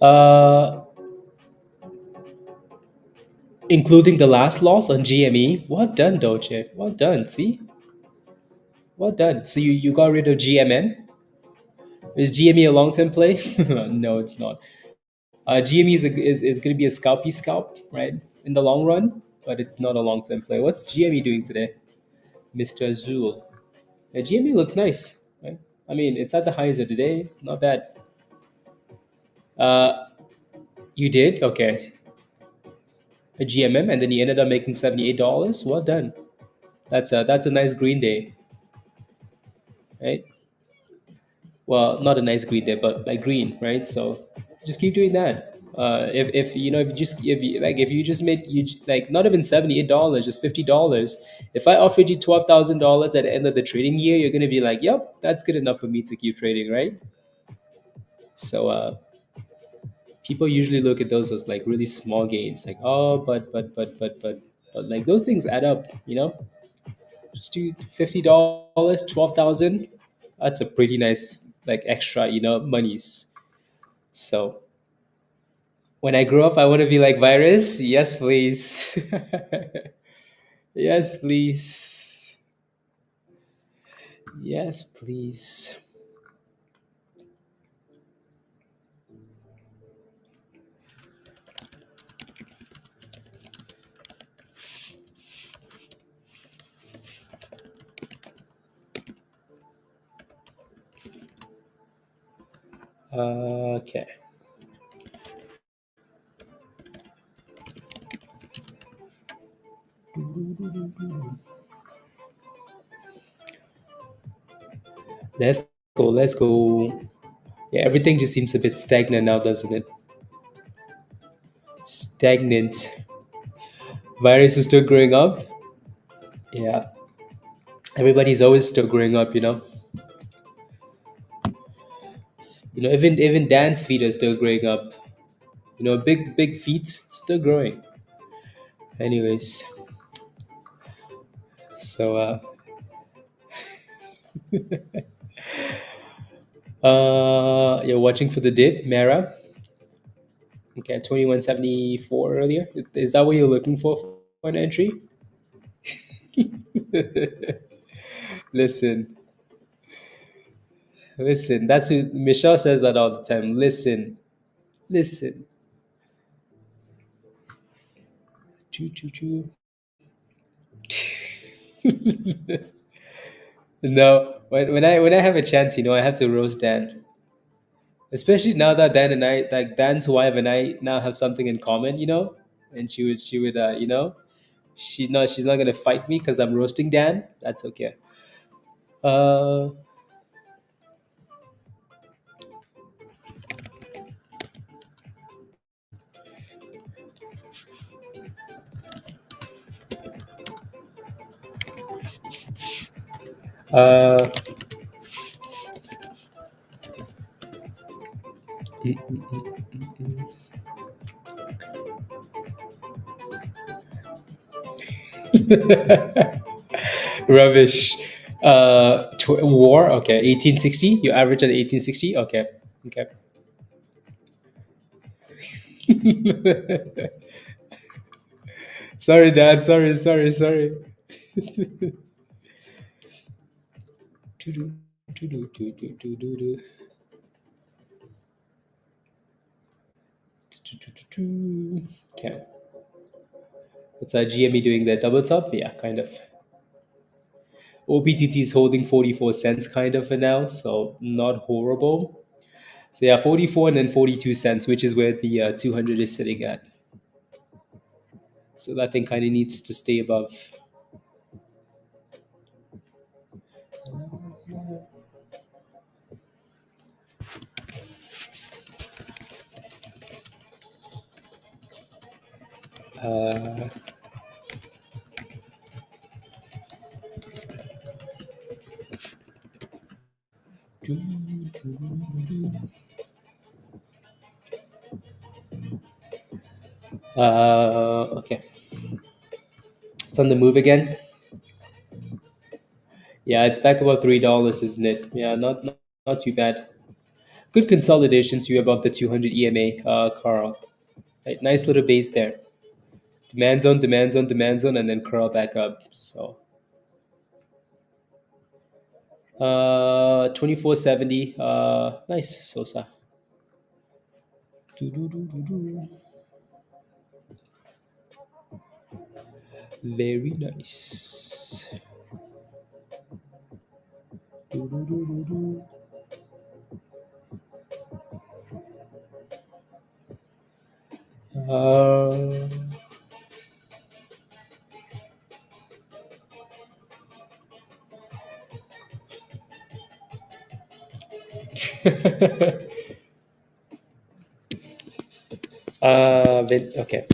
Uh, Including the last loss on GME. Well done, Doche. Well done. See, well done. So you got rid of GMM. Is GME a long term play? No, it's not. GME is going to be a scalpy scalp, right, in the long run, but it's not a long term play. What's GME doing today, Mr. Azul? Yeah, GME looks nice, right? I mean, it's at the highs of the day. Not bad. Uh, you did okay. A GMM, and then you ended up making $78. Well done. That's a nice green day, right? Well, not a nice green day, but like green, right? So just keep doing that. If you know if you just made like not even $78, just $50. If I offered you $12,000 at the end of the trading year, you're gonna be like, "Yep, that's good enough for me to keep trading," right? So people usually look at those as like really small gains, like oh, but like those things add up, you know. Just do $50, 12,000. That's a pretty nice like extra, monies. So when I grow up, I want to be like Virus. Yes, please. Yes, please. Yes, please. Okay. Let's go. Let's go. Yeah, everything just seems a bit stagnant now, doesn't it? Stagnant. Virus is still growing up. Yeah. Everybody's always still growing up, you know. Even Dan's feet are still growing up. Big feet still growing. Anyways, so you're watching for the dip, Mara. Okay, 2174 earlier. Is that what you're looking for an entry? Listen, listen. That's who Michelle says that all the time. Listen, listen. Choo choo choo. No, when I have a chance, I have to roast Dan. Especially now that Dan's wife and I now have something in common, and she would she's not gonna fight me because I'm roasting Dan. That's okay. Uh, uh, Rubbish. War. Okay, 1860. You average at 1860. Okay, okay. Sorry, Dad. Sorry, sorry, sorry. Okay. It's a GME doing the double top. Yeah, kind of. OPTT is holding 44 cents kind of for now, so not horrible. So yeah, 44 and then 42 cents, which is where the 200 is sitting at. So that thing kind of needs to stay above. Uh, doo, doo, doo. Okay, it's on the move again. Yeah, it's back about $3, isn't it? Yeah, not too bad. Good consolidation too above the 200 EMA, Carl. Right, nice little base there. Demand zone, demand zone, demand zone, and then curl back up. So 2470. Nice, Sosa. Doo-doo-doo-doo-doo. Very nice. Doo-doo-doo-doo-doo. Uh, okay.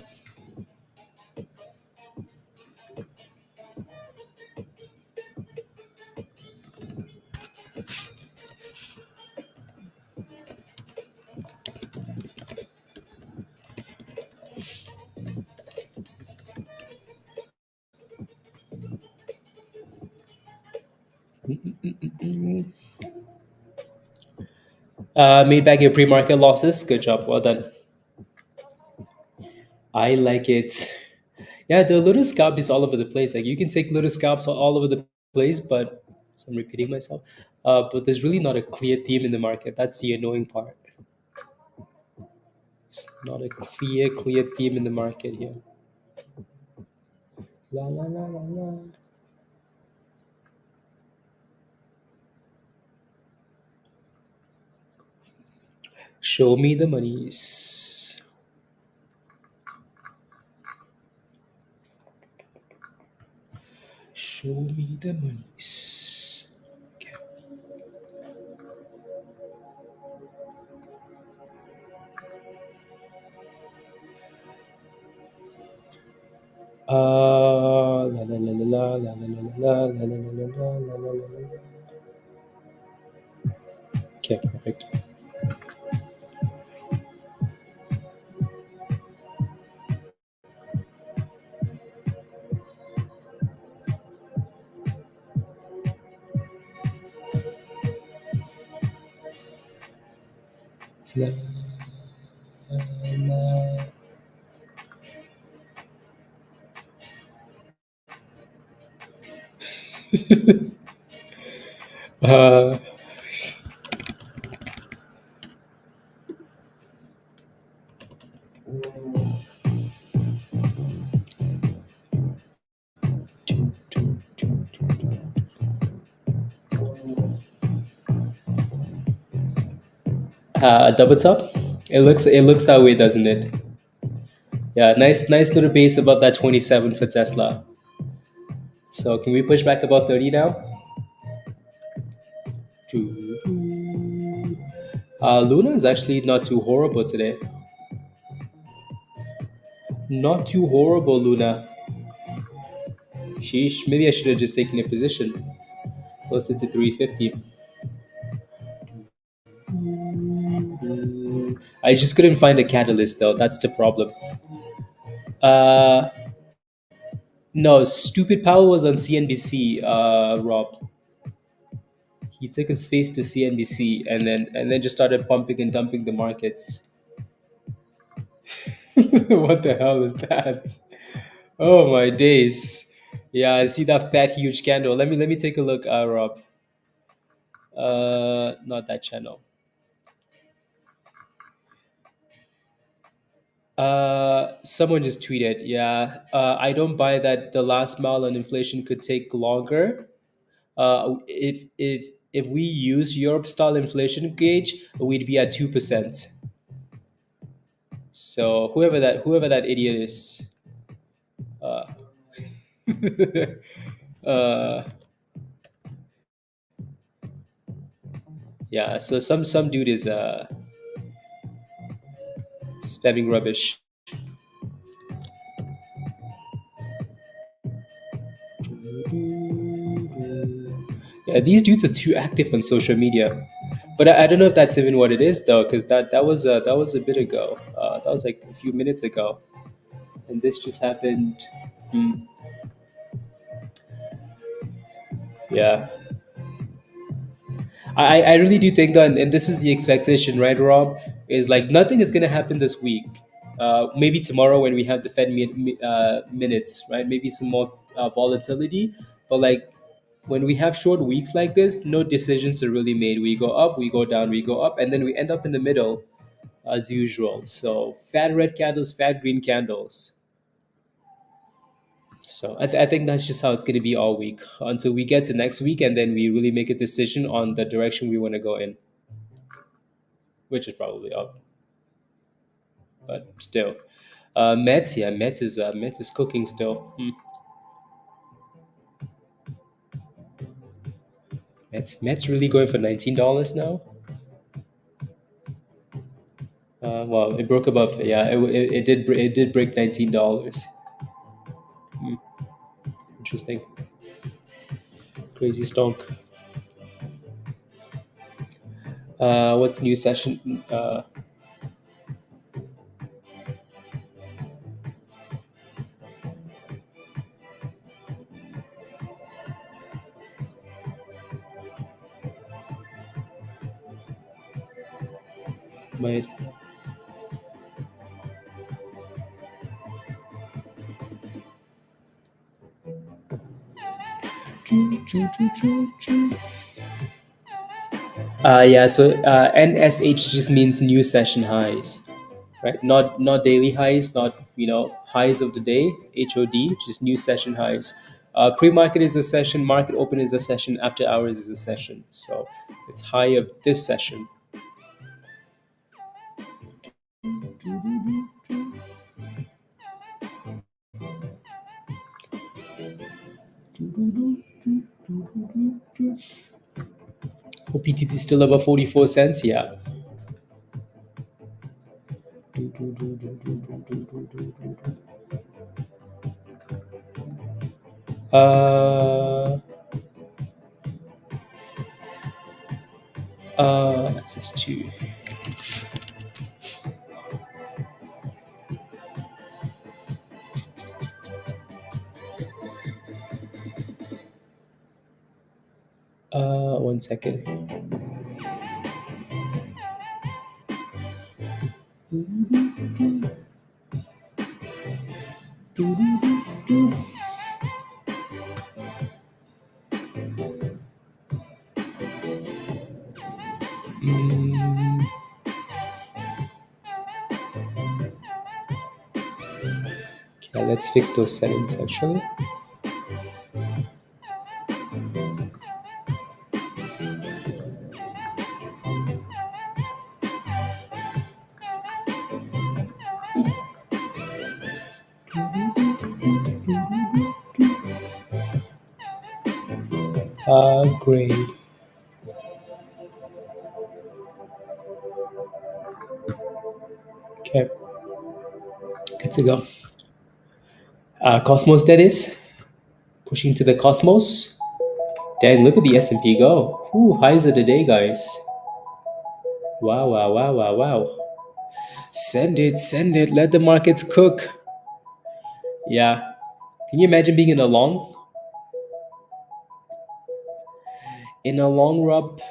Made back your pre-market losses. Good job. Well done. I like it. Yeah, the little scalp is all over the place. Like you can take little scalps all over the place, but so I'm repeating myself. But there's really not a clear theme in the market. That's the annoying part. It's not a clear theme in the market here. La la la la la. Show me the monies. Show me the monies. Okay. La la la la la la la la la la la la la la la la. Okay, perfect. La, la. Uh, double top. It looks that way, doesn't it? Yeah, nice little base above that 27 for Tesla. So can we push back above 30 now? Luna is actually not too horrible today. Not too horrible, Luna. Sheesh, maybe I should have just taken a position closer to 350. I just couldn't find a catalyst though. That's the problem. Uh, no, Stupid Powell was on CNBC. Rob, he took his face to CNBC and then just started pumping and dumping the markets. What the hell is that? Oh my days! Yeah, I see that fat huge candle. Let me take a look, Rob. Not that channel. Someone just tweeted, yeah, I don't buy that the last mile on inflation could take longer. If we use Europe style inflation gauge, we'd be at 2%. So whoever that idiot is, uh, uh, yeah. So some dude is spamming rubbish. Yeah, these dudes are too active on social media. But I don't know if that's even what it is though, because that was a bit ago. That was like a few minutes ago, and this just happened. Hmm, yeah, I really do think that, and this is the expectation, right, Rob? Is like nothing is going to happen this week. Maybe tomorrow when we have the Fed minutes, right? Maybe some more volatility, but like when we have short weeks like this, no decisions are really made. We go up, we go down, we go up, and then we end up in the middle as usual. So fat red candles, fat green candles. So I think that's just how it's going to be all week until we get to next week, and then we really make a decision on the direction we want to go in, which is probably up, but still. Mets, yeah, Mets is cooking still. Mets really going for $19 now. Well, it broke above. Yeah, it did break $19. Interesting, crazy stonk. What's new session? Might. Yeah, so NSH just means new session highs, right? Not daily highs, not highs of the day. HOD, just new session highs. Pre-market is a session, market open is a session, after hours is a session. So it's high of this session. OPTT still above 44 cents, yeah. Uh, access to. One second. Mm, okay, let's fix those settings actually. Great. Okay, good to go. Cosmos, that is pushing to the Cosmos. Dang, look at the S&P go. Ooh, highs of the day, guys. Wow, wow, wow, wow, wow. Send it, send it. Let the markets cook. Yeah. Can you imagine being in a long? In a long rub?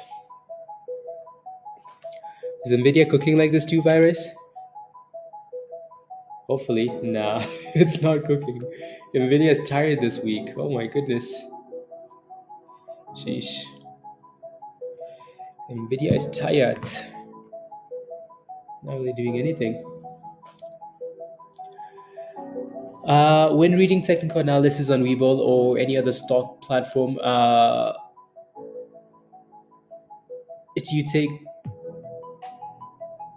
Is Nvidia cooking like this too, virus? Hopefully. Nah, it's not cooking. Nvidia is tired this week. Oh my goodness. Sheesh. Nvidia is tired. Not really doing anything. When reading technical analysis on Webull or any other stock platform, if you take,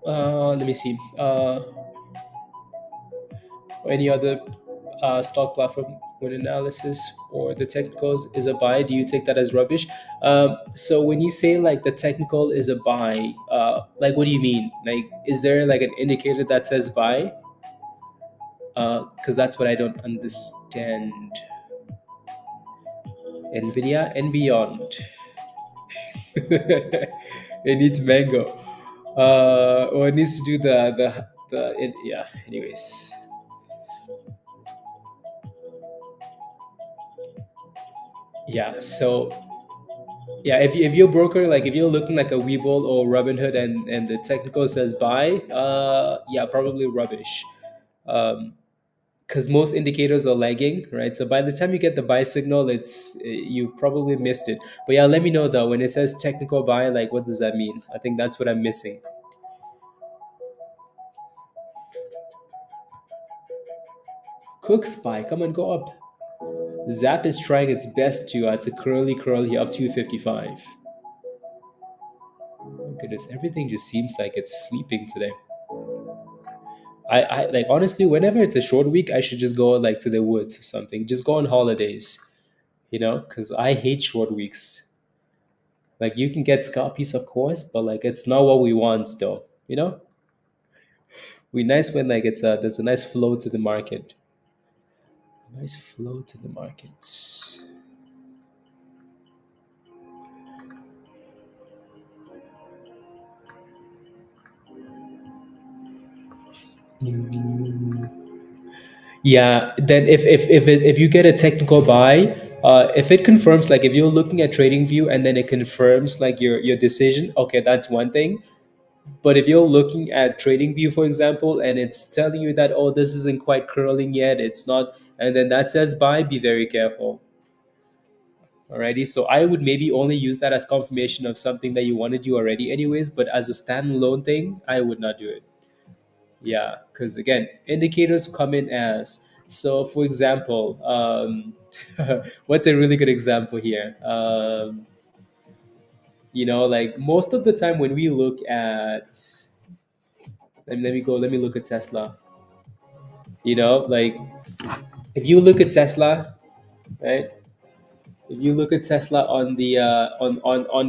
let me see, or any other stock platform with analysis or the technicals is a buy, do you take that as rubbish? So when you say like the technical is a buy, like what do you mean? Like, is there like an indicator that says buy? Because that's what I don't understand. NVIDIA and beyond. It needs mango. Or it needs to do yeah. Anyways, yeah. So yeah, if you're a broker, like if you're looking like a Webull or Robinhood, and the technical says buy, yeah, probably rubbish. Because most indicators are lagging, right? So by the time you get the buy signal, you've probably missed it. But yeah, let me know though when it says technical buy, like what does that mean? I think that's what I'm missing. Cook's buy, come on, go up. Zap is trying its best to curl here up to 55. Oh goodness, everything just seems like it's sleeping today. I like honestly, whenever it's a short week, I should just go like to the woods or something. Just go on holidays, because I hate short weeks. Like you can get scalpies, of course, but like it's not what we want though. We nice when like there's a nice flow to the market. Nice flow to the markets. Yeah, then if you get a technical buy, if it confirms, like if you're looking at TradingView and then it confirms like your decision, okay, that's one thing. But if you're looking at TradingView, for example, and it's telling you that, oh, this isn't quite curling yet, it's not, and then that says buy, be very careful. Alrighty, so I would maybe only use that as confirmation of something that you want to do already, anyways. But as a standalone thing, I would not do it. Yeah, because again, indicators come in as, so. For example, what's a really good example here? Like most of the time when we look at, let me look at Tesla. Like if you look at Tesla, right? If you look at Tesla on the on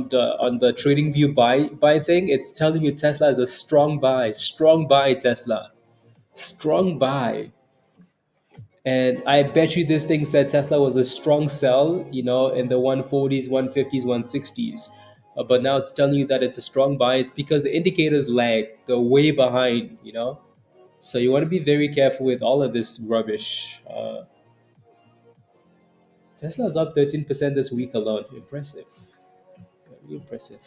the TradingView buy thing, it's telling you Tesla is a strong buy Tesla, strong buy. And I bet you this thing said Tesla was a strong sell, in the 140s, 150s, 160s. But now it's telling you that it's a strong buy. It's because the indicators lag, they're way behind. So you want to be very careful with all of this rubbish. Tesla's up 13% this week alone. Impressive. Very impressive.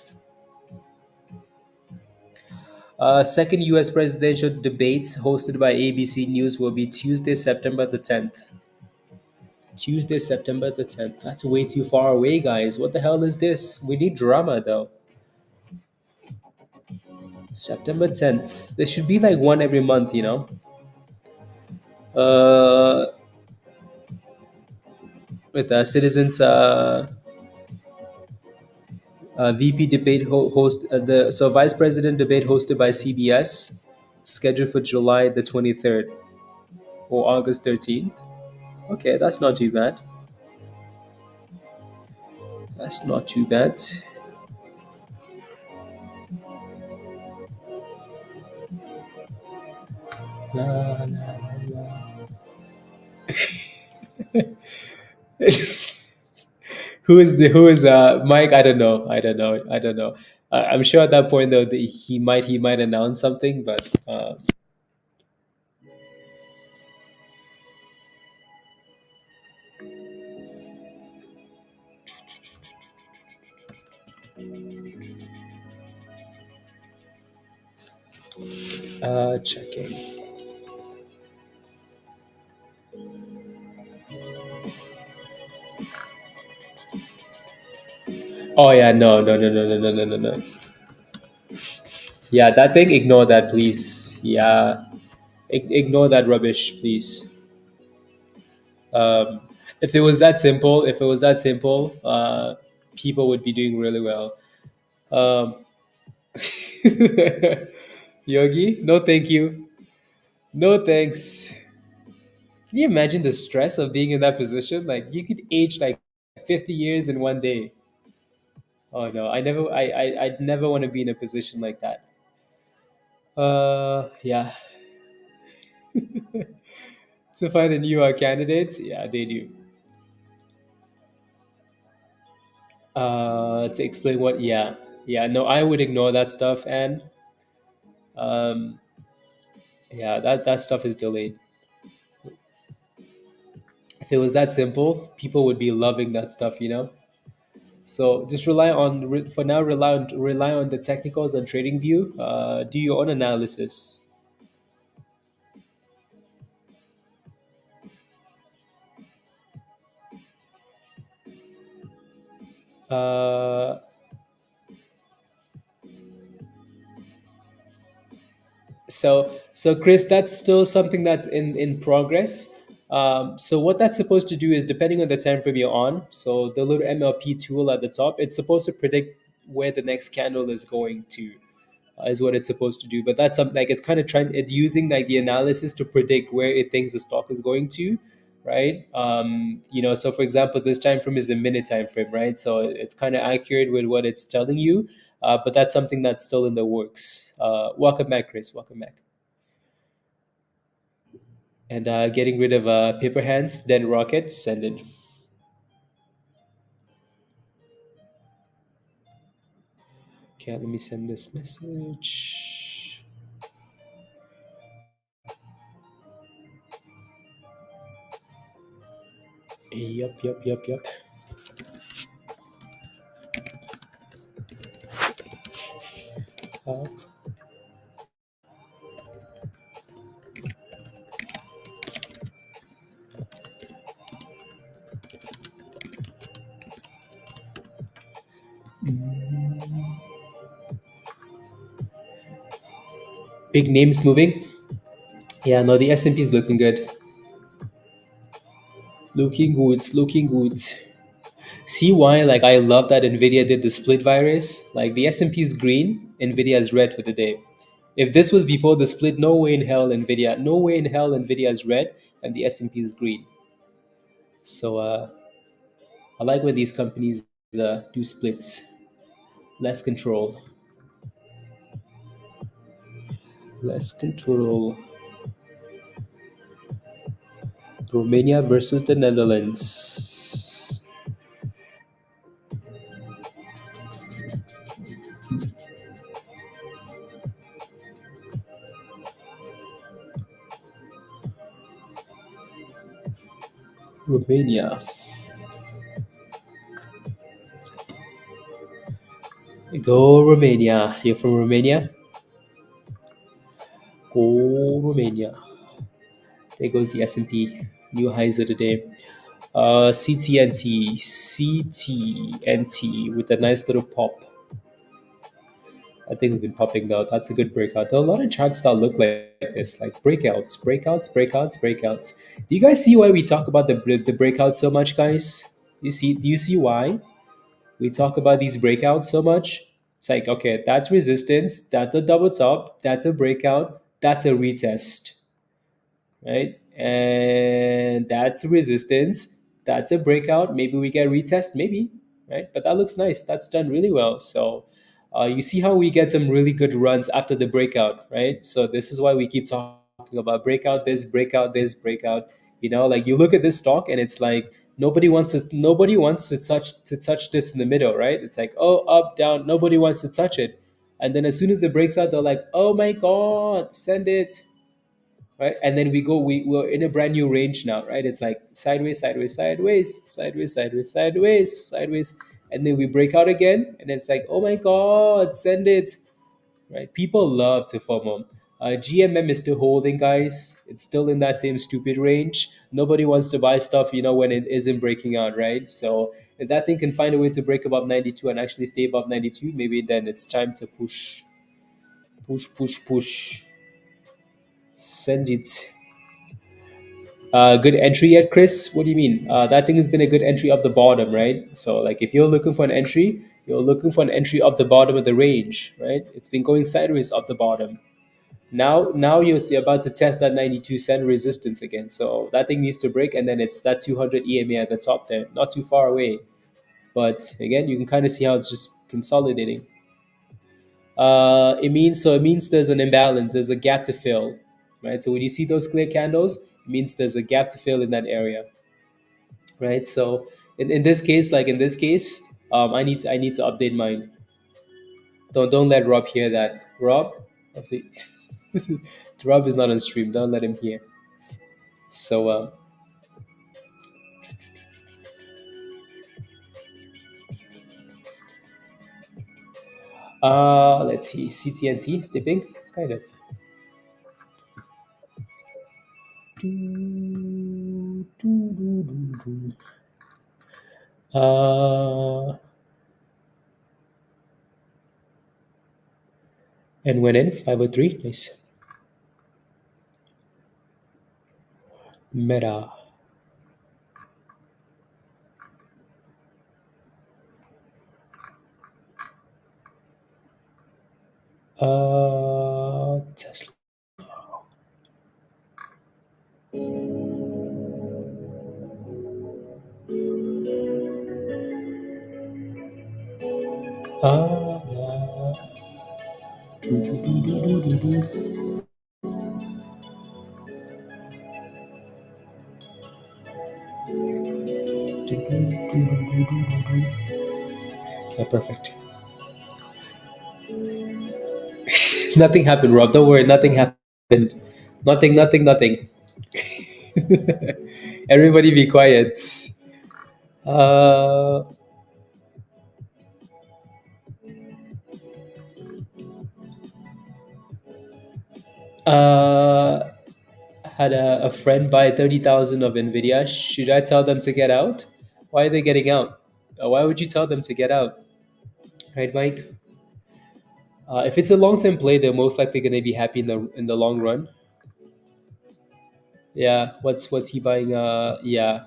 Second US presidential debates hosted by ABC News will be Tuesday, September the 10th. Tuesday, September the 10th. That's way too far away, guys. What the hell is this? We need drama, though. September 10th. There should be like one every month. Uh, with Citizens VP debate host, Vice President debate hosted by CBS, scheduled for July the 23rd or August 13th. Okay, that's not too bad. That's not too bad. La, la, la. Who is Mike? I don't know. I don't know. I'm sure at that point though he might announce something, but checking. Oh yeah, no, no, no, no, no, no, no, no, no. Yeah, that thing. Ignore that, please. Yeah, ignore that rubbish, please. Um, if it was that simple, people would be doing really well. Um, Yogi, no, thank you. No thanks. Can you imagine the stress of being in that position? Like you could age like 50 years in one day. Oh no, I'd never want to be in a position like that. Yeah. To find a new candidate, yeah, they do. To explain what, yeah, yeah, no, I would ignore that stuff, and um, yeah, that stuff is delayed. If it was that simple, people would be loving that stuff, you know. So just rely on for now. Rely on the technicals on TradingView. Do your own analysis. Uh, so Chris, that's still something that's in progress. So what that's supposed to do is, depending on the time frame you're on, so the little MLP tool at the top, it's supposed to predict where the next candle is going to, is what it's supposed to do. But that's something like, it's kind of trying, it's using like the analysis to predict where it thinks the stock is going to, right? So for example, this time frame is the minute time frame, right? So it's kind of accurate with what it's telling you. But that's something that's still in the works. Welcome back, Chris. Welcome back. And getting rid of paper hands, then rockets, send it. Okay, let me send this message. Yup, yup, yup, yup. Uh, Big names moving. Yeah, no, the S&P is looking good. Looking good, looking good. See why? Like, I love that Nvidia did the split virus. Like, the S&P is green, Nvidia is red for the day. If this was before the split, no way in hell Nvidia, no way in hell Nvidia is red and the S&P is green. So I like when these companies do splits. Less control, less control. Romania versus the Netherlands. Romania. Go Romania. You're from Romania? Go Romania. There goes the S&P. New highs of the day. CTNT with a nice little pop. That thing's been popping though. That's a good breakout. There are a lot of charts that look like this, like breakouts, breakouts, breakouts, breakouts. Do you guys see why we talk about the breakouts so much, guys? You see? Do you see why we talk about these breakouts so much? It's like, okay, that's resistance, that's a double top, that's a breakout, that's a retest, right? And that's resistance. That's a breakout. Maybe we get retest, maybe, right? But that looks nice. That's done really well. So you see how we get some really good runs after the breakout, right? So this is why we keep talking about breakout, this, breakout, this, breakout. Like you look at this stock and it's like nobody wants to touch this in the middle, right? It's like, oh, up, down, nobody wants to touch it. And then as soon as it breaks out, they're like, oh my God, send it, right? And then we're in a brand new range now, right? It's like sideways, sideways, sideways, sideways, sideways, sideways, sideways, and then we break out again, and it's like, oh my God, send it, right? People love to FOMO. GMM is still holding, guys. It's still in that same stupid range. Nobody wants to buy stuff, when it isn't breaking out, right? So if that thing can find a way to break above 92 and actually stay above 92, maybe then it's time to push, push, push, push. Send it. Good entry yet, Chris? What do you mean? That thing has been a good entry off the bottom, right? So, like, if you're looking for an entry, you're looking for an entry off the bottom of the range, right? It's been going sideways off the bottom. Now you're about to test that 92 cent resistance again. So that thing needs to break, and then it's that 200 EMA at the top there, not too far away. But again, you can kind of see how it's just consolidating. It means there's an imbalance, there's a gap to fill, right? So when you see those clear candles, it means there's a gap to fill in that area, right? So in this case, I need to update mine. Don't let Rob hear that. Rob, okay. Rob is not on stream. Don't let him hear. So let's see. CTNT dipping kind of. Uh, and went in 503. Nice. Meta. Tesla. Uh, do, do, do, do, do, do, do. Do, do, do, do, do, do, do. Yeah, perfect. Nothing happened, Rob. Don't worry. Nothing happened. Nothing, nothing, nothing. Everybody be quiet. Uh, uh, had a friend buy 30,000 of NVIDIA. Should I tell them to get out? Why are they getting out? Why would you tell them to get out? Right, Mike? If it's a long-term play, they're most likely going to be happy in the long run. Yeah. What's he buying? Yeah,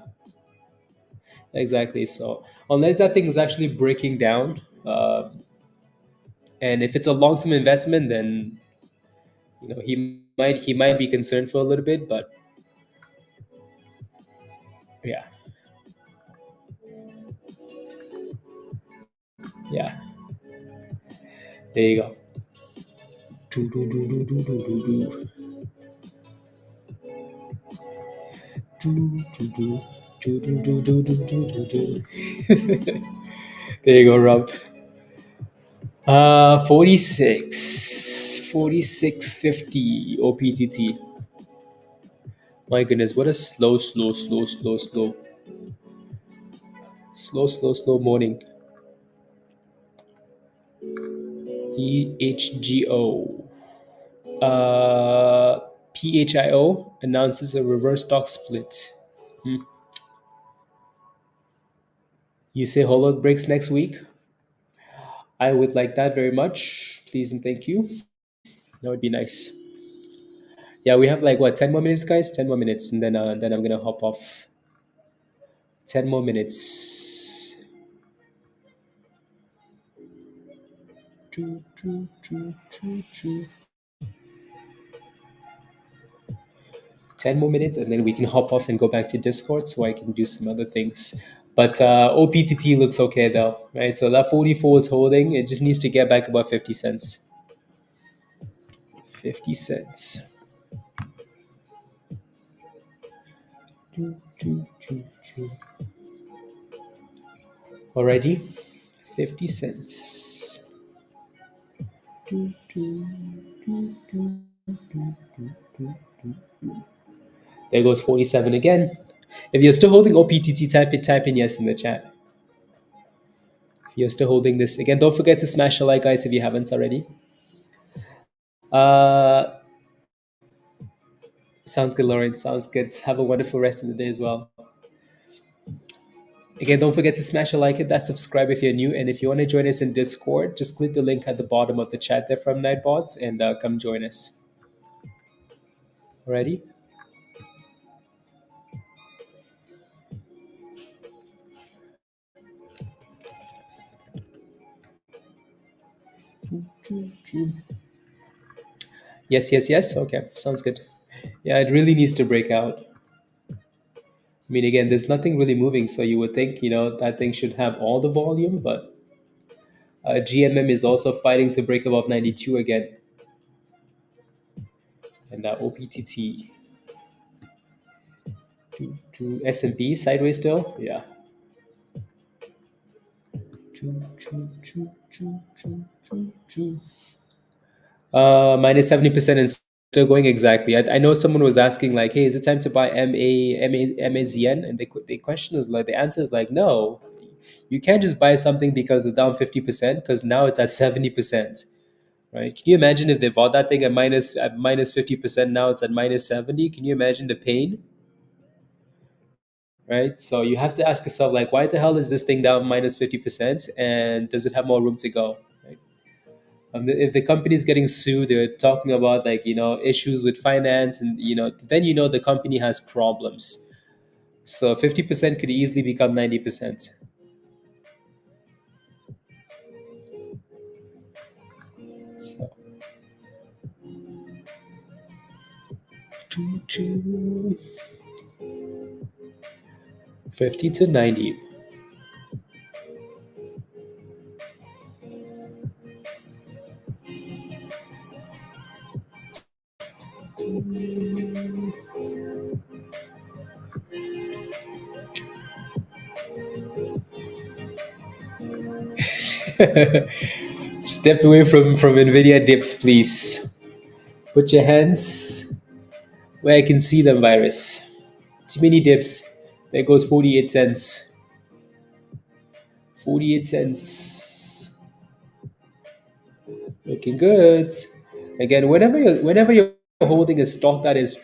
exactly. So unless that thing is actually breaking down, and if it's a long-term investment, then he might be concerned for a little bit. But yeah, yeah. There you go. Do, do, do, do, do, do, do, do. Do, do, do. Do, do, do, do, do, do, do, do. There you go, Rob. 46.50 OPTT. My goodness, what a slow morning. EHGO. Uh, PHIO announces a reverse stock split. Hmm. You say Hollow breaks next week? I would like that very much. Please and thank you. That would be nice. Yeah, we have like what, 10 more minutes, guys? 10 more minutes, and then I'm gonna hop off. 10 more minutes. Choo, choo, choo, choo, choo. 10 more minutes, and then we can hop off and go back to Discord so I can do some other things. But OPTT looks okay though, right? So that 44 is holding. It just needs to get back about 50 cents. 50 cents. Choo, choo, choo, choo. Already? 50 cents. Choo, choo, choo, choo, choo, choo, choo, choo. There goes 47 again. If you're still holding OPTT, type in yes in the chat. If you're still holding this, again, don't forget to smash a like, guys, if you haven't already. Uh, Sounds good, Lauren. Sounds good. Have a wonderful rest of the day as well. Again, don't forget to smash a like, hit that subscribe if you're new. And if you want to join us in Discord, just click the link at the bottom of the chat there from Nightbots and come join us. Alrighty? Yes, yes, yes. Okay, sounds good. Yeah, it really needs to break out. I mean, again, there's nothing really moving, so you would think, that thing should have all the volume, but GMM is also fighting to break above 92 again. And OPTT to S&P sideways still. Yeah. Minus 70% and still going exactly. I know someone was asking like, "Hey, is it time to buy MAZN?" And the question is like, the answer is like, no, you can't just buy something because it's down 50% because now it's at 70%, right? Can you imagine if they bought that thing at minus 50%? Now it's at minus 70. Can you imagine the pain, right? So you have to ask yourself like, why the hell is this thing down minus 50%, and does it have more room to go? Right? If the company is getting sued, they're talking about like issues with finance, and then the company has problems. So 50% could easily become 90%. So 50 to 90. Step away from NVIDIA dips, please. Put your hands where I can see them, virus. Too many dips. There goes 48 cents. 48 cents. Looking good. Again, whenever you're holding a stock that is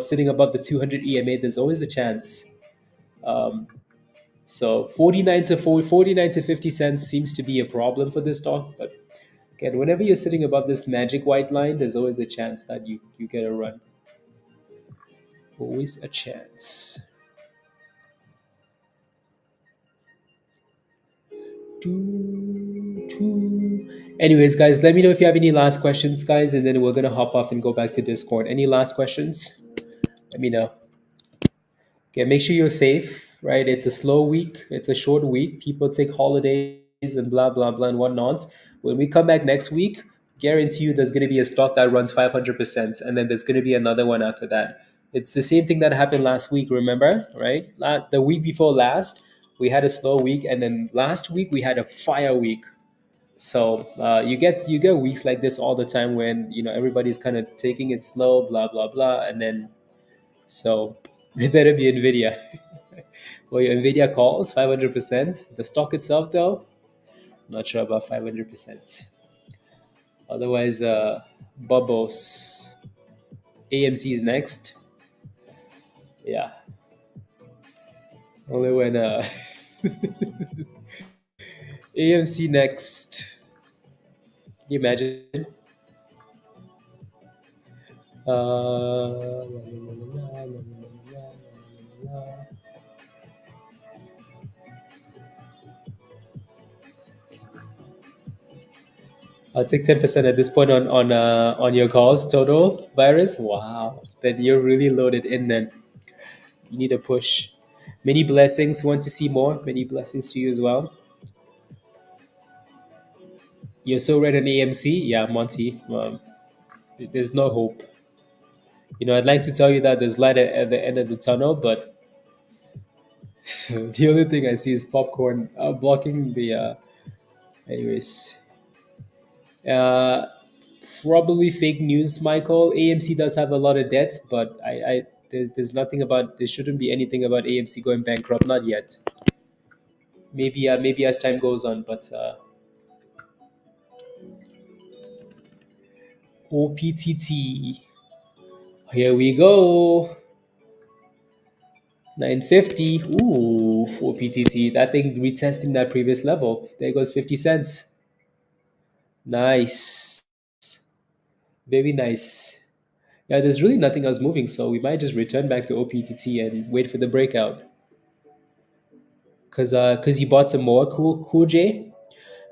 sitting above the 200 EMA, there's always a chance. Um, so 49 to 50 cents seems to be a problem for this stock, but again, whenever you're sitting above this magic white line, there's always a chance that you get a run. Always a chance. Anyways, guys, let me know if you have any last questions, guys, and then we're gonna hop off and go back to Discord. Any last questions? Let me know. Okay, make sure you're safe, right? It's a slow week, it's a short week. People take holidays and blah blah blah and whatnot. When we come back next week, guarantee you there's gonna be a stock that runs 500%, and then there's gonna be another one after that. It's the same thing that happened last week, remember, right? The week before last, we had a slow week, and then last week we had a fire week. So you get weeks like this all the time when everybody's kind of taking it slow, blah blah blah, and then so it better be Nvidia. Well, your Nvidia calls 500%. The stock itself, though, not sure about 500%. Otherwise, bubbles. AMC is next. Yeah, only when AMC next. Can you imagine? I'll take 10% at this point on your calls total virus. Wow, then you're really loaded in. Then you need a push. Many blessings. Want to see more? Many blessings to you as well. You're so red on AMC. Yeah, Monty. There's no hope. I'd like to tell you that there's light at the end of the tunnel, but the only thing I see is popcorn blocking the. Anyways, uh, probably fake news, Michael. AMC does have a lot of debts, but there's nothing about there shouldn't be anything about AMC going bankrupt. Not yet. Maybe as time goes on, but OPTT. Here we go. 950. Ooh, OPTT. That thing retesting that previous level. There goes 50 cents. Nice. Very nice. Yeah, there's really nothing else moving, so we might just return back to OPTT and wait for the breakout. Cause you bought some more cool J.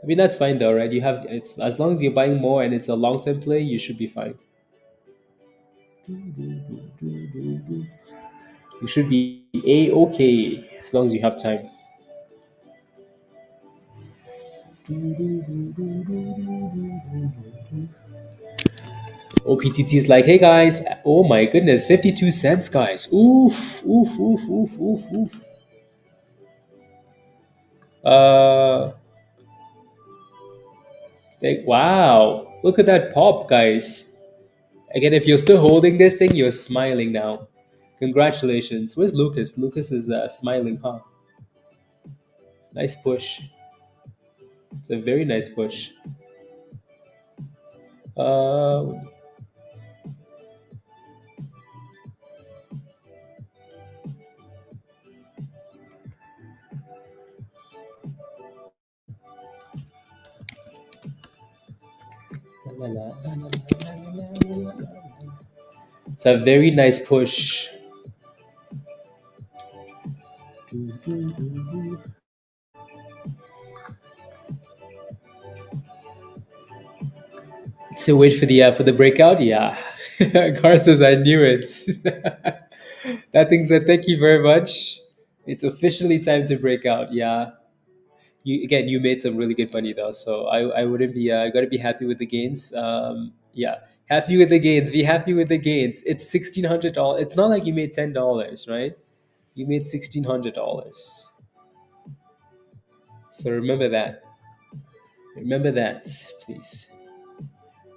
I mean that's fine though, right? It's as long as you're buying more and it's a long term play, you should be fine. You should be okay as long as you have time. OPTT is like, hey guys, oh my goodness, 52 cents, guys. Oof, oof, oof. Uh, Wow, look at that pop, guys. Again, if you're still holding this thing, you're smiling now. Congratulations. Where's Lucas? Lucas is smiling, huh? Nice push. It's a very nice push. Uh, la, la, la, la, la, la, la, la, la. It's a very nice push. Do, do, do, do. So wait for the breakout. Yeah, Gar says I knew it. That thing said, "Thank you very much. It's officially time to break out." Yeah, you made some really good money though, so I wouldn't be I gotta be happy with the gains. Yeah, happy with the gains. Be happy with the gains. It's $1,600. It's not like you made $10, right? You made $1,600. So remember that. Remember that, please.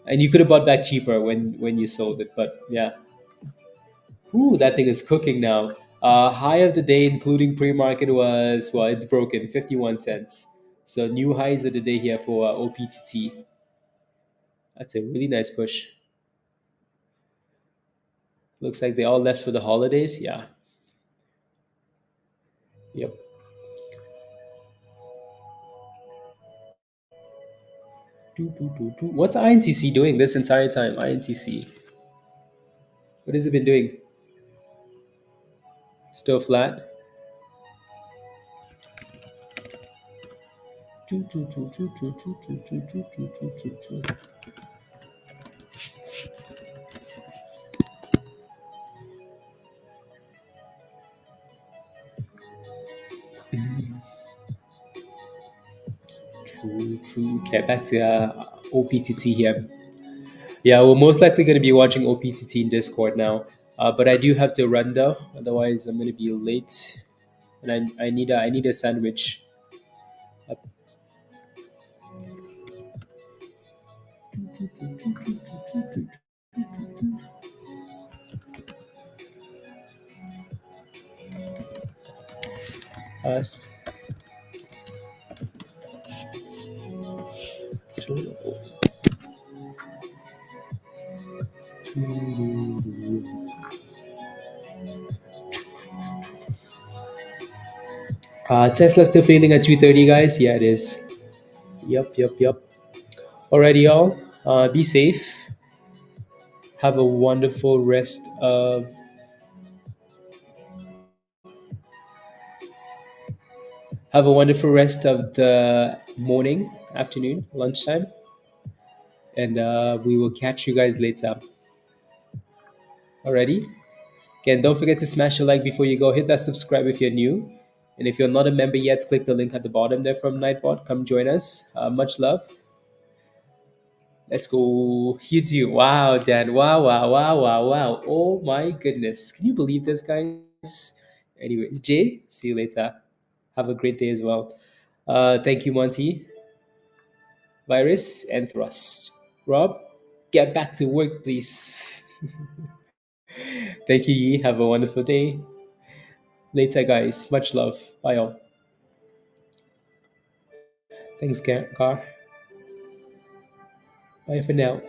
And you could have bought back cheaper when you sold it, but yeah. Ooh, that thing is cooking now. High of the day, including pre-market, was well, it's broken 51 cents. So new highs of the day here for OPTT. That's a really nice push. Looks like they all left for the holidays. Yeah. Yep. What's INTC doing this entire time? INTC. What has it been doing? Still flat. True. Okay, back to OPTT here. Yeah, we're most likely going to be watching OPTT in Discord now. But I do have to run though, otherwise I'm going to be late. And I need a sandwich. Uh, Tesla still failing at 230, guys. Yeah, it is. Yep. Alrighty, y'all. Be safe. Have a wonderful rest of the morning, afternoon, lunchtime, and we will catch you guys later. Alrighty. Again, don't forget to smash a like before you go. Hit that subscribe if you're new. And if you're not a member yet, click the link at the bottom there from Nightbot. Come join us. Much love. Let's go. You too. Wow, Dan. Wow. Oh my goodness. Can you believe this, guys? Anyways, Jay, see you later. Have a great day as well. Thank you, Monty, Virus, and Thrust. Rob, get back to work, please. Thank you, Yi. Have a wonderful day. Later, guys. Much love. Bye, all. Thanks, Car. Bye for now.